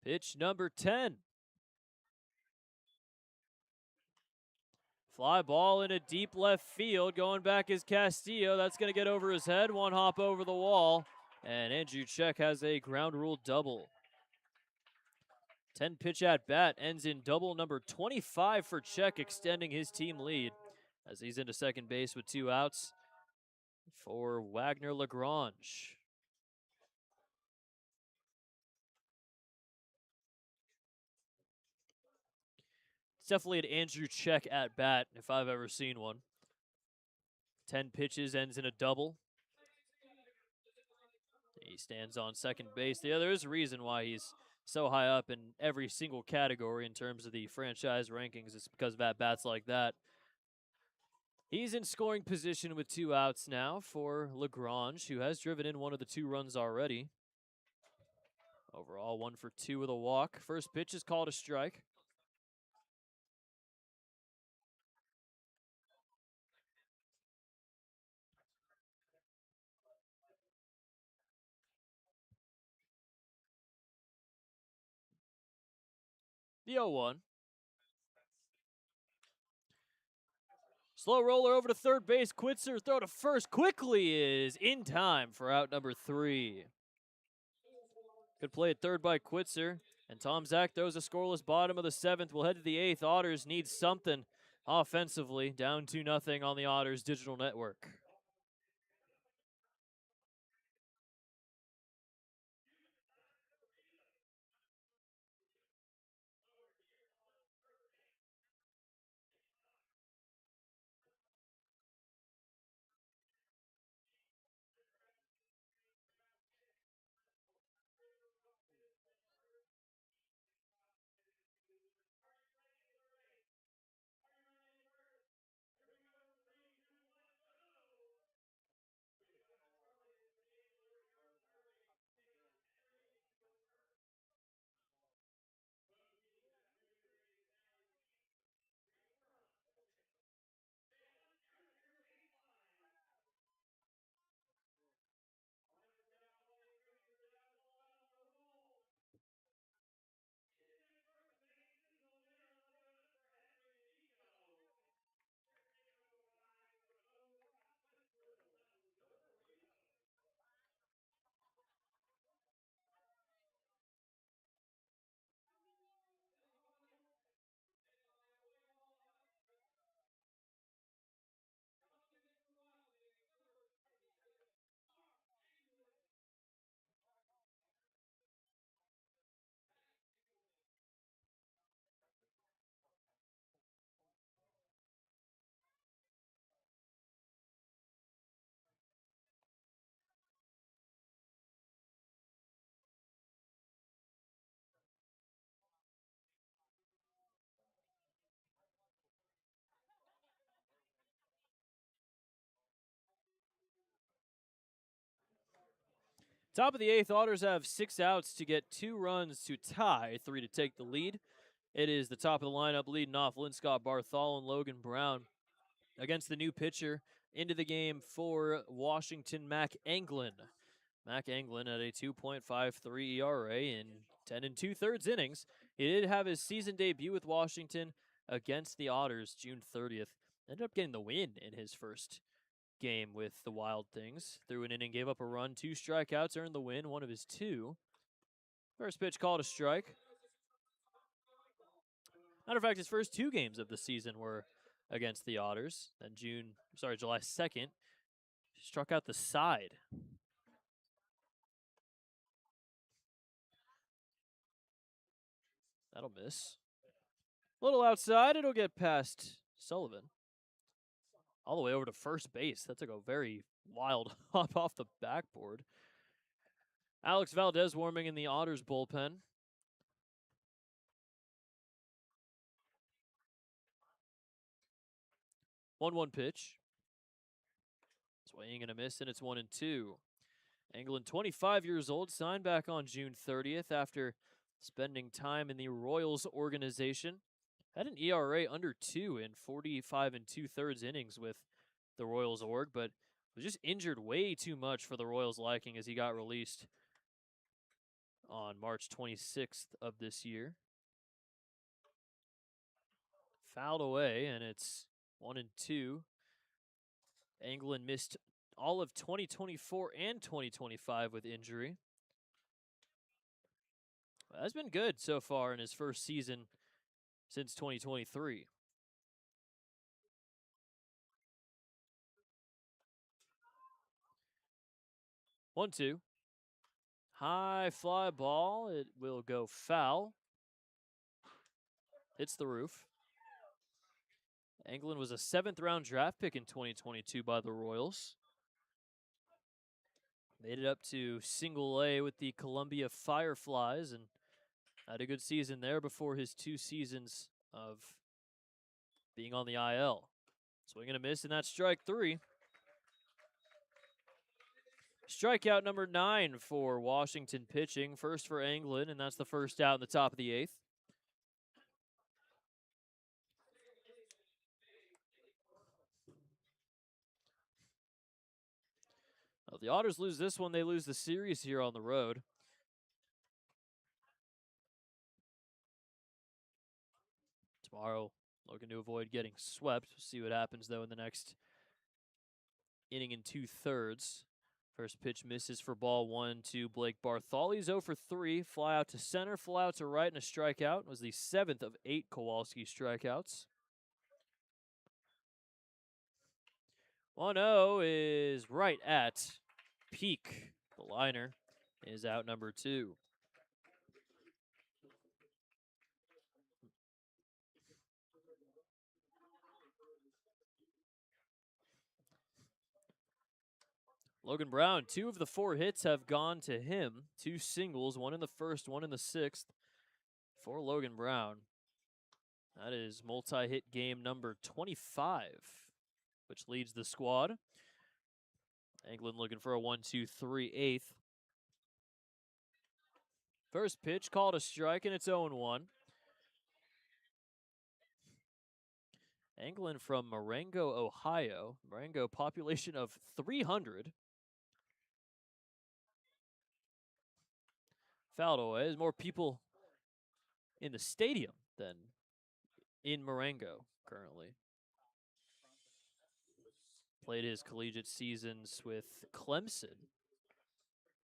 Pitch number 10. Fly ball in a deep left field. Going back is Castillo. That's going to get over his head. One hop over the wall. And Andrew Check has a ground rule double. 10 pitch at bat ends in double number 25 for Check, extending his team lead as he's into second base with 2 outs for Wagner Lagrange. It's definitely an Andrew Check at bat if I've ever seen one. 10 pitches ends in a double. He stands on second base. Yeah, there is a reason why he's so high up in every single category in terms of the franchise rankings. It's because of at-bats like that. He's in scoring position with 2 outs now for Lagrange, who has driven in one of the 2 runs already. Overall, 1 for 2 with a walk. First pitch is called a strike. The 0-1. Slow roller over to third base. Quitzer throw to first quickly is in time for out number 3. Good play at third by Quitzer. And Tom Zach throws a scoreless bottom of the 7th. We'll head to the 8th. Otters need something offensively. Down 2-0 on the Otters digital network. Top of the 8th, Otters have 6 outs to get 2 runs to tie, 3 to take the lead. It is the top of the lineup leading off Linscott Barthol and Logan Brown against the new pitcher into the game for Washington, Mac Anglin. Mac Anglin at a 2.53 ERA in 10 2/3 innings. He did have his season debut with Washington against the Otters June 30th. Ended up getting the win in his first game with the Wild Things. Threw an inning, gave up a run, 2 strikeouts, earned the win, one of his 2. First pitch called a strike. Matter of fact, his first 2 games of the season were against the Otters. Then July 2nd, struck out the side. That'll miss. A little outside, it'll get past Sullivan. All the way over to first base. That took a very wild hop off the backboard. Alex Valdez warming in the Otters bullpen. 1-1 pitch. Swing and a miss, and it's 1-2. Anglin, 25 years old, signed back on June 30th after spending time in the Royals organization. Had an ERA under 2 in 45 and 2/3 innings with the Royals org, but was just injured way too much for the Royals' liking as he got released on March 26th of this year. Fouled away, and it's 1-2. Anglin missed all of 2024 and 2025 with injury. That's been good so far in his first season since 2023. 1-2. High fly ball. It will go foul. Hits the roof. Anglin was a 7th-round draft pick in 2022 by the Royals. Made it up to single A with the Columbia Fireflies and had a good season there before his 2 seasons of being on the IL. Swing and a miss, and that's strike 3. Strikeout number 9 for Washington pitching. First for Anglin, and that's the first out in the top of the 8th. Well, the Otters lose this one, they lose the series here on the road. Tomorrow, looking to avoid getting swept. We'll see what happens, though, in the next inning and 2/3. First pitch misses for ball 1 to Blake Bartholdy's 0 for 3. Fly out to center, fly out to right, and a strikeout. It was the 7th of 8 Kowalski strikeouts. 1-0 is right at peak. The liner is out number 2. Logan Brown, 2 of the 4 hits have gone to him. 2 singles, 1 in the first, 1 in the 6th for Logan Brown. That is multi-hit game number 25, which leads the squad. Anglin looking for a 1-2-3/8. First pitch called a strike, and it's 0-1. Anglin from Marengo, Ohio. Marengo, population of 300. Fouled away. There's more people in the stadium than in Marengo currently. Played his collegiate seasons with Clemson.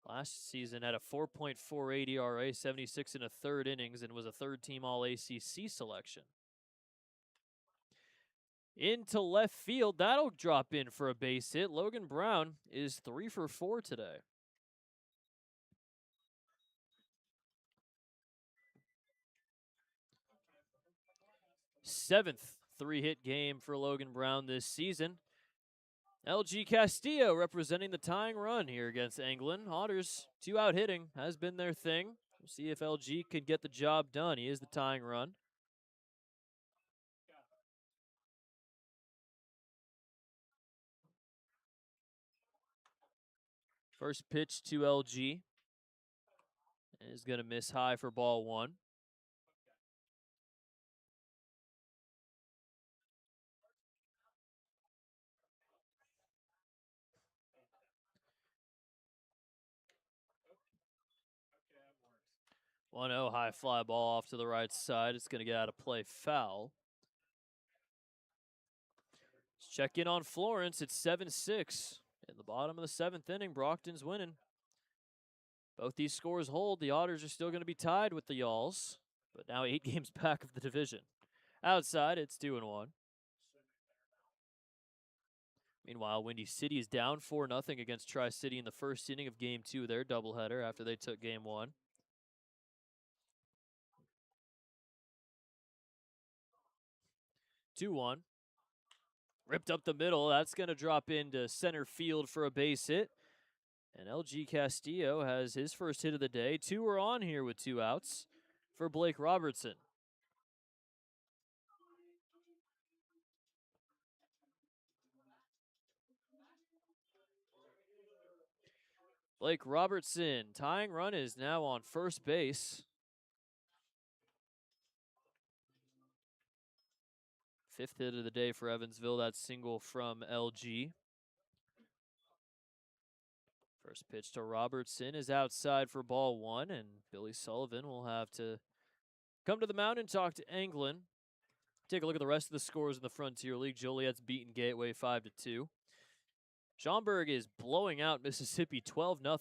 Last season had a 4.48 ERA, 76 1/3 innings, and was a 3rd-team All-ACC selection. Into left field, that'll drop in for a base hit. Logan Brown is 3 for 4 today. 7th 3-hit game for Logan Brown this season. LG Castillo representing the tying run here against Anglin. Otters 2-out hitting has been their thing. We'll see if LG can get the job done. He is the tying run. First pitch to LG is going to miss high for ball 1. Okay, 1-0 high fly ball off to the right side. It's going to get out of play, foul. Let's check in on Florence. It's 7-6 in the bottom of the 7th inning. Brockton's winning. Both these scores hold. The Otters are still going to be tied with the Yalls, but now 8 games back of the division. Outside, it's 2-1. Meanwhile, Windy City is down 4-0 against Tri-City in the first inning of Game 2 of their doubleheader after they took Game 1. 2-1. Ripped up the middle. That's going to drop into center field for a base hit. And LG Castillo has his first hit of the day. 2 are on here with 2 outs for Blake Robertson. Blake Robertson, tying run, is now on first base. Fifth hit of the day for Evansville. That single from LG. First pitch to Robertson is outside for ball one, and Billy Sullivan will have to come to the mound and talk to Anglin. Take a look at the rest of the scores in the Frontier League. Joliet's beaten Gateway 5-2. Schaumburg is blowing out Mississippi 12-0.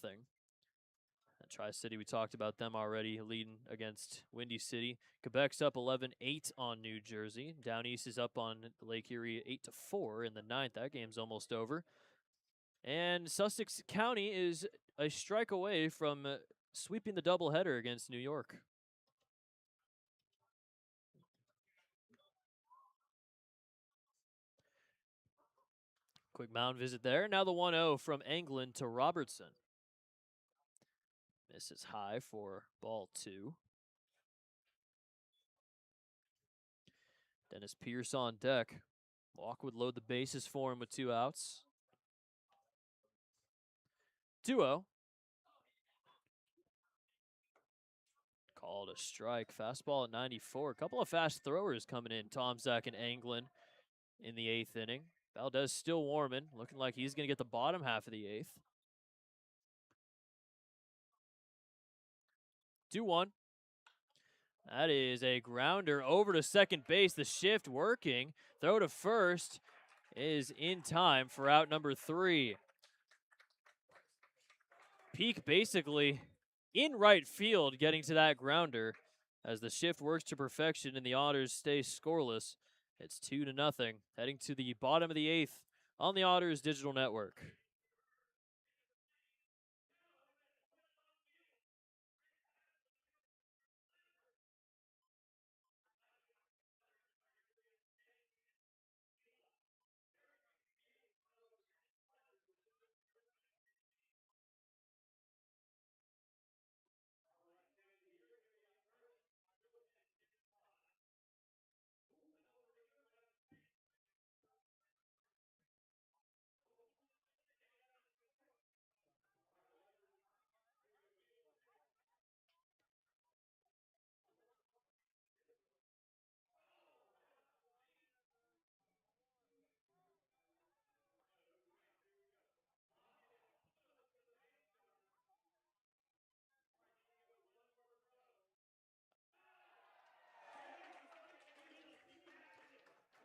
Tri-City, we talked about them already, leading against Windy City. Quebec's up 11-8 on New Jersey. Down East is up on Lake Erie 8-4 in the ninth. That game's almost over. And Sussex County is a strike away from sweeping the doubleheader against New York. Quick mound visit there. Now the 1-0 from Anglin to Robertson. Misses high for ball two. Dennis Pierce on deck. Walk would load the bases for him with 2 outs. 2-0. Called a strike. Fastball at 94. A couple of fast throwers coming in. Tomczak and Anglin in the 8th inning. Valdez still warming. Looking like he's going to get the bottom half of the 8th. 2-1. That is a grounder over to second base. The shift working. Throw to first is in time for out number 3. Peak basically in right field getting to that grounder as the shift works to perfection and the Otters stay scoreless. It's 2-0, heading to the bottom of the 8th on the Otters Digital Network.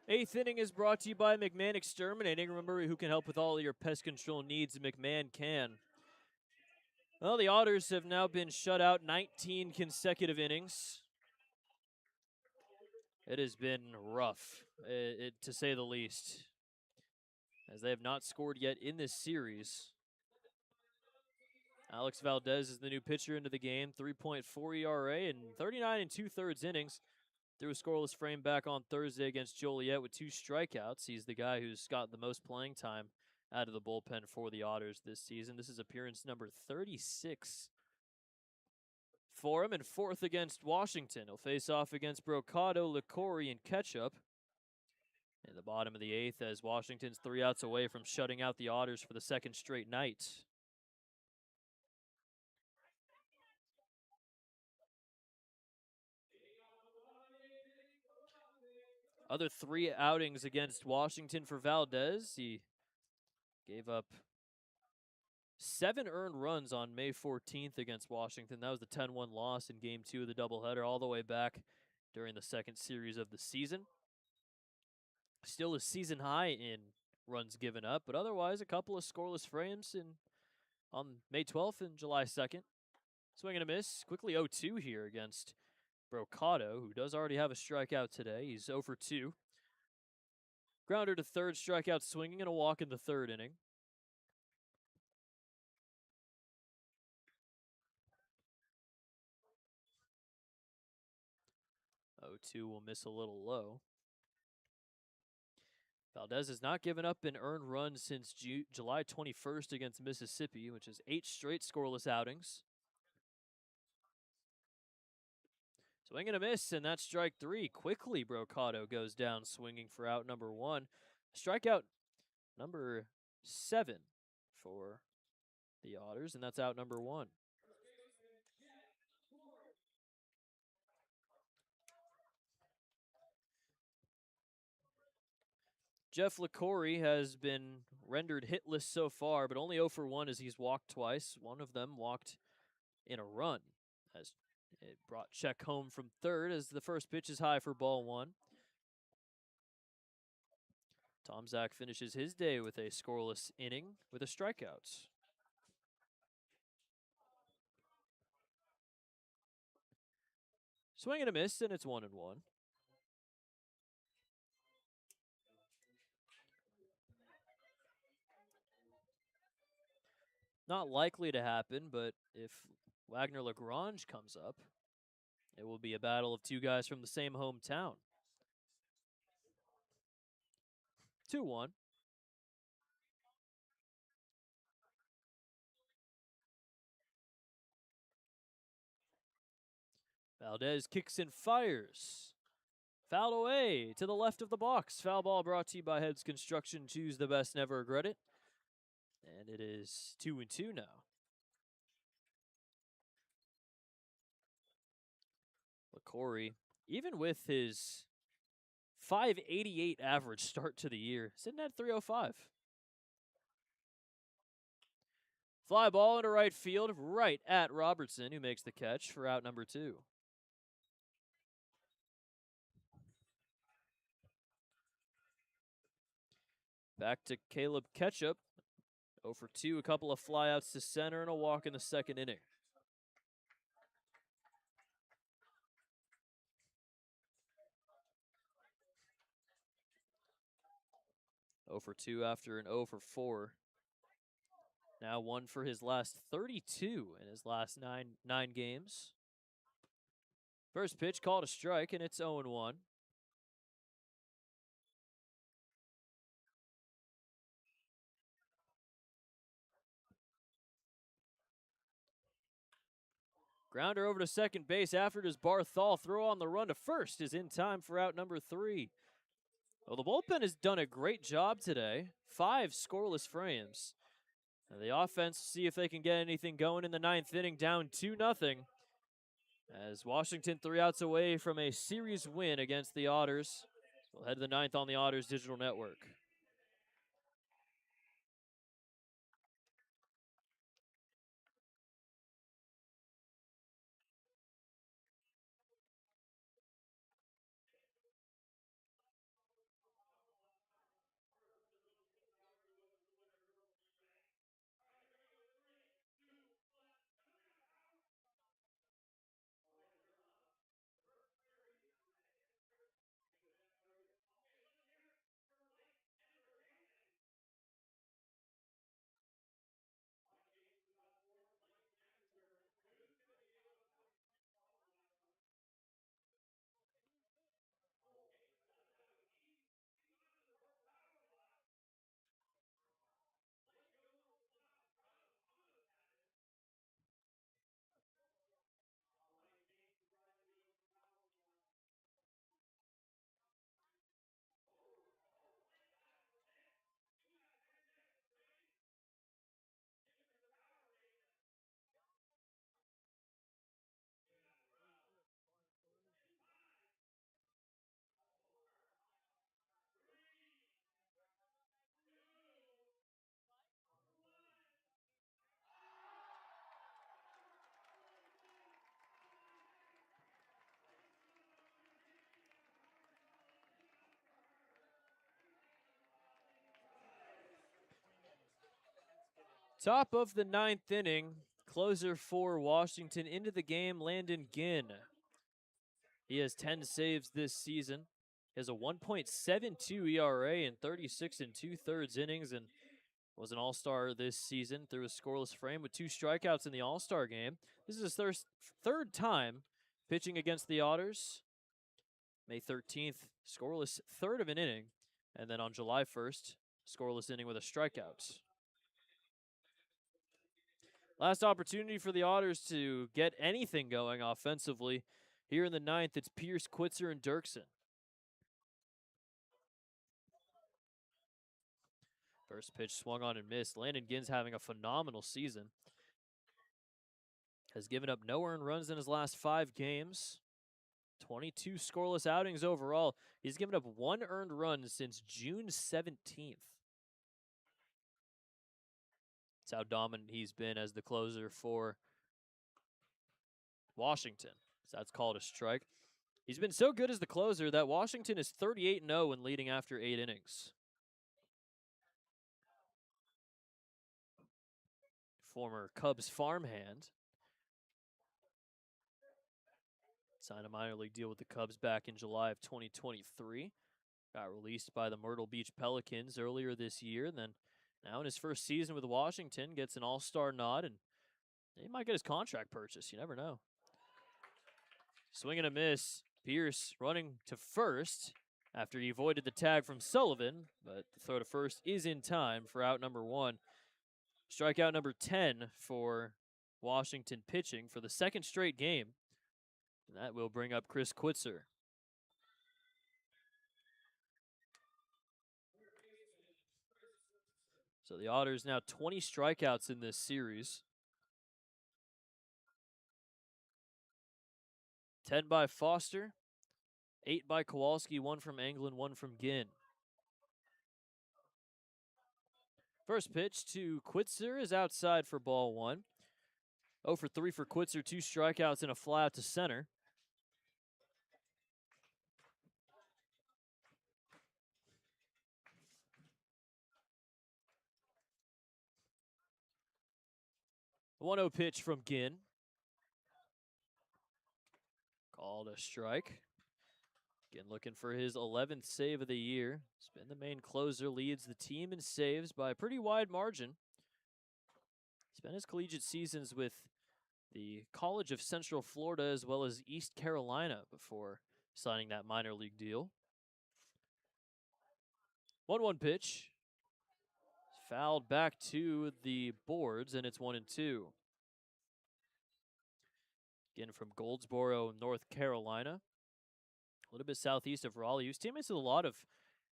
Eighth inning is brought to you by McMahon Exterminating. Remember, who can help with all of your pest control needs, McMahon can. Well, the Otters have now been shut out 19 consecutive innings. It has been rough, to say the least, as they have not scored yet in this series. Alex Valdez is the new pitcher into the game, 3.4 ERA and 39 2/3 innings. Threw a scoreless frame back on Thursday against Joliet with 2 strikeouts. He's the guy who's got the most playing time out of the bullpen for the Otters this season. This is appearance number 36 for him, and 4th against Washington. He'll face off against Brocado, Licori, and Ketchup in the bottom of the 8th as Washington's 3 outs away from shutting out the Otters for the 2nd straight night. Other 3 outings against Washington for Valdez. He gave up 7 earned runs on May 14th against Washington. That was the 10-1 loss in Game 2 of the doubleheader, all the way back during the 2nd series of the season. Still a season high in runs given up, but otherwise a couple of scoreless frames on May 12th and July 2nd. Swing and a miss. Quickly 0-2 here against Brocado, who does already have a strikeout today. He's 0 for 2. Grounder to third, strikeout swinging, and a walk in the 3rd inning. 0-2 will miss a little low. Valdez has not given up an earned run since July 21st against Mississippi, which is 8 straight scoreless outings. Swing and a miss, and that's strike 3. Quickly, Brocado goes down swinging for out number 1. Strikeout number 7 for the Otters, and that's out number 1. Jeff LaCory has been rendered hitless so far, but only 0 for 1 as he's walked twice. One of them walked in a run, as it brought Check home from third as the first pitch is high for ball 1. Tom Zach finishes his day with a scoreless inning with a strikeout. Swing and a miss, and it's 1-1. Not likely to happen, but if Wagner Lagrange comes up, it will be a battle of two guys from the same hometown. 2-1. Valdez kicks and fires. Fouled away to the left of the box. Foul ball brought to you by Heads Construction. Choose the best, never regret it. And it is 2-2 now. LaCory, even with his .588 average start to the year, sitting at .305. Fly ball into right field, right at Robertson, who makes the catch for out number 2. Back to Caleb Ketchup. 0 for 2, a couple of flyouts to center and a walk in the second inning. Oh for 2 after an 0 for 4. Now 1 for his last 32 in his last nine games. First pitch called a strike, and it's 0-1. Grounder over to second base after it is Barthol. Throw on the run to first is in time for out number 3. Well, the bullpen has done a great job today. 5 scoreless frames. And the offense, see if they can get anything going in the 9th inning, down 2-0. As Washington 3 outs away from a series win against the Otters. We'll head to the 9th on the Otters Digital Network. Top of the 9th inning, closer for Washington into the game, Landon Ginn. He has 10 saves this season. He has a 1.72 ERA in 36 2/3 innings and was an All-Star this season through a scoreless frame with 2 strikeouts in the All-Star game. This is his third time pitching against the Otters. May 13th, scoreless third of an inning, and then on July 1st, scoreless inning with a strikeout. Last opportunity for the Otters to get anything going offensively. Here in the 9th, it's Pierce, Quitzer, and Dirksen. First pitch swung on and missed. Landon Ginn's having a phenomenal season. Has given up no earned runs in his last 5 games. 22 scoreless outings overall. He's given up 1 earned run since June 17th. That's how dominant he's been as the closer for Washington. So that's called a strike. He's been so good as the closer that Washington is 38-0 when leading after 8 innings. Former Cubs farmhand signed a minor league deal with the Cubs back in July of 2023. Got released by the Myrtle Beach Pelicans earlier this year. Then now in his first season with Washington, gets an all-star nod, and he might get his contract purchased. You never know. Swing and a miss. Pierce running to first after he avoided the tag from Sullivan, but the throw to first is in time for out number 1. Strikeout number 10 for Washington pitching for the second straight game. And that will bring up Chris Quitzer. So the Otters now 20 strikeouts in this series. 10 by Foster, 8 by Kowalski, 1 from Anglin, 1 from Ginn. First pitch to Quitzer is outside for ball 1. 0 for 3 for Quitzer, 2 strikeouts and a fly out to center. The 1-0 pitch from Ginn. Called a strike. Ginn looking for his 11th save of the year. He's been the main closer, leads the team in saves by a pretty wide margin. Spent his collegiate seasons with the College of Central Florida as well as East Carolina before signing that minor league deal. 1-1 pitch. Fouled back to the boards, and it's 1-2. Again from Goldsboro, North Carolina. A little bit southeast of Raleigh. He was teammates with a lot of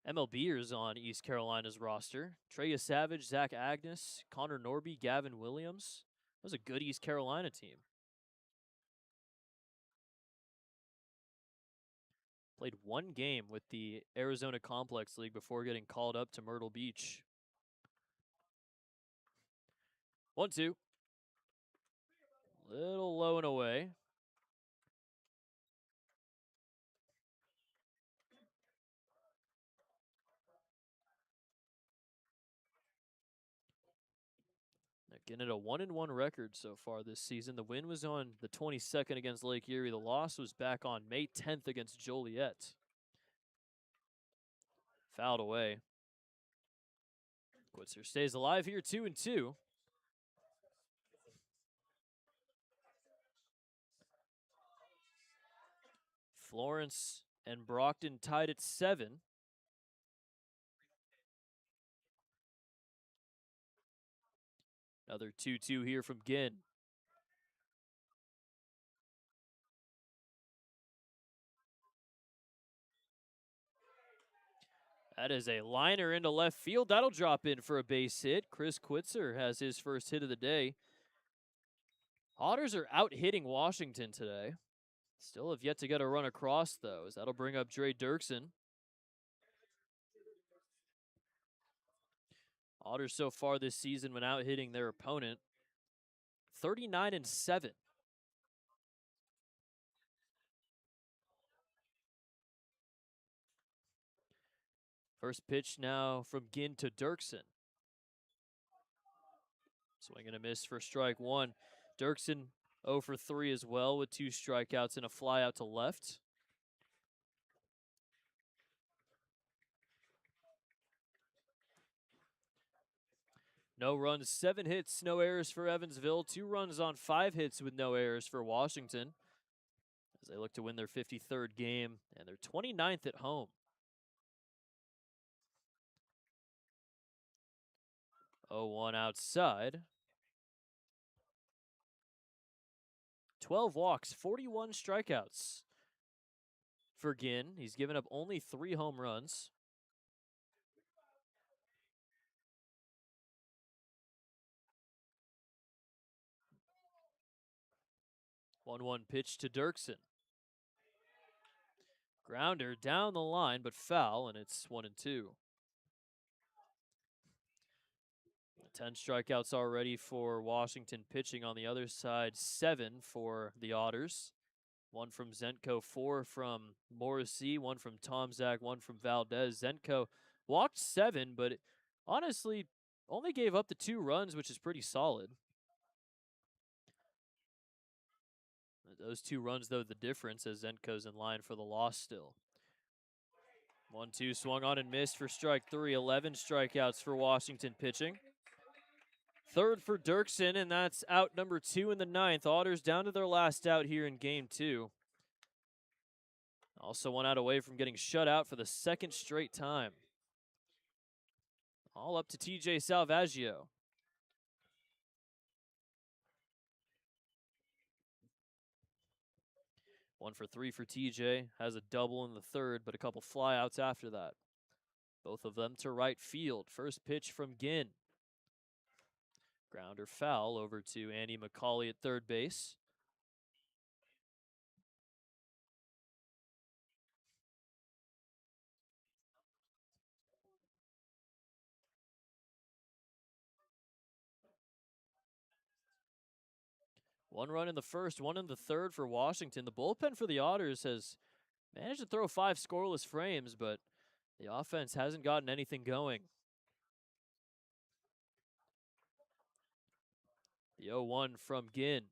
MLBers on East Carolina's roster. Treya Savage, Zach Agnes, Connor Norby, Gavin Williams. That was a good East Carolina team. Played 1 game with the Arizona Complex League before getting called up to Myrtle Beach. 1-2. Little low and away. They're getting a 1-1 record so far this season. The win was on the 22nd against Lake Erie. The loss was back on May 10th against Joliet. Fouled away. Quitzer stays alive here, 2-2. Florence and Brockton tied at 7. Another 2-2 here from Ginn. That is a liner into left field. That'll drop in for a base hit. Chris Quitzer has his first hit of the day. Otters are out hitting Washington today. Still have yet to get a run across those. That'll bring up Dre Dirksen. Otters so far this season when out hitting their opponent, 39-7. First pitch now from Ginn to Dirksen. Swing and a miss for strike 1. Dirksen 0 for 3 as well with 2 strikeouts and a fly out to left. No runs, 7 hits, no errors for Evansville. 2 runs on 5 hits with no errors for Washington as they look to win their 53rd game and their 29th at home. 0-1 outside. 12 walks, 41 strikeouts for Ginn. He's given up only 3 home runs. One pitch to Dirksen. Grounder down the line, but foul, and it's 1-2. 10 strikeouts already for Washington pitching on the other side, 7 for the Otters. 1 from Zenko, 4 from Morrissey, 1 from Tomzak, 1 from Valdez. Zenko walked 7, but honestly only gave up the 2 runs, which is pretty solid. Those 2 runs, though, the difference as Zenko's in line for the loss still. 1-2 swung on and missed for strike 3. 11 strikeouts for Washington pitching. Third for Dirksen, and that's out number 2 in the 9th. Otters down to their last out here in game 2. Also 1 out away from getting shut out for the 2nd straight time. All up to TJ Salvaggio. 1 for 3 for TJ. Has a double in the 3rd, but a couple flyouts after that. Both of them to right field. First pitch from Ginn. Grounder foul over to Andy McCauley at third base. One run in the first, 1 in the 3rd for Washington. The bullpen for the Otters has managed to throw 5 scoreless frames, but the offense hasn't gotten anything going. The 0-1 from Ginn.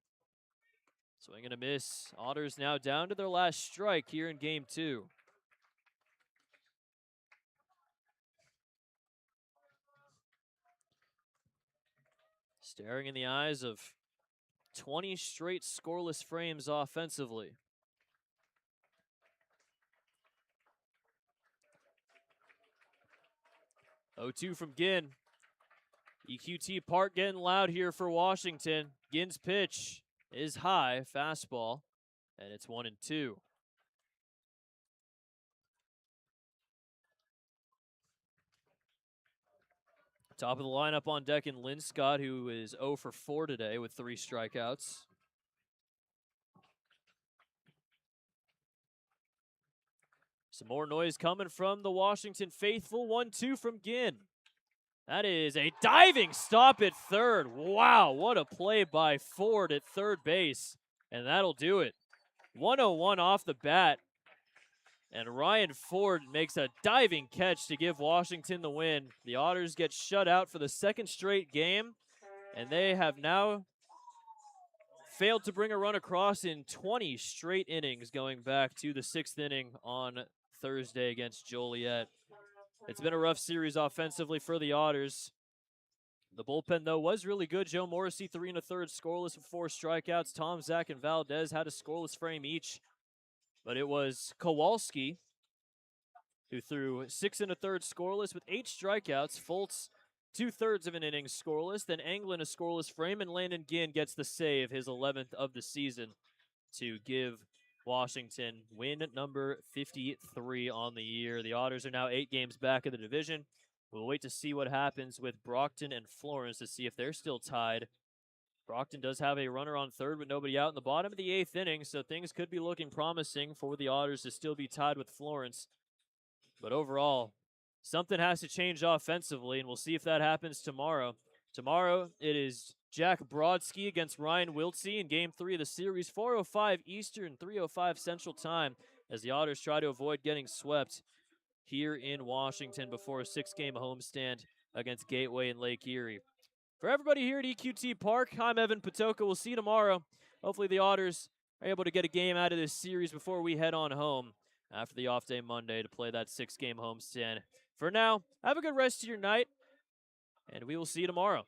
Swing and a miss. Otters now down to their last strike here in game 2. Staring in the eyes of 20 straight scoreless frames offensively. Oh-2 from Ginn. EQT Park getting loud here for Washington. Ginn's pitch is high, fastball, and it's 1-2. Top of the lineup on deck in Lynn Scott, who is 0 for 4 today with 3 strikeouts. Some more noise coming from the Washington faithful. 1-2 from Ginn. That is a diving stop at third. Wow, what a play by Ford at third base. And that'll do it. 101 off the bat. And Ryan Ford makes a diving catch to give Washington the win. The Otters get shut out for the 2nd straight game. And they have now failed to bring a run across in 20 straight innings going back to the 6th inning on Thursday against Joliet. It's been a rough series offensively for the Otters. The bullpen, though, was really good. Joe Morrissey, 3 1/3 scoreless with 4 strikeouts. Tomzak and Valdez had a scoreless frame each. But it was Kowalski who threw 6 1/3 scoreless with 8 strikeouts. Fultz, 2/3 of an inning scoreless. Then Anglin, a scoreless frame. And Landon Ginn gets the save, his 11th of the season, to give Washington win number 53 on the year. The Otters are now 8 games back of the division. We'll wait to see what happens with Brockton and Florence to see if they're still tied. Brockton does have a runner on third with nobody out in the bottom of the 8th inning, so things could be looking promising for the Otters to still be tied with Florence. But overall, something has to change offensively, and we'll see if that happens tomorrow. Tomorrow, it is Jack Brodsky against Ryan Wiltsey in Game 3 of the series, 4:05 Eastern, 3:05 Central Time, as the Otters try to avoid getting swept here in Washington before a 6-game homestand against Gateway and Lake Erie. For everybody here at EQT Park, I'm Evan Patoka. We'll see you tomorrow. Hopefully the Otters are able to get a game out of this series before we head on home after the off day Monday to play that 6-game homestand. For now, have a good rest of your night, and we will see you tomorrow.